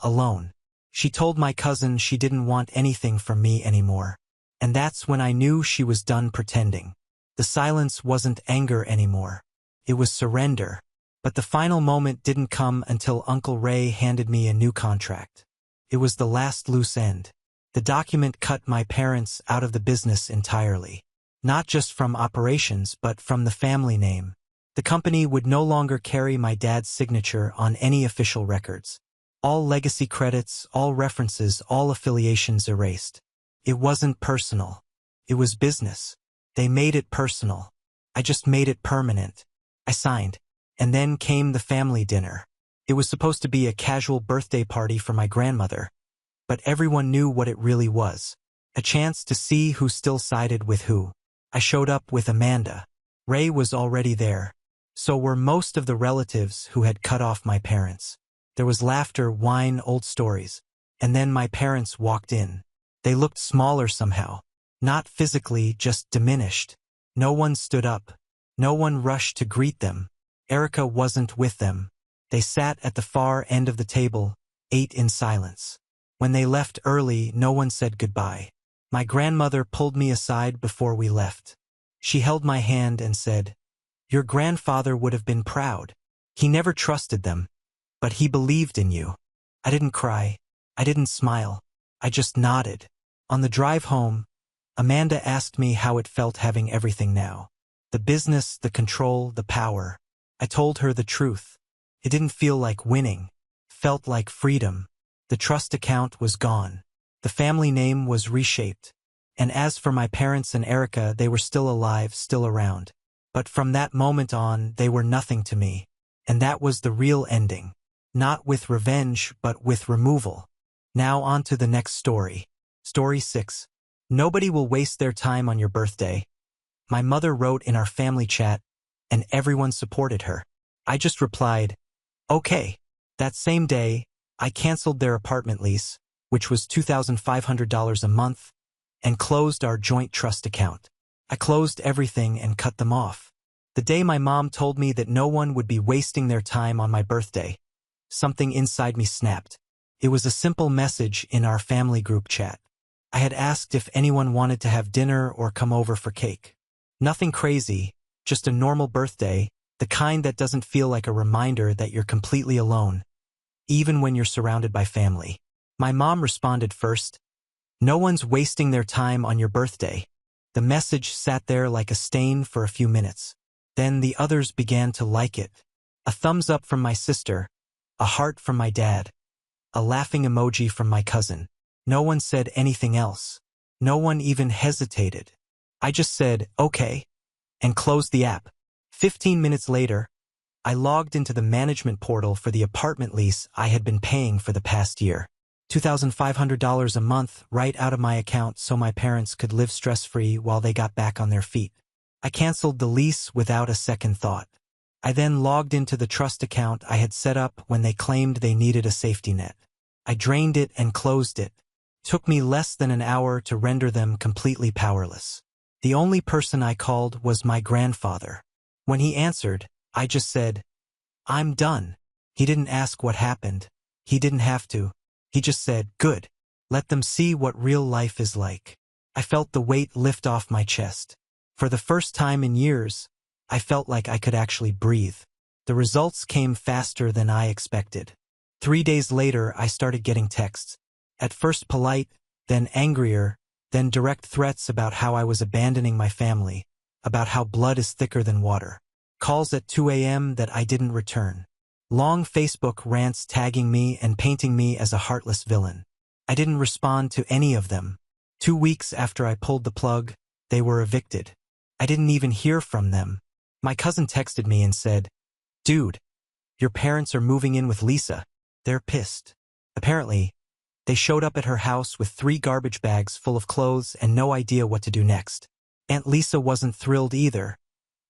alone. She told my cousin she didn't want anything from me anymore. And that's when I knew she was done pretending. The silence wasn't anger anymore. It was surrender. But the final moment didn't come until Uncle Ray handed me a new contract. It was the last loose end. The document cut my parents out of the business entirely. Not just from operations, but from the family name. The company would no longer carry my dad's signature on any official records. All legacy credits, all references, all affiliations erased. It wasn't personal. It was business. They made it personal. I just made it permanent. I signed. And then came the family dinner. It was supposed to be a casual birthday party for my grandmother. But everyone knew what it really was. A chance to see who still sided with who. I showed up with Amanda. Ray was already there. So were most of the relatives who had cut off my parents. There was laughter, wine, old stories. And then my parents walked in. They looked smaller somehow. Not physically, just diminished. No one stood up. No one rushed to greet them. Erica wasn't with them. They sat at the far end of the table, ate in silence. When they left early, no one said goodbye. My grandmother pulled me aside before we left. She held my hand and said, "Your grandfather would have been proud. He never trusted them, but he believed in you." I didn't cry. I didn't smile. I just nodded. On the drive home, Amanda asked me how it felt having everything now. The business, the control, the power. I told her the truth. It didn't feel like winning. It felt like freedom. The trust account was gone. The family name was reshaped. And as for my parents and Erica, they were still alive, still around. But from that moment on, they were nothing to me. And that was the real ending. Not with revenge, but with removal. Now on to the next story. Story 6. Nobody will waste their time on your birthday. My mother wrote in our family chat, and everyone supported her. I just replied, okay. That same day, I canceled their apartment lease, which was $2,500 a month, and closed our joint trust account. I closed everything and cut them off. The day my mom told me that no one would be wasting their time on my birthday, something inside me snapped. It was a simple message in our family group chat. I had asked if anyone wanted to have dinner or come over for cake. Nothing crazy, just a normal birthday, the kind that doesn't feel like a reminder that you're completely alone, even when you're surrounded by family. My mom responded first, "No one's wasting their time on your birthday." The message sat there like a stain for a few minutes. Then the others began to like it. A thumbs up from my sister, a heart from my dad, a laughing emoji from my cousin. No one said anything else. No one even hesitated. I just said, okay, and closed the app. 15 minutes later, I logged into the management portal for the apartment lease I had been paying for the past year. $2,500 a month right out of my account so my parents could live stress-free while they got back on their feet. I canceled the lease without a second thought. I then logged into the trust account I had set up when they claimed they needed a safety net. I drained it and closed it. It took me less than an hour to render them completely powerless. The only person I called was my grandfather. When he answered, I just said, "I'm done." He didn't ask what happened. He didn't have to. He just said, "Good. Let them see what real life is like." I felt the weight lift off my chest. For the first time in years, I felt like I could actually breathe. The results came faster than I expected. 3 days later, I started getting texts. At first polite, then angrier, then direct threats about how I was abandoning my family, about how blood is thicker than water. Calls at 2 a.m. that I didn't return. Long Facebook rants tagging me and painting me as a heartless villain. I didn't respond to any of them. 2 weeks after I pulled the plug, they were evicted. I didn't even hear from them. My cousin texted me and said, "Dude, your parents are moving in with Lisa. They're pissed. Apparently, they showed up at her house with 3 garbage bags full of clothes and no idea what to do next. Aunt Lisa wasn't thrilled either,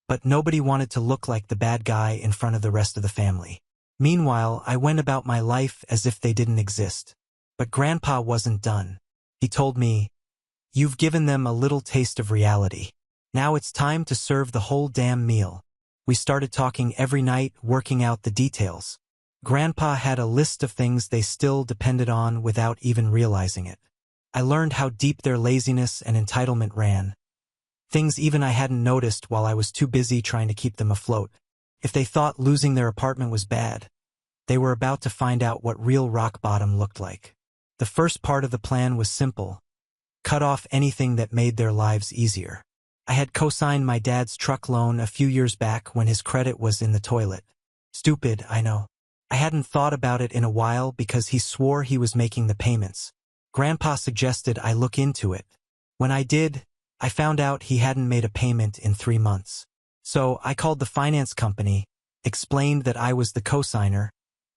but nobody wanted to look like the bad guy in front of the rest of the family. Meanwhile, I went about my life as if they didn't exist. But Grandpa wasn't done. He told me, "You've given them a little taste of reality. Now it's time to serve the whole damn meal." We started talking every night, working out the details. Grandpa had a list of things they still depended on without even realizing it. I learned how deep their laziness and entitlement ran. Things even I hadn't noticed while I was too busy trying to keep them afloat. If they thought losing their apartment was bad, they were about to find out what real rock bottom looked like. The first part of the plan was simple: cut off anything that made their lives easier. I had co-signed my dad's truck loan a few years back when his credit was in the toilet. Stupid, I know. I hadn't thought about it in a while because he swore he was making the payments. Grandpa suggested I look into it. When I did, I found out he hadn't made a payment in 3 months. So I called the finance company, explained that I was the co-signer,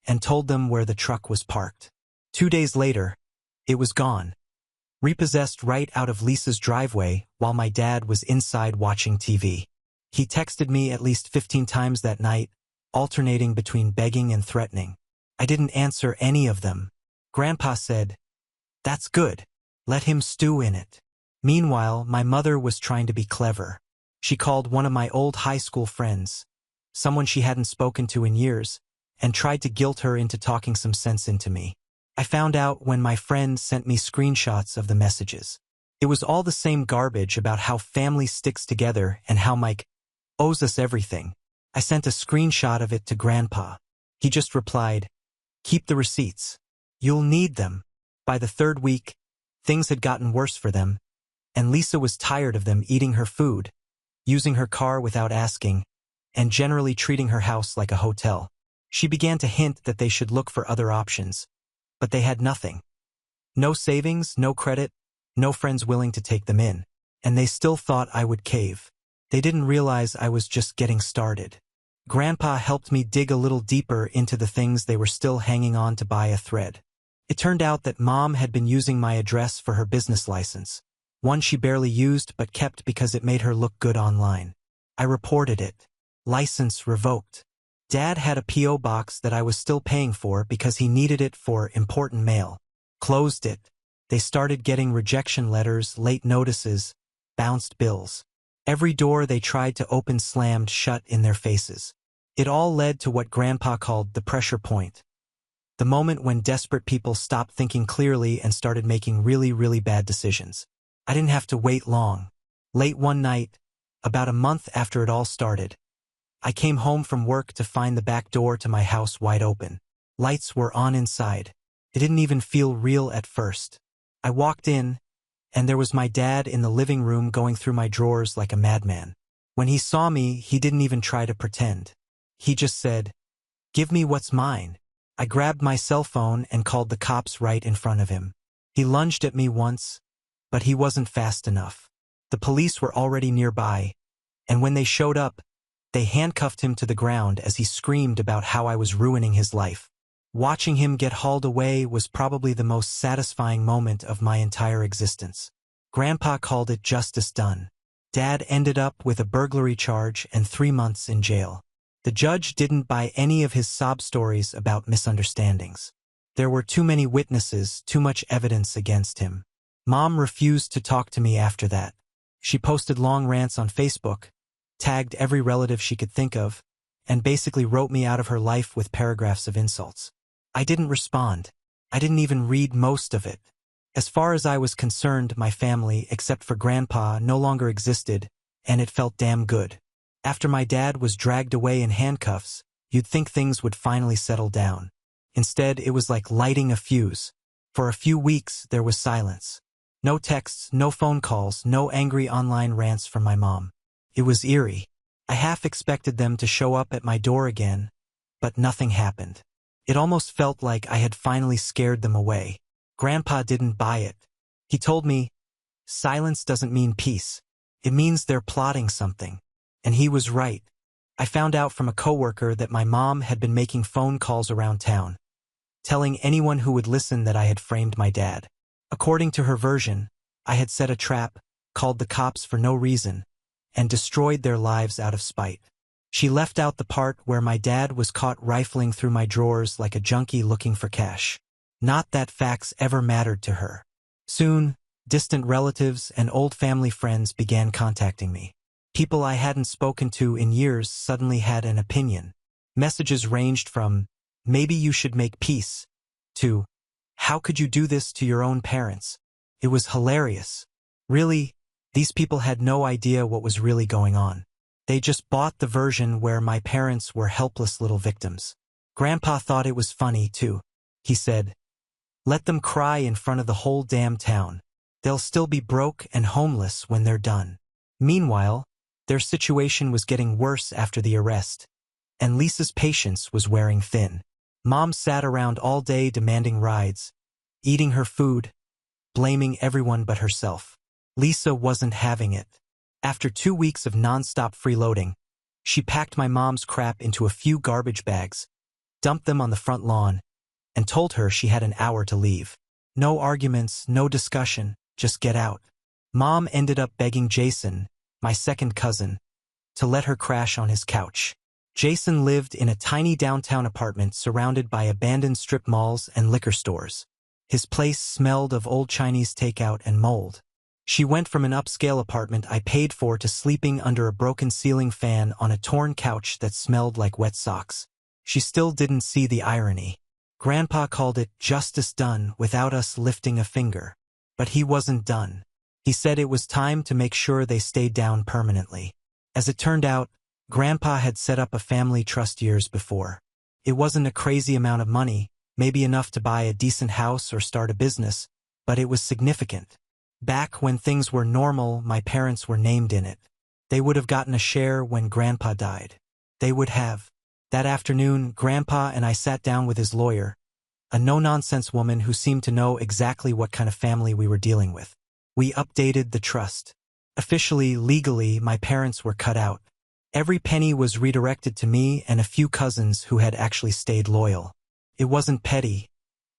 and told them where the truck was parked. 2 days later, it was gone, repossessed right out of Lisa's driveway while my dad was inside watching TV. He texted me at least 15 times that night, alternating between begging and threatening. I didn't answer any of them. Grandpa said, "That's good. Let him stew in it." Meanwhile, my mother was trying to be clever. She called one of my old high school friends, someone she hadn't spoken to in years, and tried to guilt her into talking some sense into me. I found out when my friend sent me screenshots of the messages. It was all the same garbage about how family sticks together and how Mike owes us everything. I sent a screenshot of it to Grandpa. He just replied, "Keep the receipts. You'll need them." By the 3rd week, things had gotten worse for them, and Lisa was tired of them eating her food, using her car without asking, and generally treating her house like a hotel. She began to hint that they should look for other options, but they had nothing. No savings, no credit, no friends willing to take them in, and they still thought I would cave. They didn't realize I was just getting started. Grandpa helped me dig a little deeper into the things they were still hanging on to buy a thread. It turned out that Mom had been using my address for her business license, one she barely used but kept because it made her look good online. I reported it. License revoked. Dad had a P.O. box that I was still paying for because he needed it for important mail. Closed it. They started getting rejection letters, late notices, bounced bills. Every door they tried to open slammed shut in their faces. It all led to what Grandpa called the pressure point. The moment when desperate people stopped thinking clearly and started making really, really bad decisions. I didn't have to wait long. Late one night, about a month after it all started, I came home from work to find the back door to my house wide open. Lights were on inside. It didn't even feel real at first. I walked in, and there was my dad in the living room going through my drawers like a madman. When he saw me, he didn't even try to pretend. He just said, "Give me what's mine." I grabbed my cell phone and called the cops right in front of him. He lunged at me once, but he wasn't fast enough. The police were already nearby, and when they showed up, they handcuffed him to the ground as he screamed about how I was ruining his life. Watching him get hauled away was probably the most satisfying moment of my entire existence. Grandpa called it justice done. Dad ended up with a burglary charge and 3 months in jail. The judge didn't buy any of his sob stories about misunderstandings. There were too many witnesses, too much evidence against him. Mom refused to talk to me after that. She posted long rants on Facebook, tagged every relative she could think of, and basically wrote me out of her life with paragraphs of insults. I didn't respond. I didn't even read most of it. As far as I was concerned, my family, except for Grandpa, no longer existed, and it felt damn good. After my dad was dragged away in handcuffs, you'd think things would finally settle down. Instead, it was like lighting a fuse. For a few weeks, there was silence. No texts, no phone calls, no angry online rants from my mom. It was eerie. I half expected them to show up at my door again, but nothing happened. It almost felt like I had finally scared them away. Grandpa didn't buy it. He told me, "Silence doesn't mean peace. It means they're plotting something." And he was right. I found out from a coworker that my mom had been making phone calls around town, telling anyone who would listen that I had framed my dad. According to her version, I had set a trap, called the cops for no reason, and destroyed their lives out of spite. She left out the part where my dad was caught rifling through my drawers like a junkie looking for cash. Not that facts ever mattered to her. Soon, distant relatives and old family friends began contacting me. People I hadn't spoken to in years suddenly had an opinion. Messages ranged from, "Maybe you should make peace," to, "How could you do this to your own parents?" It was hilarious. Really, these people had no idea what was really going on. They just bought the version where my parents were helpless little victims. Grandpa thought it was funny, too. He said, "Let them cry in front of the whole damn town. They'll still be broke and homeless when they're done." Meanwhile, their situation was getting worse after the arrest, and Lisa's patience was wearing thin. Mom sat around all day demanding rides, eating her food, blaming everyone but herself. Lisa wasn't having it. After 2 weeks of non-stop freeloading, she packed my mom's crap into a few garbage bags, dumped them on the front lawn, and told her she had an hour to leave. No arguments, no discussion, just get out. Mom ended up begging Jason, my second cousin, to let her crash on his couch. Jason lived in a tiny downtown apartment surrounded by abandoned strip malls and liquor stores. His place smelled of old Chinese takeout and mold. She went from an upscale apartment I paid for to sleeping under a broken ceiling fan on a torn couch that smelled like wet socks. She still didn't see the irony. Grandpa called it justice done without us lifting a finger. But he wasn't done. He said it was time to make sure they stayed down permanently. As it turned out, Grandpa had set up a family trust years before. It wasn't a crazy amount of money, maybe enough to buy a decent house or start a business, but it was significant. Back when things were normal, my parents were named in it. They would have gotten a share when Grandpa died. They would have. That afternoon, Grandpa and I sat down with his lawyer, a no-nonsense woman who seemed to know exactly what kind of family we were dealing with. We updated the trust. Officially, legally, my parents were cut out. Every penny was redirected to me and a few cousins who had actually stayed loyal. It wasn't petty.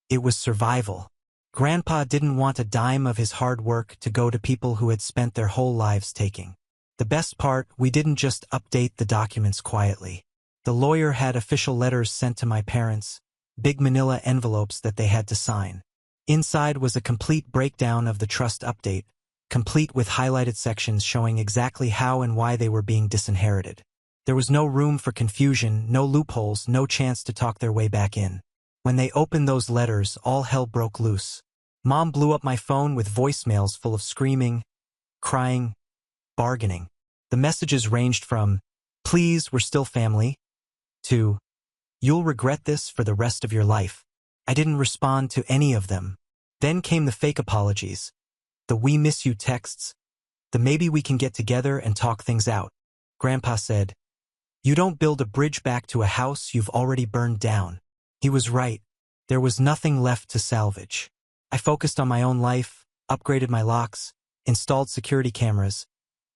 It was survival. Grandpa didn't want a dime of his hard work to go to people who had spent their whole lives taking. The best part, we didn't just update the documents quietly. The lawyer had official letters sent to my parents, big manila envelopes that they had to sign. Inside was a complete breakdown of the trust update, complete with highlighted sections showing exactly how and why they were being disinherited. There was no room for confusion, no loopholes, no chance to talk their way back in. When they opened those letters, all hell broke loose. Mom blew up my phone with voicemails full of screaming, crying, bargaining. The messages ranged from, "Please, we're still family," to, "You'll regret this for the rest of your life." I didn't respond to any of them. Then came the fake apologies, the "we miss you" texts, the "maybe we can get together and talk things out." Grandpa said, "You don't build a bridge back to a house you've already burned down." He was right. There was nothing left to salvage. I focused on my own life, upgraded my locks, installed security cameras,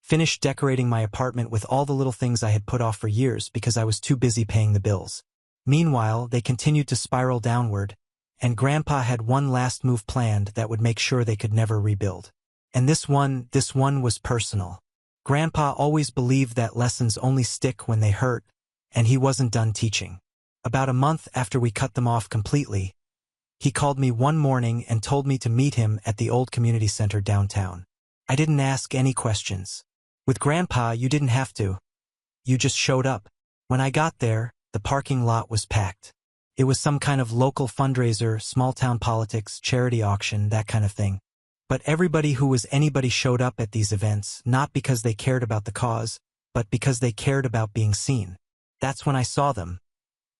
finished decorating my apartment with all the little things I had put off for years because I was too busy paying the bills. Meanwhile, they continued to spiral downward, and Grandpa had one last move planned that would make sure they could never rebuild. And this one was personal. Grandpa always believed that lessons only stick when they hurt, and he wasn't done teaching. About a month after we cut them off completely, he called me one morning and told me to meet him at the old community center downtown. I didn't ask any questions. With Grandpa, you didn't have to. You just showed up. When I got there, the parking lot was packed. It was some kind of local fundraiser, small-town politics, charity auction, that kind of thing. But everybody who was anybody showed up at these events, not because they cared about the cause, but because they cared about being seen. That's when I saw them.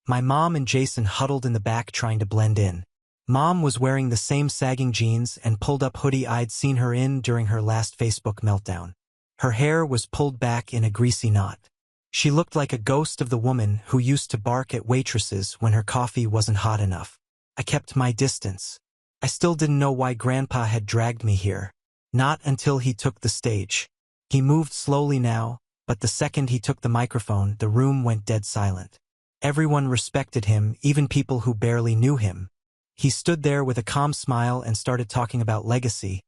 My mom and Jason huddled in the back trying to blend in. Mom was wearing the same sagging jeans and pulled-up hoodie I'd seen her in during her last Facebook meltdown. Her hair was pulled back in a greasy knot. She looked like a ghost of the woman who used to bark at waitresses when her coffee wasn't hot enough. I kept my distance. I still didn't know why Grandpa had dragged me here. Not until he took the stage. He moved slowly now, but the second he took the microphone, the room went dead silent. Everyone respected him, even people who barely knew him, He stood there with a calm smile and started talking about legacy,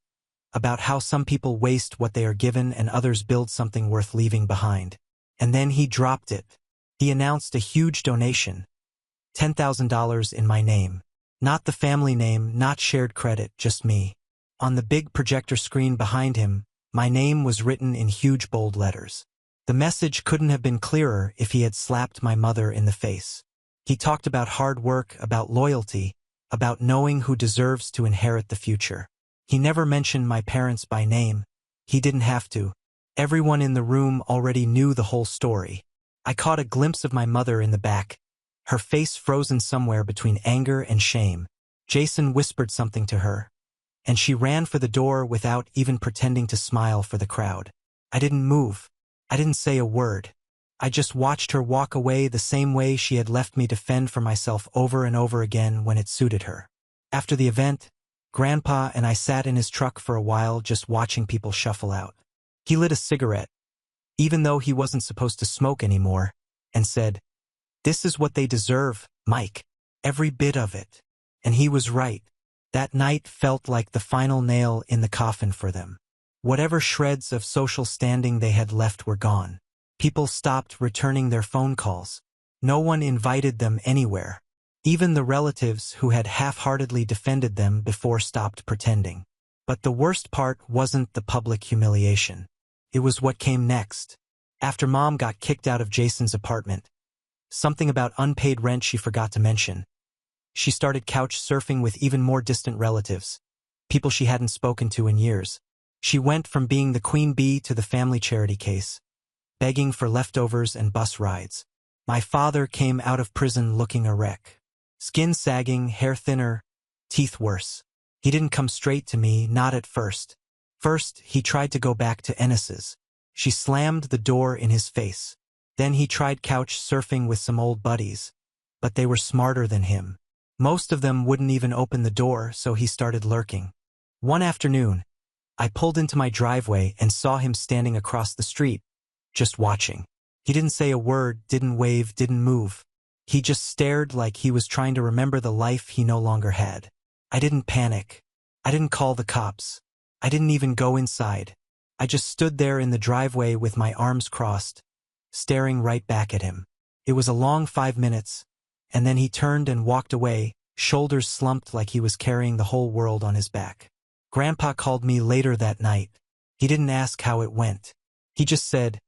about how some people waste what they are given and others build something worth leaving behind. And then he dropped it. He announced a huge donation, $10,000 in my name. Not the family name, not shared credit, just me. On the big projector screen behind him, my name was written in huge bold letters. The message couldn't have been clearer if he had slapped my mother in the face. He talked about hard work, about loyalty, about knowing who deserves to inherit the future. He never mentioned my parents by name. He didn't have to. Everyone in the room already knew the whole story. I caught a glimpse of my mother in the back, her face frozen somewhere between anger and shame. Jason whispered something to her, and she ran for the door without even pretending to smile for the crowd. I didn't move. I didn't say a word. I just watched her walk away the same way she had left me to fend for myself over and over again when it suited her. After the event, Grandpa and I sat in his truck for a while just watching people shuffle out. He lit a cigarette, even though he wasn't supposed to smoke anymore, and said, "This is what they deserve, Mike. Every bit of it." And he was right. That night felt like the final nail in the coffin for them. Whatever shreds of social standing they had left were gone. People stopped returning their phone calls. No one invited them anywhere. Even the relatives who had half-heartedly defended them before stopped pretending. But the worst part wasn't the public humiliation. It was what came next. After Mom got kicked out of Jason's apartment, something about unpaid rent she forgot to mention, she started couch surfing with even more distant relatives, people she hadn't spoken to in years. She went from being the queen bee to the family charity case, begging for leftovers and bus rides. My father came out of prison looking a wreck. Skin sagging, hair thinner, teeth worse. He didn't come straight to me, not at first. First, he tried to go back to Ennis's. She slammed the door in his face. Then he tried couch surfing with some old buddies, but they were smarter than him. Most of them wouldn't even open the door, so he started lurking. One afternoon, I pulled into my driveway and saw him standing across the street, just watching. He didn't say a word, didn't wave, didn't move. He just stared like he was trying to remember the life he no longer had. I didn't panic. I didn't call the cops. I didn't even go inside. I just stood there in the driveway with my arms crossed, staring right back at him. It was a long 5 minutes, and then he turned and walked away, shoulders slumped like he was carrying the whole world on his back. Grandpa called me later that night. He didn't ask how it went. He just said,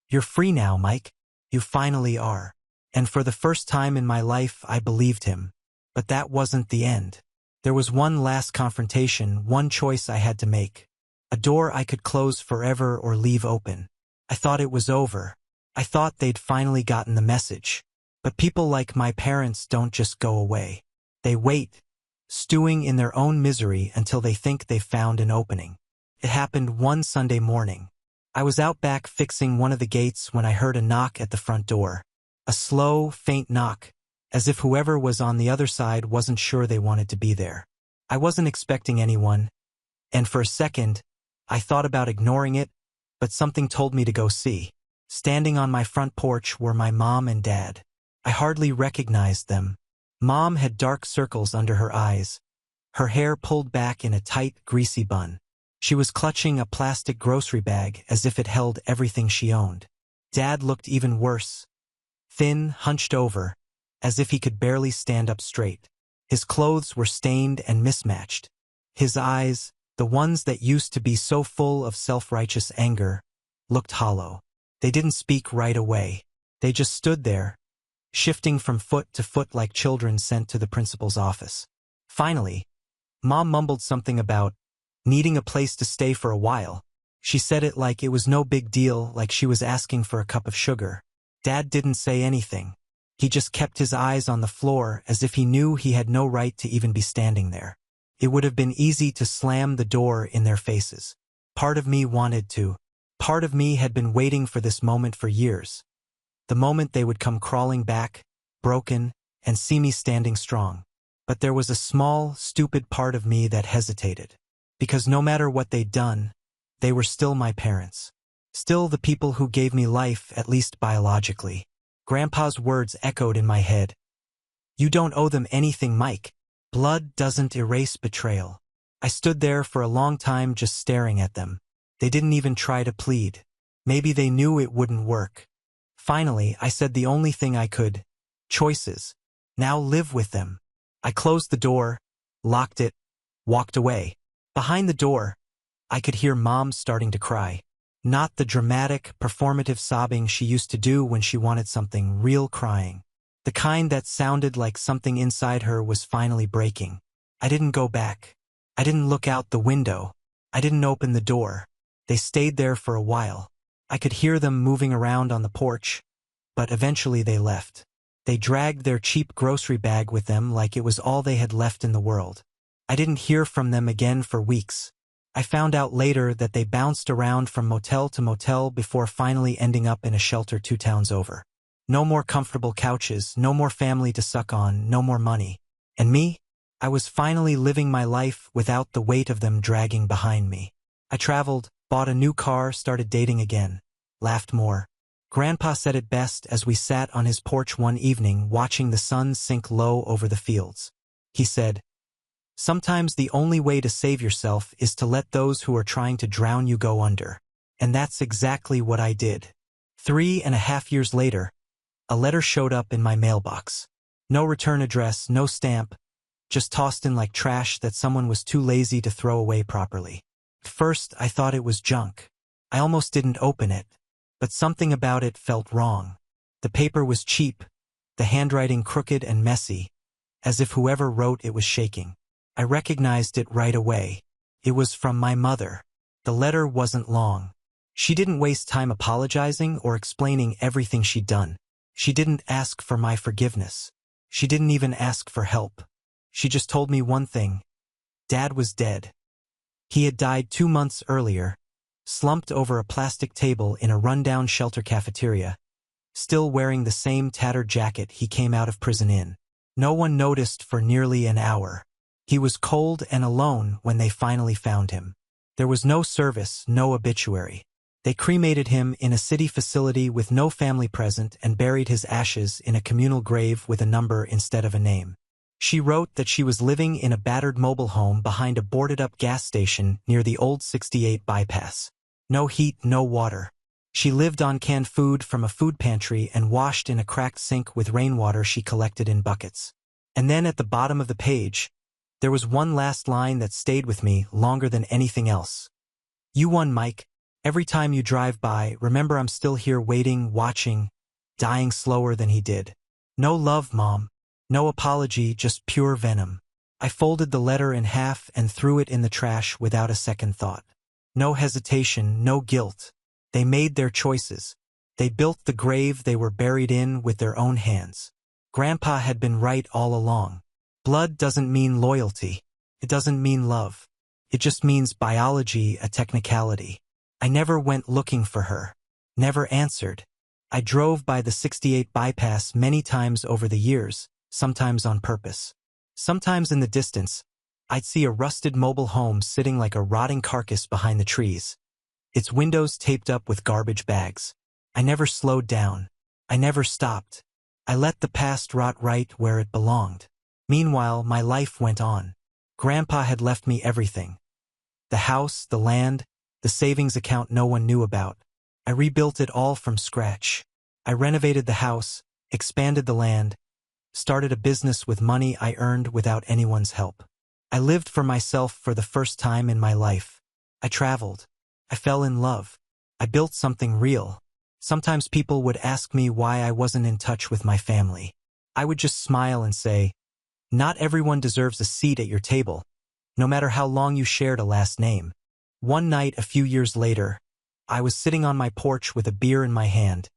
"You're free now, Mike. You finally are." And for the first time in my life, I believed him. But that wasn't the end. There was one last confrontation, one choice I had to make. A door I could close forever or leave open. I thought it was over. I thought they'd finally gotten the message. But people like my parents don't just go away. They wait, stewing in their own misery until they think they've found an opening. It happened one Sunday morning. I was out back fixing one of the gates when I heard a knock at the front door. A slow, faint knock, as if whoever was on the other side wasn't sure they wanted to be there. I wasn't expecting anyone, and for a second, I thought about ignoring it, but something told me to go see. Standing on my front porch were my mom and dad. I hardly recognized them. Mom had dark circles under her eyes, her hair pulled back in a tight, greasy bun. She was clutching a plastic grocery bag as if it held everything she owned. Dad looked even worse. Thin, hunched over, as if he could barely stand up straight. His clothes were stained and mismatched. His eyes, the ones that used to be so full of self-righteous anger, looked hollow. They didn't speak right away. They just stood there, shifting from foot to foot like children sent to the principal's office. Finally, Mom mumbled something about needing a place to stay for a while. She said it like it was no big deal, like she was asking for a cup of sugar. Dad didn't say anything. He just kept his eyes on the floor as if he knew he had no right to even be standing there. It would have been easy to slam the door in their faces. Part of me wanted to. Part of me had been waiting for this moment for years. The moment they would come crawling back, broken, and see me standing strong. But there was a small, stupid part of me that hesitated. Because no matter what they'd done, they were still my parents. Still the people who gave me life, at least biologically. Grandpa's words echoed in my head. "You don't owe them anything, Mike. Blood doesn't erase betrayal. I stood there for a long time just staring at them. They didn't even try to plead. Maybe they knew it wouldn't work. Finally, I said the only thing I could. Choices. Now live with them. I closed the door, locked it, walked away. Behind the door, I could hear Mom starting to cry. Not the dramatic, performative sobbing she used to do when she wanted something real crying. The kind that sounded like something inside her was finally breaking. I didn't go back. I didn't look out the window. I didn't open the door. They stayed there for a while. I could hear them moving around on the porch, but eventually they left. They dragged their cheap grocery bag with them like it was all they had left in the world. I didn't hear from them again for weeks. I found out later that they bounced around from motel to motel before finally ending up in a shelter 2 towns over. No more comfortable couches, no more family to suck on, no more money. And me? I was finally living my life without the weight of them dragging behind me. I traveled, bought a new car, started dating again, laughed more. Grandpa said it best as we sat on his porch one evening watching the sun sink low over the fields. He said, "Sometimes the only way to save yourself is to let those who are trying to drown you go under." And that's exactly what I did. 3.5 years later, a letter showed up in my mailbox. No return address, no stamp, just tossed in like trash that someone was too lazy to throw away properly. At first, I thought it was junk. I almost didn't open it, but something about it felt wrong. The paper was cheap, the handwriting crooked and messy, as if whoever wrote it was shaking. I recognized it right away. It was from my mother. The letter wasn't long. She didn't waste time apologizing or explaining everything she'd done. She didn't ask for my forgiveness. She didn't even ask for help. She just told me one thing. Dad was dead. He had died 2 months earlier, slumped over a plastic table in a rundown shelter cafeteria, still wearing the same tattered jacket he came out of prison in. No one noticed for nearly an hour. He was cold and alone when they finally found him. There was no service, no obituary. They cremated him in a city facility with no family present and buried his ashes in a communal grave with a number instead of a name. She wrote that she was living in a battered mobile home behind a boarded-up gas station near the old 68 bypass. No heat, no water. She lived on canned food from a food pantry and washed in a cracked sink with rainwater she collected in buckets. And then at the bottom of the page, there was one last line that stayed with me longer than anything else. "You won, Mike. Every time you drive by, remember I'm still here waiting, watching, dying slower than he did." No love, Mom. No apology, just pure venom. I folded the letter in half and threw it in the trash without a second thought. No hesitation, no guilt. They made their choices. They built the grave they were buried in with their own hands. Grandpa had been right all along. Blood doesn't mean loyalty. It doesn't mean love. It just means biology, a technicality. I never went looking for her. Never answered. I drove by the 68 bypass many times over the years, sometimes on purpose. Sometimes in the distance, I'd see a rusted mobile home sitting like a rotting carcass behind the trees, its windows taped up with garbage bags. I never slowed down. I never stopped. I let the past rot right where it belonged. Meanwhile, my life went on. Grandpa had left me everything. The house, the land, the savings account no one knew about. I rebuilt it all from scratch. I renovated the house, expanded the land, started a business with money I earned without anyone's help. I lived for myself for the first time in my life. I traveled. I fell in love. I built something real. Sometimes people would ask me why I wasn't in touch with my family. I would just smile and say, "Not everyone deserves a seat at your table, no matter how long you shared a last name." One night a few years later, I was sitting on my porch with a beer in my hand,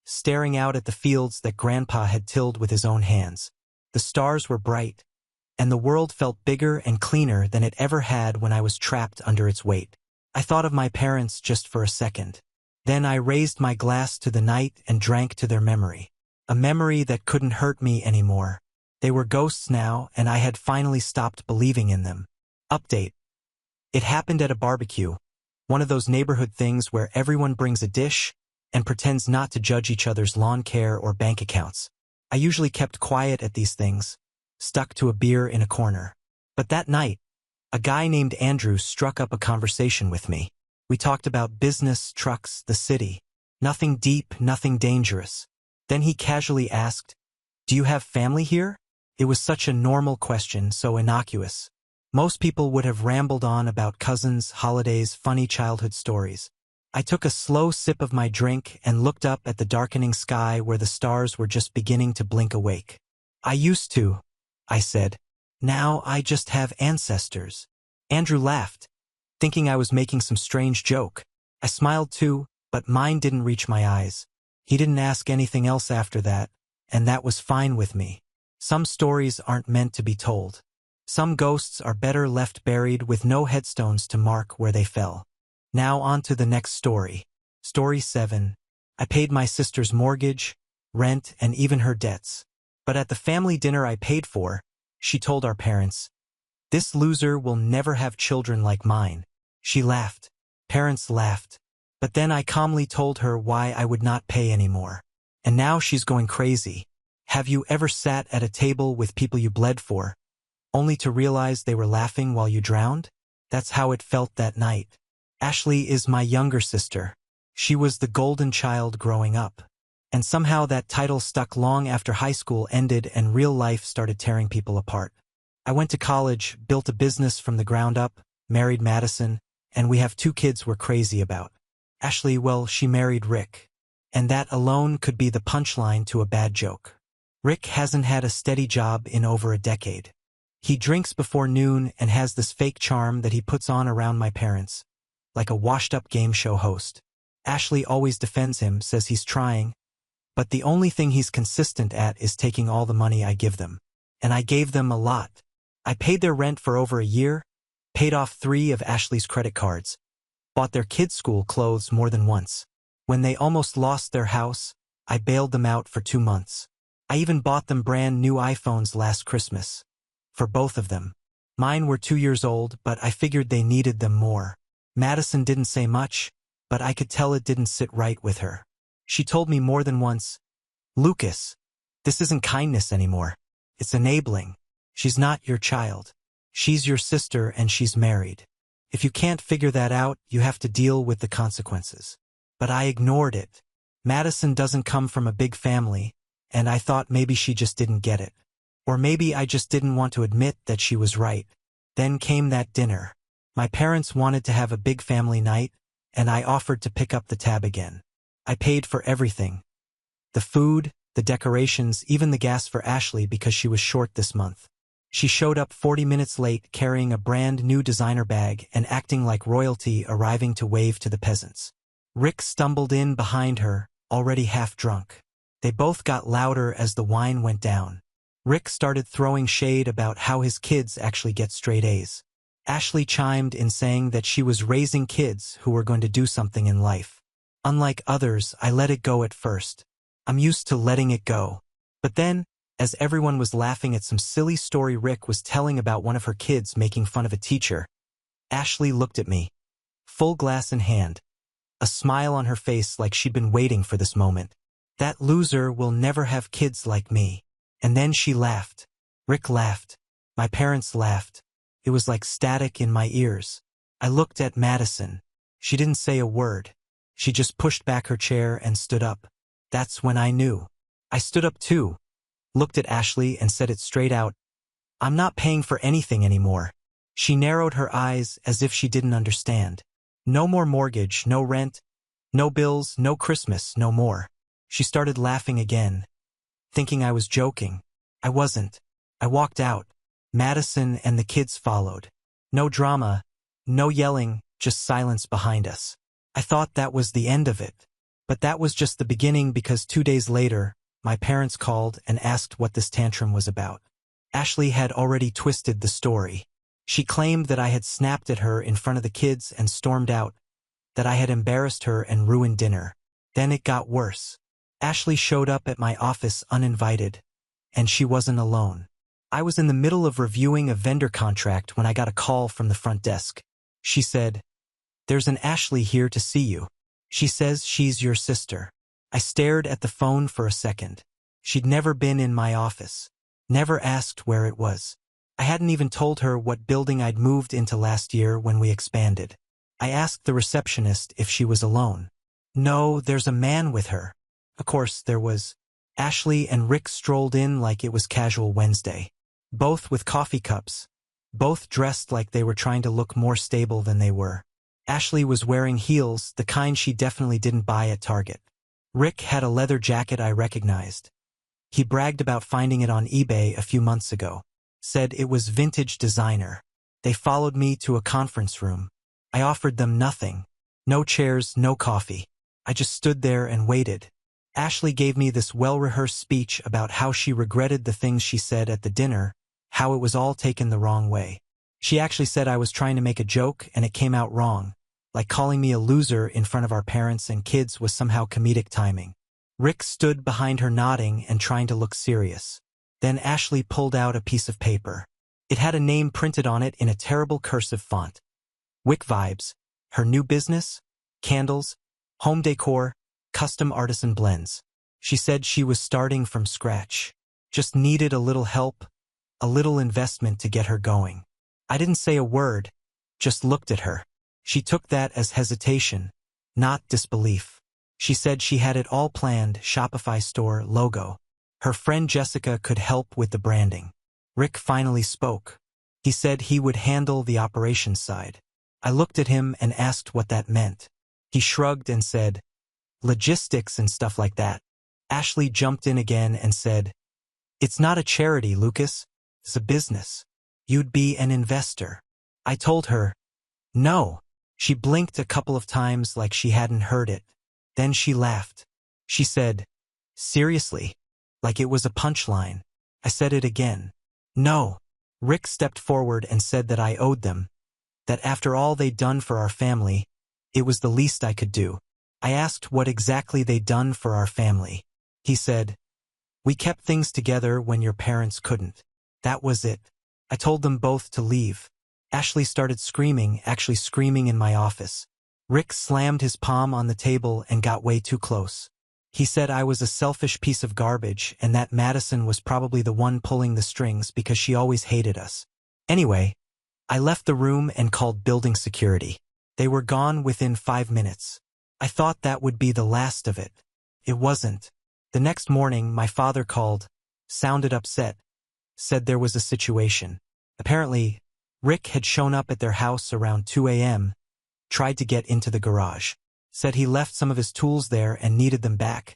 staring out at the fields that Grandpa had tilled with his own hands. The stars were bright, and the world felt bigger and cleaner than it ever had when I was trapped under its weight. I thought of my parents just for a second. Then I raised my glass to the night and drank to their memory. A memory that couldn't hurt me anymore. They were ghosts now, and I had finally stopped believing in them. Update. It happened at a barbecue, one of those neighborhood things where everyone brings a dish and pretends not to judge each other's lawn care or bank accounts. I usually kept quiet at these things, stuck to a beer in a corner. But that night, a guy named Andrew struck up a conversation with me. We talked about business, trucks, the city. Nothing deep, nothing dangerous. Then he casually asked, "Do you have family here?" It was such a normal question, so innocuous. Most people would have rambled on about cousins, holidays, funny childhood stories. I took a slow sip of my drink and looked up at the darkening sky where the stars were just beginning to blink awake. "I used to," I said. "Now I just have ancestors." Andrew laughed, thinking I was making some strange joke. I smiled too, but mine didn't reach my eyes. He didn't ask anything else after that, and that was fine with me. Some stories aren't meant to be told. Some ghosts are better left buried with no headstones to mark where they fell. Now on to the next story. Story 7. I paid my sister's mortgage, rent, and even her debts. But at the family dinner I paid for, she told our parents, "This loser will never have children like mine." She laughed. Parents laughed. But then I calmly told her why I would not pay anymore. And now she's going crazy. Have you ever sat at a table with people you bled for, only to realize they were laughing while you drowned? That's how it felt that night. Ashley is my younger sister. She was the golden child growing up. And somehow that title stuck long after high school ended and real life started tearing people apart. I went to college, built a business from the ground up, married Madison, and we have 2 kids we're crazy about. Ashley, well, she married Rick. And that alone could be the punchline to a bad joke. Rick hasn't had a steady job in over a decade. He drinks before noon and has this fake charm that he puts on around my parents, like a washed-up game show host. Ashley always defends him, says he's trying, but the only thing he's consistent at is taking all the money I give them. And I gave them a lot. I paid their rent for over a year, paid off 3 of Ashley's credit cards, bought their kids' school clothes more than once. When they almost lost their house, I bailed them out for 2 months. I even bought them brand new iPhones last Christmas. For both of them. Mine were 2 years old, but I figured they needed them more. Madison didn't say much, but I could tell it didn't sit right with her. She told me more than once, "Lucas, this isn't kindness anymore. It's enabling. She's not your child. She's your sister and she's married. If you can't figure that out, you have to deal with the consequences." But I ignored it. Madison doesn't come from a big family, and I thought maybe she just didn't get it. Or maybe I just didn't want to admit that she was right. Then came that dinner. My parents wanted to have a big family night, and I offered to pick up the tab again. I paid for everything. The food, the decorations, even the gas for Ashley because she was short this month. She showed up 40 minutes late carrying a brand new designer bag and acting like royalty arriving to wave to the peasants. Rick stumbled in behind her, already half drunk. They both got louder as the wine went down. Rick started throwing shade about how his kids actually get straight A's. Ashley chimed in saying that she was raising kids who were going to do something in life. Unlike others, I let it go at first. I'm used to letting it go. But then, as everyone was laughing at some silly story Rick was telling about one of her kids making fun of a teacher, Ashley looked at me, full glass in hand, a smile on her face like she'd been waiting for this moment. "That loser will never have kids like me." And then she laughed. Rick laughed. My parents laughed. It was like static in my ears. I looked at Madison. She didn't say a word. She just pushed back her chair and stood up. That's when I knew. I stood up too, looked at Ashley and said it straight out, "I'm not paying for anything anymore." She narrowed her eyes as if she didn't understand. No more mortgage, no rent, no bills, no Christmas, no more. She started laughing again, thinking I was joking. I wasn't. I walked out. Madison and the kids followed. No drama, no yelling, just silence behind us. I thought that was the end of it. But that was just the beginning because 2 days later, my parents called and asked what this tantrum was about. Ashley had already twisted the story. She claimed that I had snapped at her in front of the kids and stormed out, that I had embarrassed her and ruined dinner. Then it got worse. Ashley showed up at my office uninvited, and she wasn't alone. I was in the middle of reviewing a vendor contract when I got a call from the front desk. She said, "There's an Ashley here to see you. She says she's your sister." I stared at the phone for a second. She'd never been in my office. Never asked where it was. I hadn't even told her what building I'd moved into last year when we expanded. I asked the receptionist if she was alone. No, there's a man with her. Of course, there was. Ashley and Rick strolled in like it was casual Wednesday. Both with coffee cups. Both dressed like they were trying to look more stable than they were. Ashley was wearing heels, the kind she definitely didn't buy at Target. Rick had a leather jacket I recognized. He bragged about finding it on eBay a few months ago. Said it was vintage designer. They followed me to a conference room. I offered them nothing. No chairs, no coffee. I just stood there and waited. Ashley gave me this well-rehearsed speech about how she regretted the things she said at the dinner, how it was all taken the wrong way. She actually said I was trying to make a joke and it came out wrong, like calling me a loser in front of our parents and kids was somehow comedic timing. Rick stood behind her nodding and trying to look serious. Then Ashley pulled out a piece of paper. It had a name printed on it in a terrible cursive font. Wick Vibes, her new business, candles, home decor, custom artisan blends. She said she was starting from scratch. Just needed a little help, a little investment to get her going. I didn't say a word, just looked at her. She took that as hesitation, not disbelief. She said she had it all planned, Shopify store, logo. Her friend Jessica could help with the branding. Rick finally spoke. He said he would handle the operations side. I looked at him and asked what that meant. He shrugged and said, logistics and stuff like that. Ashley jumped in again and said, it's not a charity, Lucas. It's a business. You'd be an investor. I told her, no. She blinked a couple of times like she hadn't heard it. Then she laughed. She said, seriously? Like it was a punchline. I said it again. No. Rick stepped forward and said that I owed them. That after all they'd done for our family, it was the least I could do. I asked what exactly they'd done for our family. He said, we kept things together when your parents couldn't. That was it. I told them both to leave. Ashley started screaming, actually screaming in my office. Rick slammed his palm on the table and got way too close. He said I was a selfish piece of garbage and that Madison was probably the one pulling the strings because she always hated us. Anyway, I left the room and called building security. They were gone within 5 minutes. I thought that would be the last of it. It wasn't. The next morning, my father called, sounded upset, said there was a situation. Apparently, Rick had shown up at their house around 2 a.m., tried to get into the garage. Said he left some of his tools there and needed them back.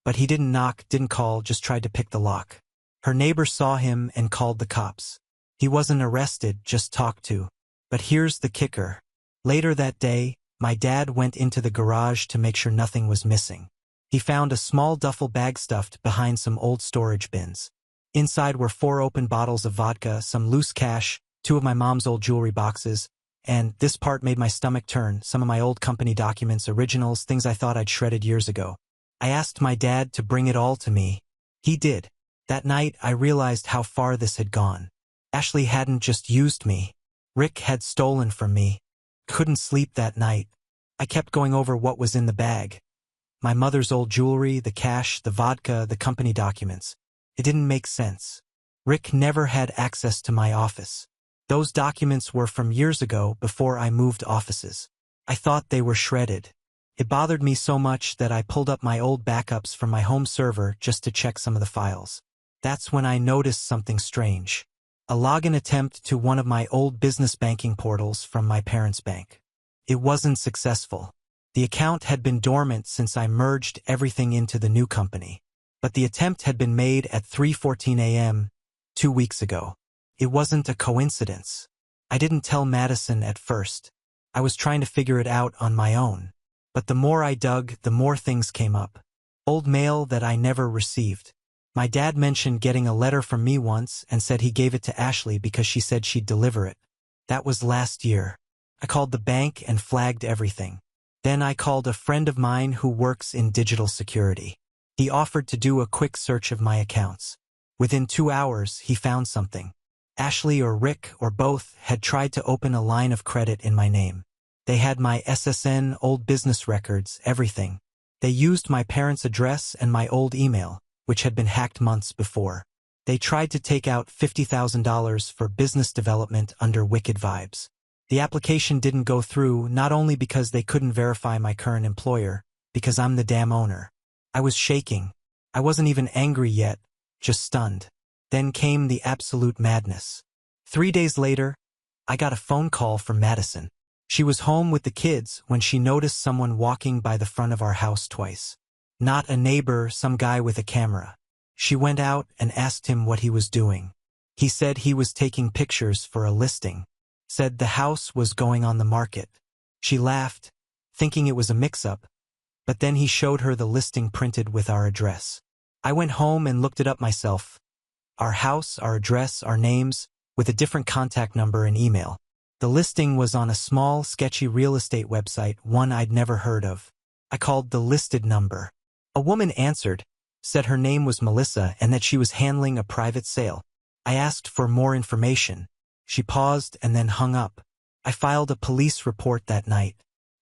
But he didn't knock, didn't call, just tried to pick the lock. Her neighbor saw him and called the cops. He wasn't arrested, just talked to. But here's the kicker. Later that day, my dad went into the garage to make sure nothing was missing. He found a small duffel bag stuffed behind some old storage bins. Inside were 4 open bottles of vodka, some loose cash, 2 of my mom's old jewelry boxes, and this part made my stomach turn, some of my old company documents, originals, things I thought I'd shredded years ago. I asked my dad to bring it all to me. He did. That night, I realized how far this had gone. Ashley hadn't just used me. Rick had stolen from me. Couldn't sleep that night. I kept going over what was in the bag. My mother's old jewelry, the cash, the vodka, the company documents. It didn't make sense. Rick never had access to my office. Those documents were from years ago before I moved offices. I thought they were shredded. It bothered me so much that I pulled up my old backups from my home server just to check some of the files. That's when I noticed something strange. A login attempt to one of my old business banking portals from my parents' bank. It wasn't successful. The account had been dormant since I merged everything into the new company. But the attempt had been made at 3:14 a.m. 2 weeks ago. It wasn't a coincidence. I didn't tell Madison at first. I was trying to figure it out on my own. But the more I dug, the more things came up. Old mail that I never received. My dad mentioned getting a letter from me once and said he gave it to Ashley because she said she'd deliver it. That was last year. I called the bank and flagged everything. Then I called a friend of mine who works in digital security. He offered to do a quick search of my accounts. Within 2 hours, he found something. Ashley or Rick or both had tried to open a line of credit in my name. They had my SSN, old business records, everything. They used my parents' address and my old email, which had been hacked months before. They tried to take out $50,000 for business development under Wicked Vibes. The application didn't go through, not only because they couldn't verify my current employer, because I'm the damn owner. I was shaking. I wasn't even angry yet, just stunned. Then came the absolute madness. 3 days later, I got a phone call from Madison. She was home with the kids when she noticed someone walking by the front of our house twice. Not a neighbor, some guy with a camera. She went out and asked him what he was doing. He said he was taking pictures for a listing. Said the house was going on the market. She laughed, thinking it was a mix-up, but then he showed her the listing printed with our address. I went home and looked it up myself. Our house, our address, our names, with a different contact number and email. The listing was on a small, sketchy real estate website, one I'd never heard of. I called the listed number. A woman answered, said her name was Melissa and that she was handling a private sale. I asked for more information. She paused and then hung up. I filed a police report that night.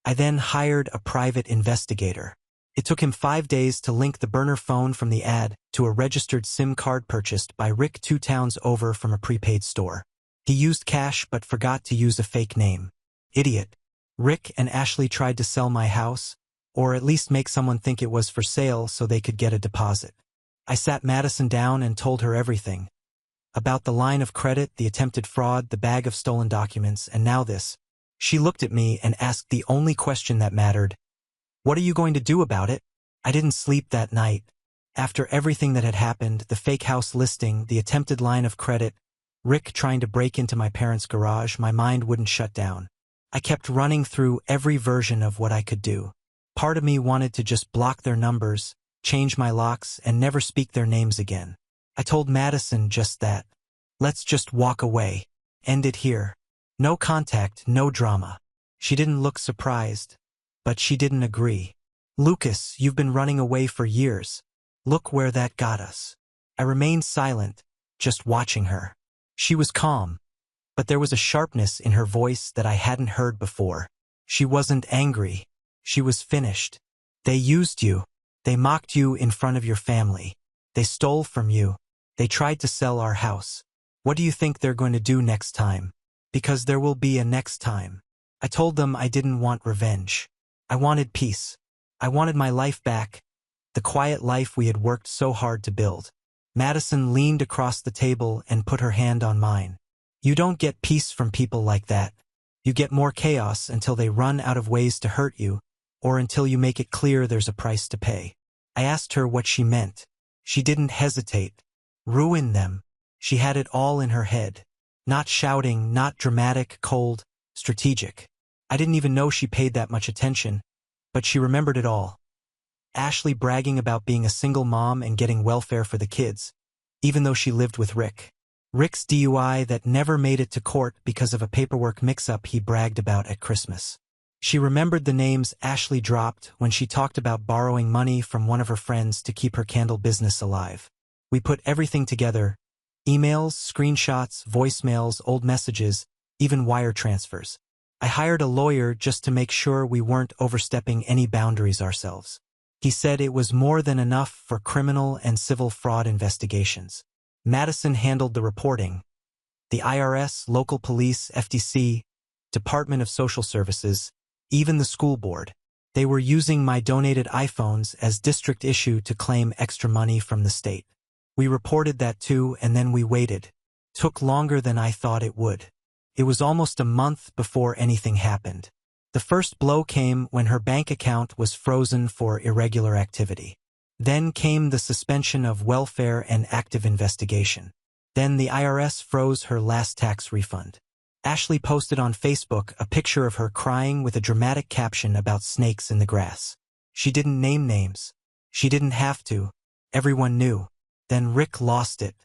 I then hired a private investigator. It took him 5 days to link the burner phone from the ad to a registered SIM card purchased by Rick 2 towns over from a prepaid store. He used cash but forgot to use a fake name. Idiot. Rick and Ashley tried to sell my house, or at least make someone think it was for sale so they could get a deposit. I sat Madison down and told her everything. About the line of credit, the attempted fraud, the bag of stolen documents, and now this. She looked at me and asked the only question that mattered. What are you going to do about it? I didn't sleep that night. After everything that had happened, the fake house listing, the attempted line of credit, Rick trying to break into my parents' garage, my mind wouldn't shut down. I kept running through every version of what I could do. Part of me wanted to just block their numbers, change my locks, and never speak their names again. I told Madison just that. Let's just walk away. End it here. No contact, no drama. She didn't look surprised, but she didn't agree. Lucas, you've been running away for years. Look where that got us. I remained silent, just watching her. She was calm, but there was a sharpness in her voice that I hadn't heard before. She wasn't angry. She was finished. They used you. They mocked you in front of your family. They stole from you. They tried to sell our house. What do you think they're going to do next time? Because there will be a next time. I told them I didn't want revenge. I wanted peace. I wanted my life back, the quiet life we had worked so hard to build. Madison leaned across the table and put her hand on mine. You don't get peace from people like that. You get more chaos until they run out of ways to hurt you, or until you make it clear there's a price to pay. I asked her what she meant. She didn't hesitate. Ruin them. She had it all in her head. Not shouting, not dramatic, cold, strategic. I didn't even know she paid that much attention, but she remembered it all. Ashley bragging about being a single mom and getting welfare for the kids, even though she lived with Rick. Rick's DUI that never made it to court because of a paperwork mix-up he bragged about at Christmas. She remembered the names Ashley dropped when she talked about borrowing money from one of her friends to keep her candle business alive. We put everything together. Emails, screenshots, voicemails, old messages, even wire transfers. I hired a lawyer just to make sure we weren't overstepping any boundaries ourselves. He said it was more than enough for criminal and civil fraud investigations. Madison handled the reporting. The IRS, local police, FTC, Department of Social Services, even the school board. They were using my donated iPhones as district issue to claim extra money from the state. We reported that too, and then we waited. Took longer than I thought it would. It was almost a month before anything happened. The first blow came when her bank account was frozen for irregular activity. Then came the suspension of welfare and active investigation. Then the IRS froze her last tax refund. Ashley posted on Facebook a picture of her crying with a dramatic caption about snakes in the grass. She didn't name names. She didn't have to. Everyone knew. Then Rick lost it.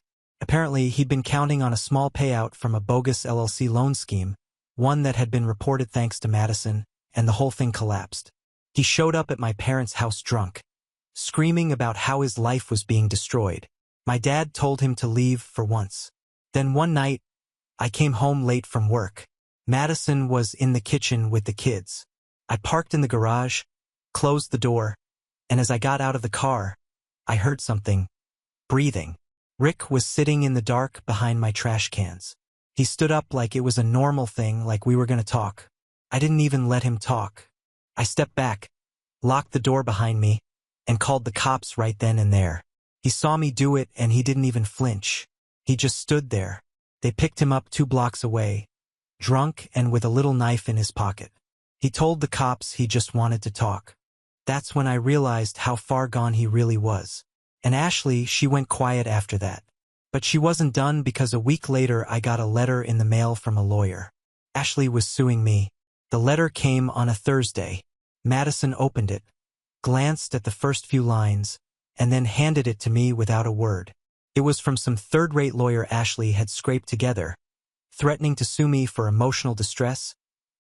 Apparently, he'd been counting on a small payout from a bogus LLC loan scheme, one that had been reported thanks to Madison, and the whole thing collapsed. He showed up at my parents' house drunk, screaming about how his life was being destroyed. My dad told him to leave for once. Then one night, I came home late from work. Madison was in the kitchen with the kids. I parked in the garage, closed the door, and as I got out of the car, I heard something. Breathing. Rick was sitting in the dark behind my trash cans. He stood up like it was a normal thing, like we were going to talk. I didn't even let him talk. I stepped back, locked the door behind me, and called the cops right then and there. He saw me do it and he didn't even flinch. He just stood there. They picked him up 2 blocks away, drunk and with a little knife in his pocket. He told the cops he just wanted to talk. That's when I realized how far gone he really was. And Ashley, she went quiet after that. But she wasn't done, because a week later I got a letter in the mail from a lawyer. Ashley was suing me. The letter came on a Thursday. Madison opened it, glanced at the first few lines, and then handed it to me without a word. It was from some third-rate lawyer Ashley had scraped together, threatening to sue me for emotional distress,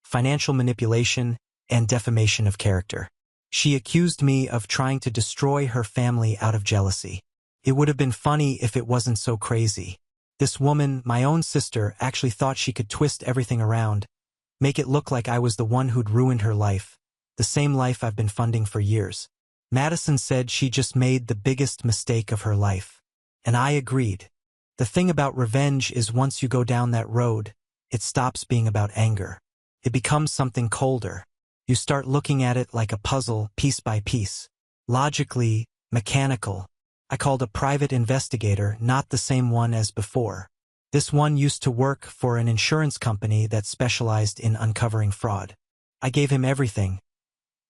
financial manipulation, and defamation of character. She accused me of trying to destroy her family out of jealousy. It would have been funny if it wasn't so crazy. This woman, my own sister, actually thought she could twist everything around, make it look like I was the one who'd ruined her life, the same life I've been funding for years. Madison said she just made the biggest mistake of her life. And I agreed. The thing about revenge is, once you go down that road, it stops being about anger. It becomes something colder. You start looking at it like a puzzle, piece by piece. Logically, mechanical. I called a private investigator, not the same one as before. This one used to work for an insurance company that specialized in uncovering fraud. I gave him everything.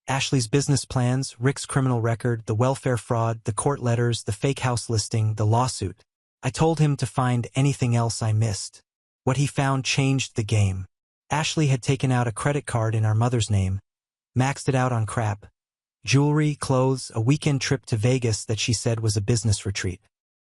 Ashley's business plans, Rick's criminal record, the welfare fraud, the court letters, the fake house listing, the lawsuit. I told him to find anything else I missed. What he found changed the game. Ashley had taken out a credit card in our mother's name, maxed it out on crap, jewelry, clothes, a weekend trip to Vegas that she said was a business retreat.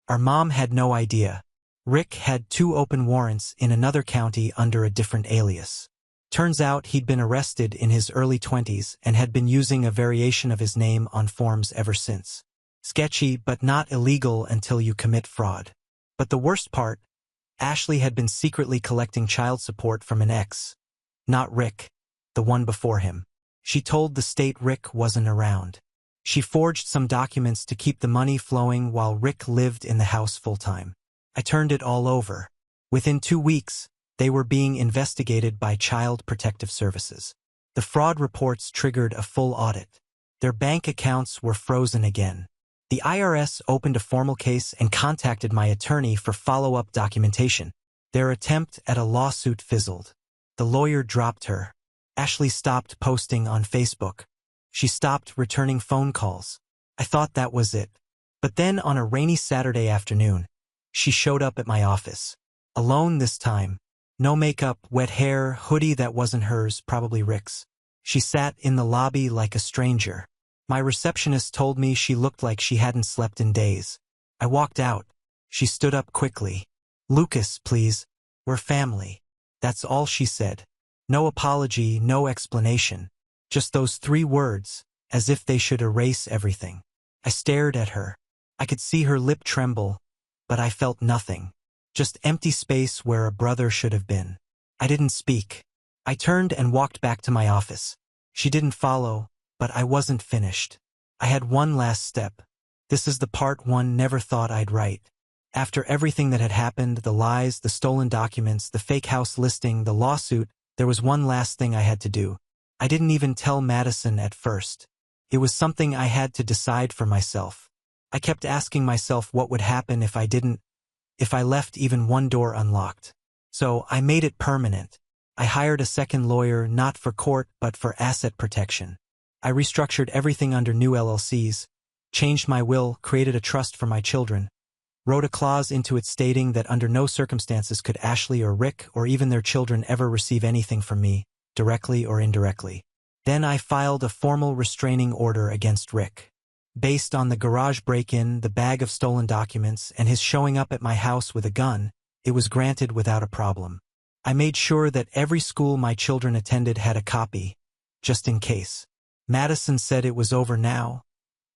Our mom had no idea. Rick had 2 open warrants in another county under a different alias. Turns out he'd been arrested in his early 20s and had been using a variation of his name on forms ever since. Sketchy, but not illegal until you commit fraud. But the worst part, Ashley had been secretly collecting child support from an ex. Not Rick, the one before him. She told the state Rick wasn't around. She forged some documents to keep the money flowing while Rick lived in the house full-time. I turned it all over. Within 2 weeks, they were being investigated by Child Protective Services. The fraud reports triggered a full audit. Their bank accounts were frozen again. The IRS opened a formal case and contacted my attorney for follow-up documentation. Their attempt at a lawsuit fizzled. The lawyer dropped her. Ashley stopped posting on Facebook. She stopped returning phone calls. I thought that was it. But then on a rainy Saturday afternoon, she showed up at my office. Alone this time. No makeup, wet hair, hoodie that wasn't hers, probably Rick's. She sat in the lobby like a stranger. My receptionist told me she looked like she hadn't slept in days. I walked out. She stood up quickly. "Lucas, please. We're family." That's all she said. No apology, no explanation. Just those 3 words, as if they should erase everything. I stared at her. I could see her lip tremble, but I felt nothing. Just empty space where a brother should have been. I didn't speak. I turned and walked back to my office. She didn't follow, but I wasn't finished. I had one last step. This is the part one never thought I'd write. After everything that had happened, the lies, the stolen documents, the fake house listing, the lawsuit, there was one last thing I had to do. I didn't even tell Madison at first. It was something I had to decide for myself. I kept asking myself what would happen if I left even one door unlocked. So I made it permanent. I hired a second lawyer, not for court, but for asset protection. I restructured everything under new LLCs, changed my will, created a trust for my children, wrote a clause into it stating that under no circumstances could Ashley or Rick or even their children ever receive anything from me, directly or indirectly. Then I filed a formal restraining order against Rick. Based on the garage break-in, the bag of stolen documents, and his showing up at my house with a gun, it was granted without a problem. I made sure that every school my children attended had a copy, just in case. Madison said it was over now,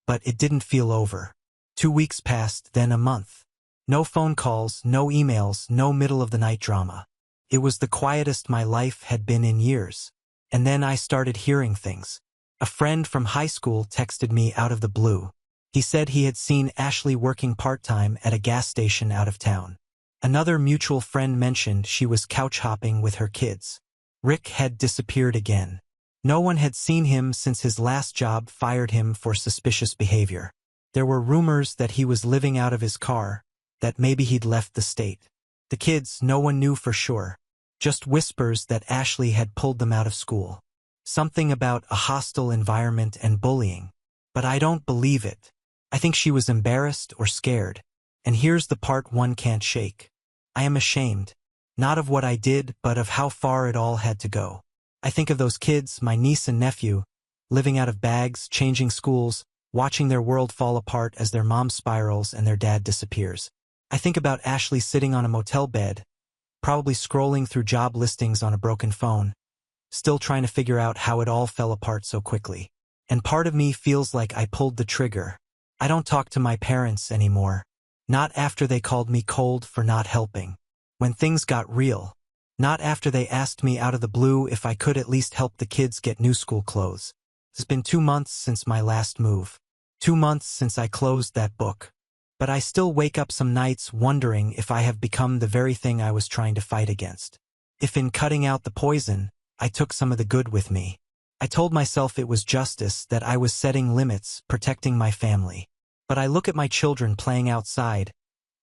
but it didn't feel over. 2 weeks passed, then a month. No phone calls, no emails, no middle-of-the-night drama. It was the quietest my life had been in years. And then I started hearing things. A friend from high school texted me out of the blue. He said he had seen Ashley working part-time at a gas station out of town. Another mutual friend mentioned she was couch hopping with her kids. Rick had disappeared again. No one had seen him since his last job fired him for suspicious behavior. There were rumors that he was living out of his car, that maybe he'd left the state. The kids, no one knew for sure. Just whispers that Ashley had pulled them out of school. Something about a hostile environment and bullying. But I don't believe it. I think she was embarrassed or scared. And here's the part one can't shake. I am ashamed. Not of what I did, but of how far it all had to go. I think of those kids, my niece and nephew, living out of bags, changing schools, watching their world fall apart as their mom spirals and their dad disappears. I think about Ashley sitting on a motel bed, probably scrolling through job listings on a broken phone, still trying to figure out how it all fell apart so quickly. And part of me feels like I pulled the trigger. I don't talk to my parents anymore. Not after they called me cold for not helping. When things got real. Not after they asked me out of the blue if I could at least help the kids get new school clothes. It's been 2 months since my last move. 2 months since I closed that book. But I still wake up some nights wondering if I have become the very thing I was trying to fight against. If in cutting out the poison, I took some of the good with me. I told myself it was justice, that I was setting limits, protecting my family. But I look at my children playing outside,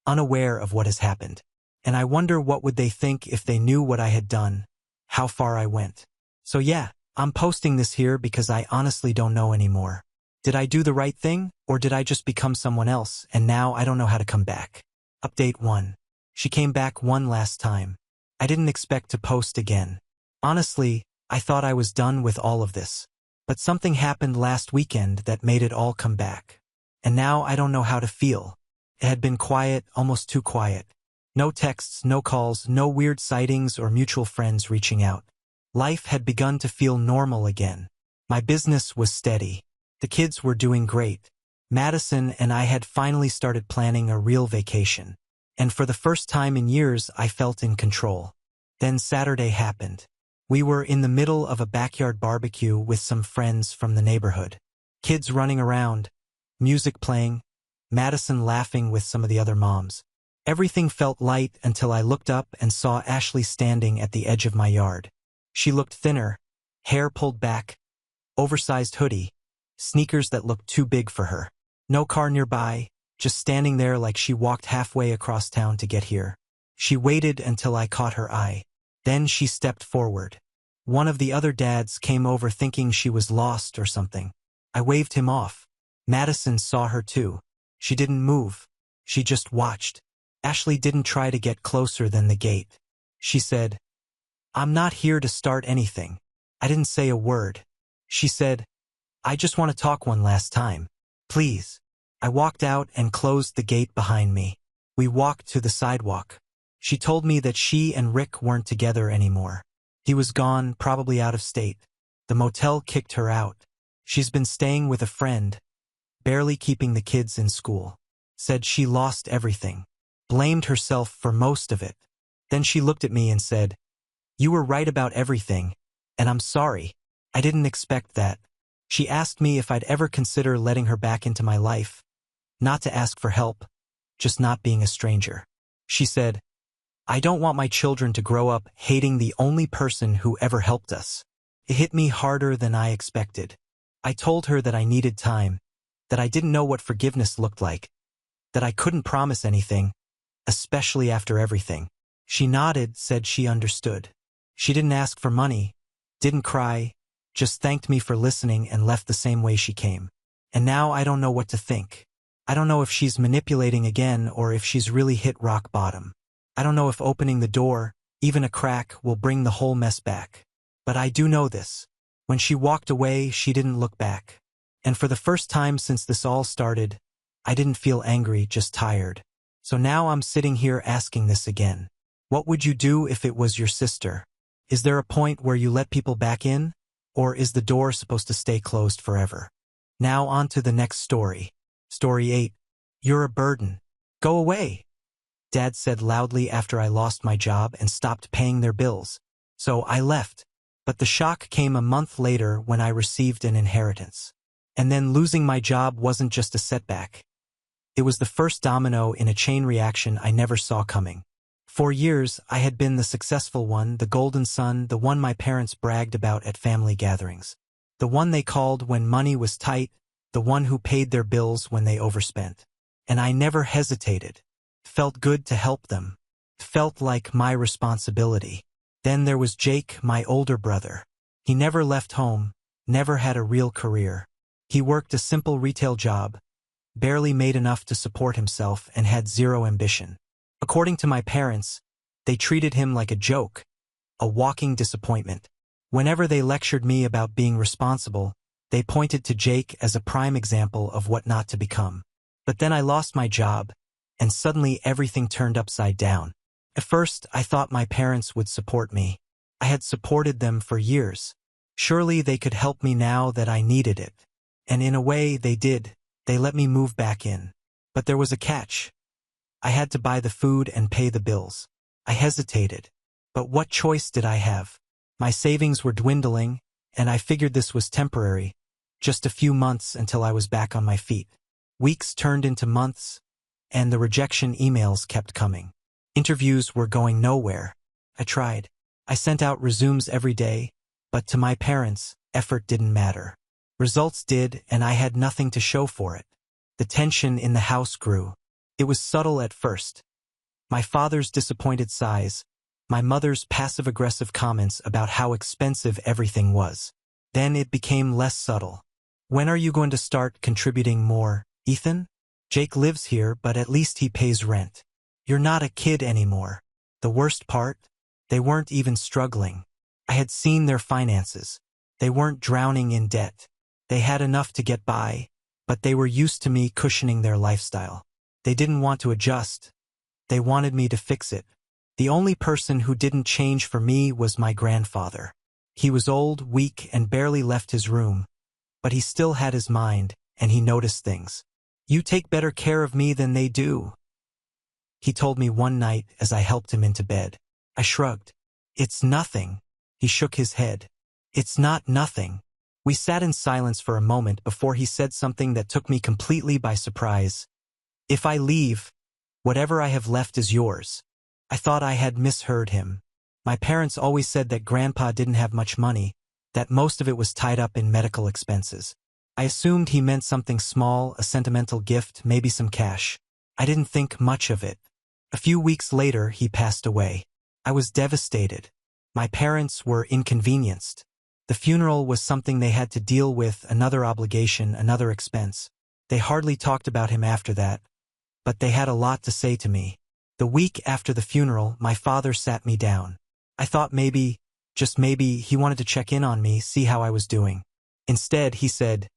unaware of what has happened. And I wonder what would they think if they knew what I had done, how far I went. So yeah, I'm posting this here because I honestly don't know anymore. Did I do the right thing, or did I just become someone else, and now I don't know how to come back? Update 1. She came back one last time. I didn't expect to post again. Honestly, I thought I was done with all of this. But something happened last weekend that made it all come back. And now I don't know how to feel. It had been quiet, almost too quiet. No texts, no calls, no weird sightings or mutual friends reaching out. Life had begun to feel normal again. My business was steady. The kids were doing great. Madison and I had finally started planning a real vacation. And for the first time in years, I felt in control. Then Saturday happened. We were in the middle of a backyard barbecue with some friends from the neighborhood. Kids running around, music playing, Madison laughing with some of the other moms. Everything felt light until I looked up and saw Ashley standing at the edge of my yard. She looked thinner, hair pulled back, oversized hoodie, sneakers that looked too big for her. No car nearby, just standing there like she walked halfway across town to get here. She waited until I caught her eye. Then she stepped forward. One of the other dads came over thinking she was lost or something. I waved him off. Madison saw her too. She didn't move. She just watched. Ashley didn't try to get closer than the gate. She said, "I'm not here to start anything." I didn't say a word. She said, "I just want to talk one last time. Please." I walked out and closed the gate behind me. We walked to the sidewalk. She told me that she and Rick weren't together anymore. He was gone, probably out of state. The motel kicked her out. She's been staying with a friend, barely keeping the kids in school. Said she lost everything. Blamed herself for most of it. Then she looked at me and said, "You were right about everything, and I'm sorry. I didn't expect that." She asked me if I'd ever consider letting her back into my life. Not to ask for help, just not being a stranger. She said, "I don't want my children to grow up hating the only person who ever helped us." It hit me harder than I expected. I told her that I needed time, that I didn't know what forgiveness looked like, that I couldn't promise anything, especially after everything. She nodded, said she understood. She didn't ask for money, didn't cry, just thanked me for listening and left the same way she came. And now I don't know what to think. I don't know if she's manipulating again or if she's really hit rock bottom. I don't know if opening the door, even a crack, will bring the whole mess back. But I do know this. When she walked away, she didn't look back. And for the first time since this all started, I didn't feel angry, just tired. So now I'm sitting here asking this again. What would you do if it was your sister? Is there a point where you let people back in? Or is the door supposed to stay closed forever? Now on to the next story. Story 8. You're a burden. Go away, Dad said loudly after I lost my job and stopped paying their bills. So I left. But the shock came a month later when I received an inheritance. And then losing my job wasn't just a setback. It was the first domino in a chain reaction I never saw coming. For years, I had been the successful one, the golden son, the one my parents bragged about at family gatherings. The one they called when money was tight, the one who paid their bills when they overspent. And I never hesitated. Felt good to help them. Felt like my responsibility. Then there was Jake, my older brother. He never left home, never had a real career. He worked a simple retail job, barely made enough to support himself, and had zero ambition. According to my parents, they treated him like a joke, a walking disappointment. Whenever they lectured me about being responsible, they pointed to Jake as a prime example of what not to become. But then I lost my job, and suddenly everything turned upside down. At first, I thought my parents would support me. I had supported them for years. Surely they could help me now that I needed it. And in a way, they did. They let me move back in. But there was a catch. I had to buy the food and pay the bills. I hesitated. But what choice did I have? My savings were dwindling, and I figured this was temporary, just a few months until I was back on my feet. Weeks turned into months, and the rejection emails kept coming. Interviews were going nowhere. I tried. I sent out resumes every day, but to my parents, effort didn't matter. Results did, and I had nothing to show for it. The tension in the house grew. It was subtle at first. My father's disappointed sighs, my mother's passive-aggressive comments about how expensive everything was. Then it became less subtle. When are you going to start contributing more, Ethan? Jake lives here, but at least he pays rent. You're not a kid anymore. The worst part? They weren't even struggling. I had seen their finances. They weren't drowning in debt. They had enough to get by, but they were used to me cushioning their lifestyle. They didn't want to adjust. They wanted me to fix it. The only person who didn't change for me was my grandfather. He was old, weak, and barely left his room, but he still had his mind, and he noticed things. You take better care of me than they do, he told me one night as I helped him into bed. I shrugged. It's nothing. He shook his head. It's not nothing. We sat in silence for a moment before he said something that took me completely by surprise. If I leave, whatever I have left is yours. I thought I had misheard him. My parents always said that Grandpa didn't have much money, that most of it was tied up in medical expenses. I assumed he meant something small, a sentimental gift, maybe some cash. I didn't think much of it. A few weeks later, he passed away. I was devastated. My parents were inconvenienced. The funeral was something they had to deal with, another obligation, another expense. They hardly talked about him after that, but they had a lot to say to me. The week after the funeral, my father sat me down. I thought maybe, just maybe, he wanted to check in on me, see how I was doing. Instead, he said,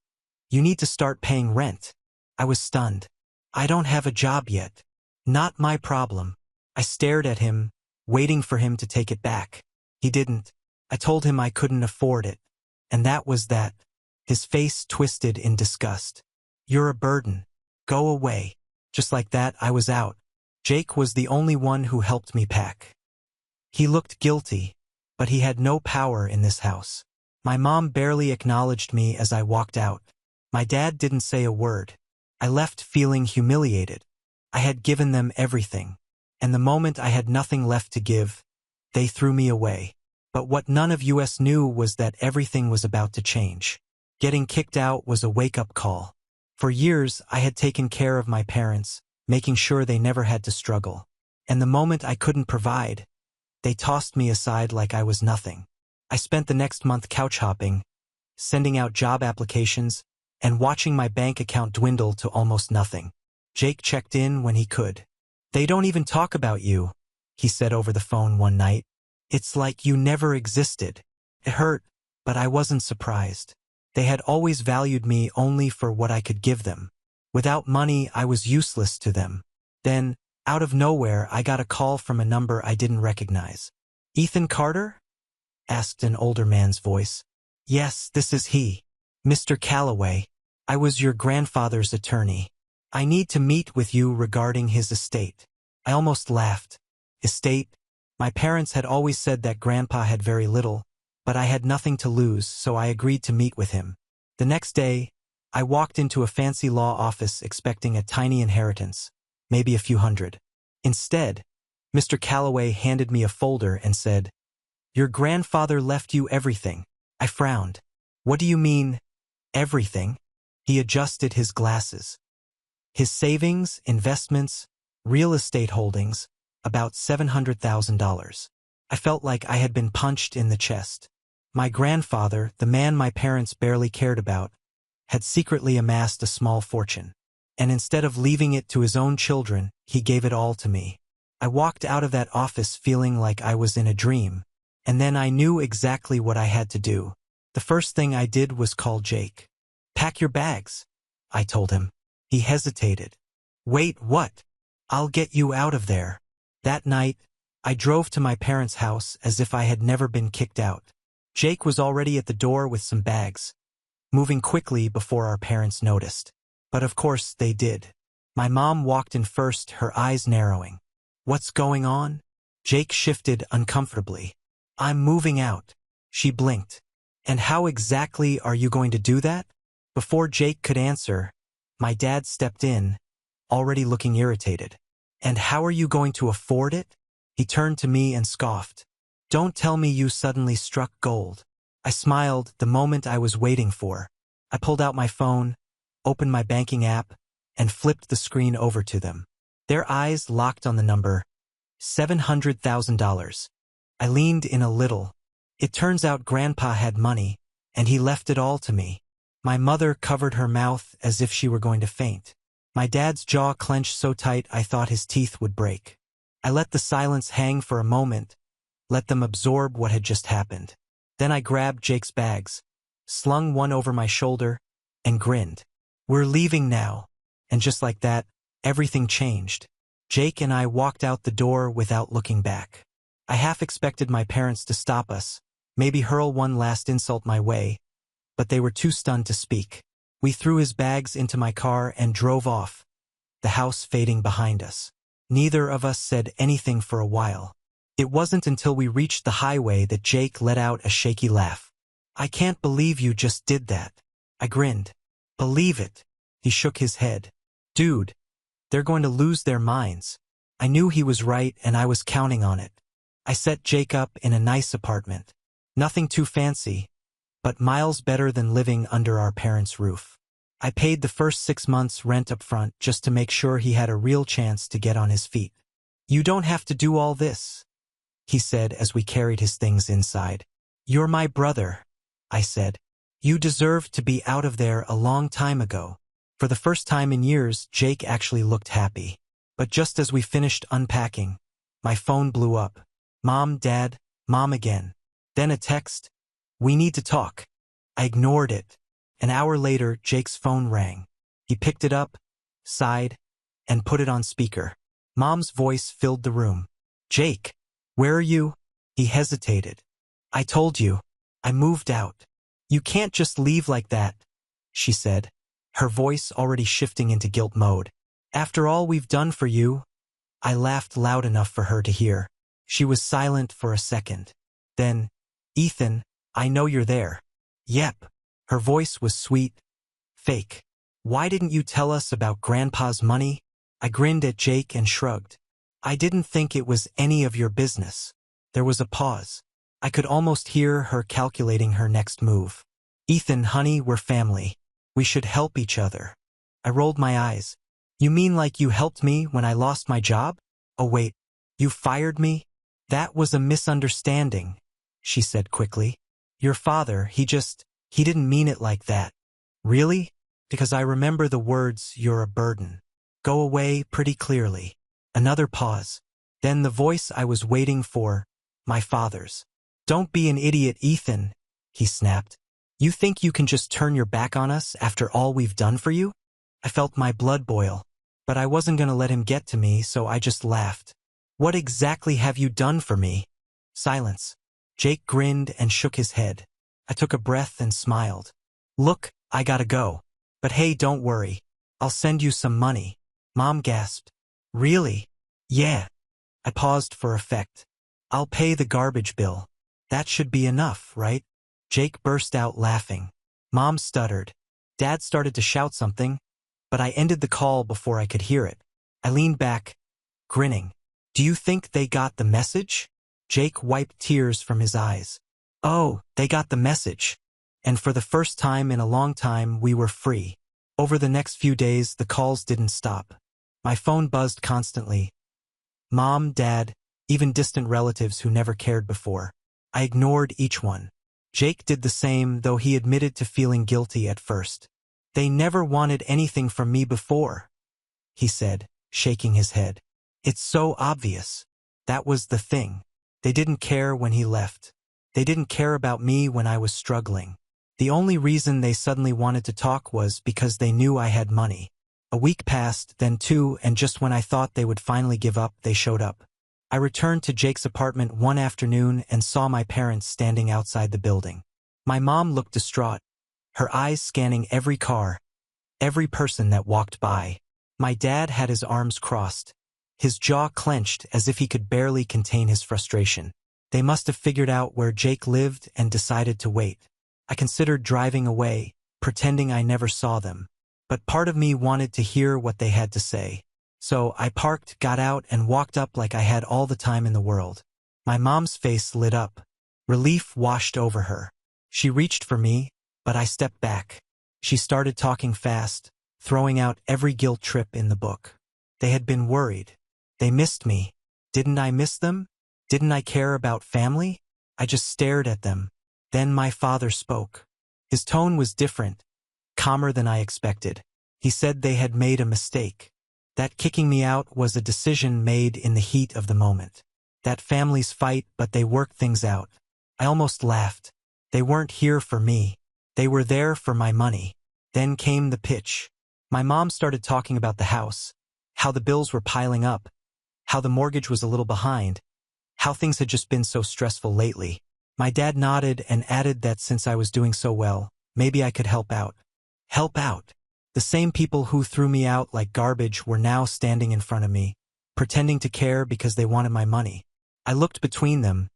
"You need to start paying rent." I was stunned. I don't have a job yet. Not my problem. I stared at him, waiting for him to take it back. He didn't. I told him I couldn't afford it. And that was that. His face twisted in disgust. You're a burden. Go away. Just like that, I was out. Jake was the only one who helped me pack. He looked guilty, but he had no power in this house. My mom barely acknowledged me as I walked out. My dad didn't say a word. I left feeling humiliated. I had given them everything. And the moment I had nothing left to give, they threw me away. But what none of us knew was that everything was about to change. Getting kicked out was a wake-up call. For years, I had taken care of my parents, making sure they never had to struggle. And the moment I couldn't provide, they tossed me aside like I was nothing. I spent the next month couch hopping, sending out job applications, and watching my bank account dwindle to almost nothing. Jake checked in when he could. They don't even talk about you, he said over the phone one night. It's like you never existed. It hurt, but I wasn't surprised. They had always valued me only for what I could give them. Without money, I was useless to them. Then, out of nowhere, I got a call from a number I didn't recognize. Ethan Carter? Asked an older man's voice. Yes, this is he. Mr. Calloway. I was your grandfather's attorney. I need to meet with you regarding his estate. I almost laughed. Estate? My parents had always said that Grandpa had very little, but I had nothing to lose, so I agreed to meet with him. The next day, I walked into a fancy law office expecting a tiny inheritance, maybe a few hundred. Instead, Mr. Calloway handed me a folder and said, "Your grandfather left you everything." I frowned. "What do you mean, everything?" He adjusted his glasses. "His savings, investments, real estate holdings, about $700,000. I felt like I had been punched in the chest. My grandfather, the man my parents barely cared about, had secretly amassed a small fortune. And instead of leaving it to his own children, he gave it all to me. I walked out of that office feeling like I was in a dream, and then I knew exactly what I had to do. The first thing I did was call Jake. "Pack your bags," I told him. He hesitated. "Wait, what? I'll get you out of there." That night, I drove to my parents' house as if I had never been kicked out. Jake was already at the door with some bags, moving quickly before our parents noticed. But of course they did. My mom walked in first, her eyes narrowing. "What's going on?" Jake shifted uncomfortably. "I'm moving out." She blinked. "And how exactly are you going to do that?" Before Jake could answer, my dad stepped in, already looking irritated. "And how are you going to afford it?" He turned to me and scoffed. "Don't tell me you suddenly struck gold." I smiled, the moment I was waiting for. I pulled out my phone, opened my banking app, and flipped the screen over to them. Their eyes locked on the number, $700,000. I leaned in a little. It turns out Grandpa had money, and he left it all to me. My mother covered her mouth as if she were going to faint. My dad's jaw clenched so tight I thought his teeth would break. I let the silence hang for a moment, let them absorb what had just happened. Then I grabbed Jake's bags, slung one over my shoulder, and grinned. "We're leaving now." And just like that, everything changed. Jake and I walked out the door without looking back. I half expected my parents to stop us, maybe hurl one last insult my way, but they were too stunned to speak. We threw his bags into my car and drove off, the house fading behind us. Neither of us said anything for a while. It wasn't until we reached the highway that Jake let out a shaky laugh. "I can't believe you just did that." I grinned. "Believe it." He shook his head. "Dude, they're going to lose their minds." I knew he was right, and I was counting on it. I set Jake up in a nice apartment. Nothing too fancy, but miles better than living under our parents' roof. I paid the first 6 months' rent up front just to make sure he had a real chance to get on his feet. "You don't have to do all this," he said as we carried his things inside. "You're my brother," I said. "You deserve to be out of there a long time ago." For the first time in years, Jake actually looked happy. But just as we finished unpacking, my phone blew up. "Mom, Dad, Mom again." Then a text, "We need to talk." I ignored it. An hour later, Jake's phone rang. He picked it up, sighed, and put it on speaker. Mom's voice filled the room. "Jake, where are you?" He hesitated. "I told you. I moved out." "You can't just leave like that," she said, her voice already shifting into guilt mode. "After all we've done for you." I laughed loud enough for her to hear. She was silent for a second. Then, "Ethan, I know you're there." "Yep." Her voice was sweet, fake. "Why didn't you tell us about Grandpa's money?" I grinned at Jake and shrugged. "I didn't think it was any of your business." There was a pause. I could almost hear her calculating her next move. "Ethan, honey, we're family. We should help each other." I rolled my eyes. "You mean like you helped me when I lost my job?" "Oh wait, you fired me?" "That was a misunderstanding," she said quickly. "Your father, he didn't mean it like that." "Really?" Because I remember the words, "You're a burden." "Go away," pretty clearly. Another pause. Then the voice I was waiting for, my father's. "Don't be an idiot, Ethan," he snapped. "You think you can just turn your back on us after all we've done for you?" I felt my blood boil, but I wasn't going to let him get to me, so I just laughed. "What exactly have you done for me?" Silence. Jake grinned and shook his head. I took a breath and smiled. "Look, I gotta go. But hey, don't worry. I'll send you some money." Mom gasped. "Really?" "Yeah." I paused for effect. "I'll pay the garbage bill. That should be enough, right?" Jake burst out laughing. Mom stuttered. Dad started to shout something, but I ended the call before I could hear it. I leaned back, grinning. Do you think they got the message? Jake wiped tears from his eyes. Oh, they got the message. And for the first time in a long time, we were free. Over the next few days, the calls didn't stop. My phone buzzed constantly. Mom, Dad, even distant relatives who never cared before. I ignored each one. Jake did the same, though he admitted to feeling guilty at first. They never wanted anything from me before, he said, shaking his head. It's so obvious. That was the thing. They didn't care when he left. They didn't care about me when I was struggling. The only reason they suddenly wanted to talk was because they knew I had money. A week passed, then two, and just when I thought they would finally give up, they showed up. I returned to Jake's apartment one afternoon and saw my parents standing outside the building. My mom looked distraught, her eyes scanning every car, every person that walked by. My dad had his arms crossed, his jaw clenched as if he could barely contain his frustration. They must have figured out where Jake lived and decided to wait. I considered driving away, pretending I never saw them. But part of me wanted to hear what they had to say. So I parked, got out, and walked up like I had all the time in the world. My mom's face lit up. Relief washed over her. She reached for me, but I stepped back. She started talking fast, throwing out every guilt trip in the book. They had been worried. They missed me. Didn't I miss them? Didn't I care about family? I just stared at them. Then my father spoke. His tone was different, calmer than I expected. He said they had made a mistake. That kicking me out was a decision made in the heat of the moment. That families fight, but they work things out. I almost laughed. They weren't here for me. They were there for my money. Then came the pitch. My mom started talking about the house, how the bills were piling up, how the mortgage was a little behind, how things had just been so stressful lately. My dad nodded and added that since I was doing so well, maybe I could help out. Help out. The same people who threw me out like garbage were now standing in front of me, pretending to care because they wanted my money. I looked between them,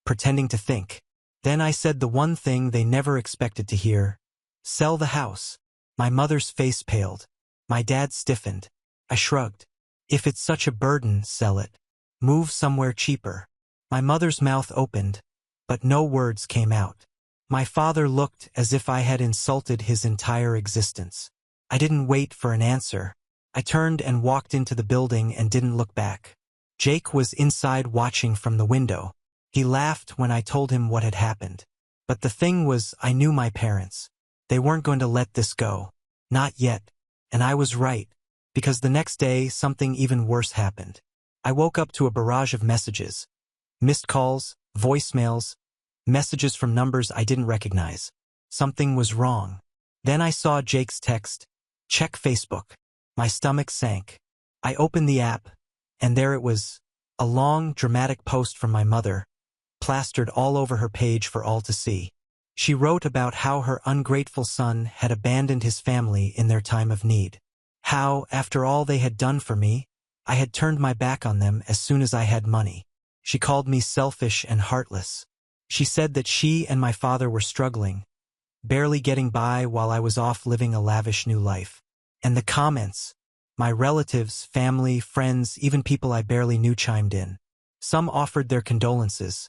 pretending to think. Then I said the one thing they never expected to hear. Sell the house. My mother's face paled. My dad stiffened. I shrugged. If it's such a burden, sell it. Move somewhere cheaper. My mother's mouth opened, but no words came out. My father looked as if I had insulted his entire existence. I didn't wait for an answer. I turned and walked into the building and didn't look back. Jake was inside watching from the window. He laughed when I told him what had happened. But the thing was, I knew my parents. They weren't going to let this go. Not yet. And I was right. Because the next day, something even worse happened. I woke up to a barrage of messages. Missed calls, voicemails, messages from numbers I didn't recognize. Something was wrong. Then I saw Jake's text. Check Facebook. My stomach sank. I opened the app, and there it was. A long, dramatic post from my mother, plastered all over her page for all to see. She wrote about how her ungrateful son had abandoned his family in their time of need. How, after all they had done for me, I had turned my back on them as soon as I had money. She called me selfish and heartless. She said that she and my father were struggling, barely getting by while I was off living a lavish new life. And the comments, my relatives, family, friends, even people I barely knew chimed in. Some offered their condolences,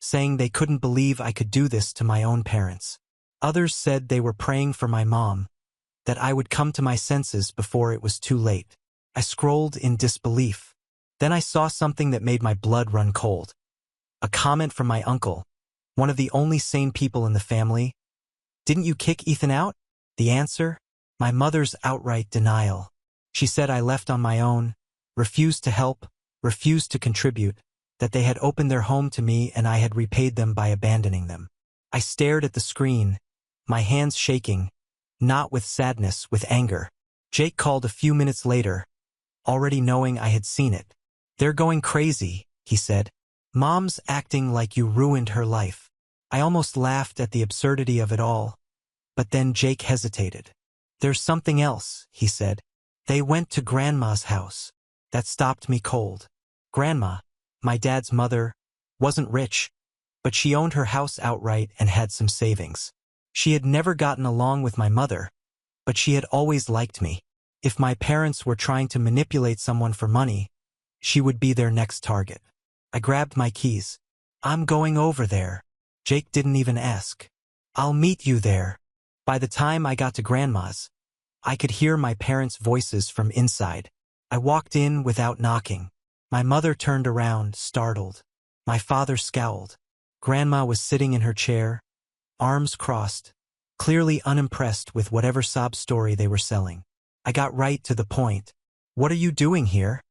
saying they couldn't believe I could do this to my own parents. Others said they were praying for my mom, that I would come to my senses before it was too late. I scrolled in disbelief. Then I saw something that made my blood run cold. A comment from my uncle, one of the only sane people in the family. Didn't you kick Ethan out? The answer? My mother's outright denial. She said I left on my own, refused to help, refused to contribute, that they had opened their home to me and I had repaid them by abandoning them. I stared at the screen, my hands shaking, not with sadness, with anger. Jake called a few minutes later, already knowing I had seen it. They're going crazy, he said. Mom's acting like you ruined her life. I almost laughed at the absurdity of it all, but then Jake hesitated. There's something else, he said. They went to Grandma's house. That stopped me cold. Grandma, my dad's mother, wasn't rich, but she owned her house outright and had some savings. She had never gotten along with my mother, but she had always liked me. If my parents were trying to manipulate someone for money, she would be their next target. I grabbed my keys. I'm going over there. Jake didn't even ask. I'll meet you there. By the time I got to Grandma's, I could hear my parents' voices from inside. I walked in without knocking. My mother turned around, startled. My father scowled. Grandma was sitting in her chair, arms crossed, clearly unimpressed with whatever sob story they were selling. I got right to the point. What are you doing here?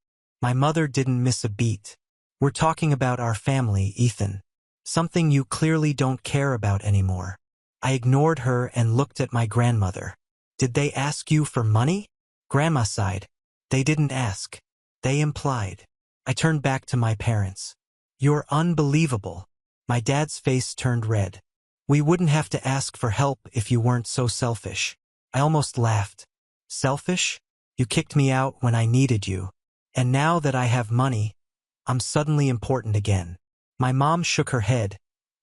My mother didn't miss a beat. We're talking about our family, Ethan. Something you clearly don't care about anymore. I ignored her and looked at my grandmother. Did they ask you for money? Grandma sighed. They didn't ask. They implied. I turned back to my parents. You're unbelievable. My dad's face turned red. We wouldn't have to ask for help if you weren't so selfish. I almost laughed. Selfish? You kicked me out when I needed you. And now that I have money, I'm suddenly important again. My mom shook her head,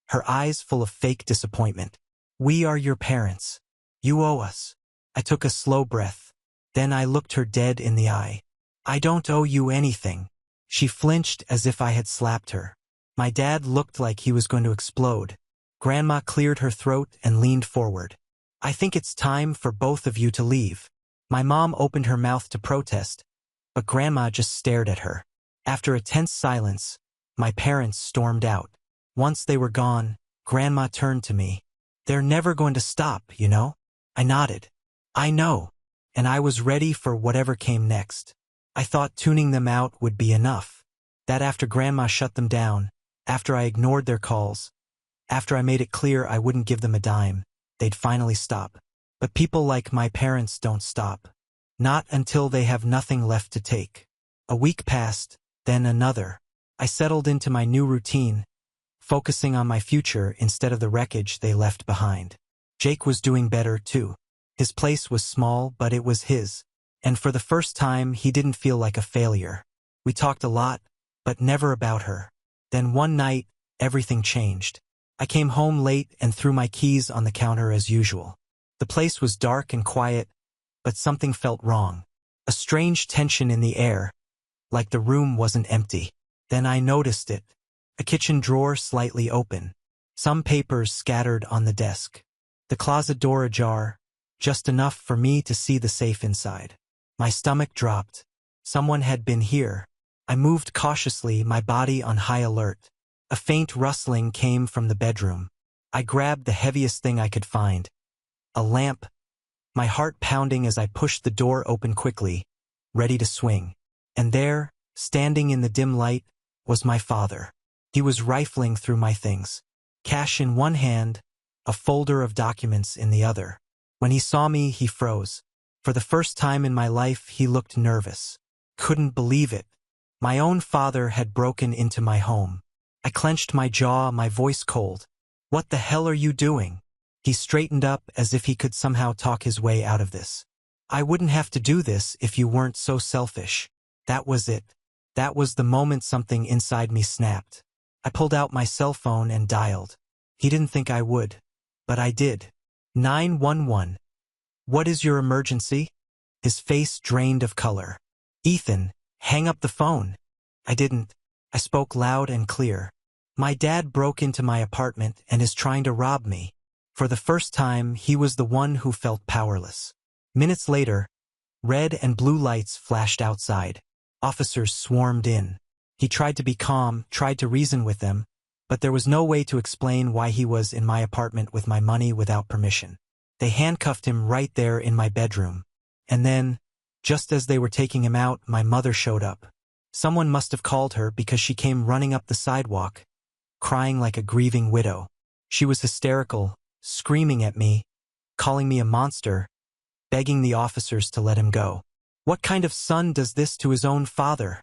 her eyes full of fake disappointment. We are your parents. You owe us. I took a slow breath. Then I looked her dead in the eye. I don't owe you anything. She flinched as if I had slapped her. My dad looked like he was going to explode. Grandma cleared her throat and leaned forward. I think it's time for both of you to leave. My mom opened her mouth to protest, but Grandma just stared at her. After a tense silence, my parents stormed out. Once they were gone, Grandma turned to me. They're never going to stop, you know? I nodded. I know. And I was ready for whatever came next. I thought tuning them out would be enough. That after Grandma shut them down, after I ignored their calls, after I made it clear I wouldn't give them a dime, they'd finally stop. But people like my parents don't stop. Not until they have nothing left to take. A week passed, then another. I settled into my new routine, focusing on my future instead of the wreckage they left behind. Jake was doing better too. His place was small, but it was his. And for the first time, he didn't feel like a failure. We talked a lot, but never about her. Then one night, everything changed. I came home late and threw my keys on the counter as usual. The place was dark and quiet, but something felt wrong. A strange tension in the air, like the room wasn't empty. Then I noticed it. A kitchen drawer slightly open. Some papers scattered on the desk. The closet door ajar, just enough for me to see the safe inside. My stomach dropped. Someone had been here. I moved cautiously, my body on high alert. A faint rustling came from the bedroom. I grabbed the heaviest thing I could find. A lamp. My heart pounding as I pushed the door open quickly, ready to swing. And there, standing in the dim light, was my father. He was rifling through my things. Cash in one hand, a folder of documents in the other. When he saw me, he froze. For the first time in my life, he looked nervous. Couldn't believe it. My own father had broken into my home. I clenched my jaw, my voice cold. What the hell are you doing? He straightened up as if he could somehow talk his way out of this. I wouldn't have to do this if you weren't so selfish. That was it. That was the moment something inside me snapped. I pulled out my cell phone and dialed. He didn't think I would, but I did. 911. What is your emergency? His face drained of color. Ethan, hang up the phone. I didn't. I spoke loud and clear. My dad broke into my apartment and is trying to rob me. For the first time, he was the one who felt powerless. Minutes later, red and blue lights flashed outside. Officers swarmed in. He tried to be calm, tried to reason with them, but there was no way to explain why he was in my apartment with my money without permission. They handcuffed him right there in my bedroom. And then, just as they were taking him out, my mother showed up. Someone must have called her because she came running up the sidewalk, crying like a grieving widow. She was hysterical, screaming at me, calling me a monster, begging the officers to let him go. What kind of son does this to his own father?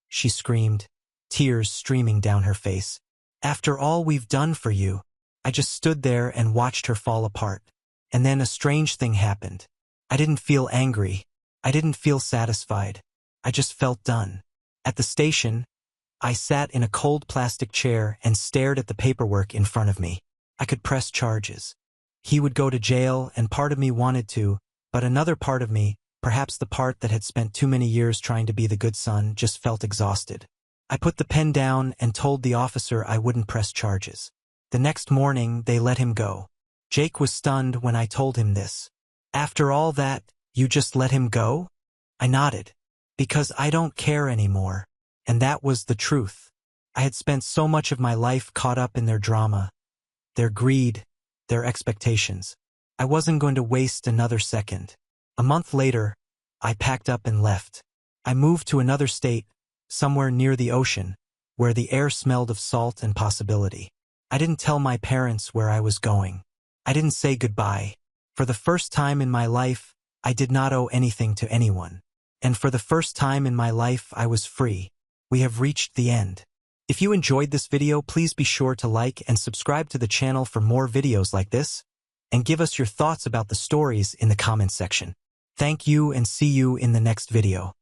She screamed, tears streaming down her face. After all we've done for you. I just stood there and watched her fall apart. And then a strange thing happened. I didn't feel angry. I didn't feel satisfied. I just felt done. At the station, I sat in a cold plastic chair and stared at the paperwork in front of me. I could press charges. He would go to jail, and part of me wanted to, But another part of me, perhaps the part that had spent too many years trying to be the good son, just felt exhausted. I put the pen down and told the officer I wouldn't press charges. The next morning, they let him go. Jake was stunned when I told him this. "After all that, you just let him go?" I nodded. "Because I don't care anymore." And that was the truth. I had spent so much of my life caught up in their drama, their greed, their expectations. I wasn't going to waste another second. A month later, I packed up and left. I moved to another state, somewhere near the ocean, where the air smelled of salt and possibility. I didn't tell my parents where I was going. I didn't say goodbye. For the first time in my life, I did not owe anything to anyone. And for the first time in my life, I was free. We have reached the end. If you enjoyed this video, please be sure to like and subscribe to the channel for more videos like this, and give us your thoughts about the stories in the comments section. Thank you and see you in the next video.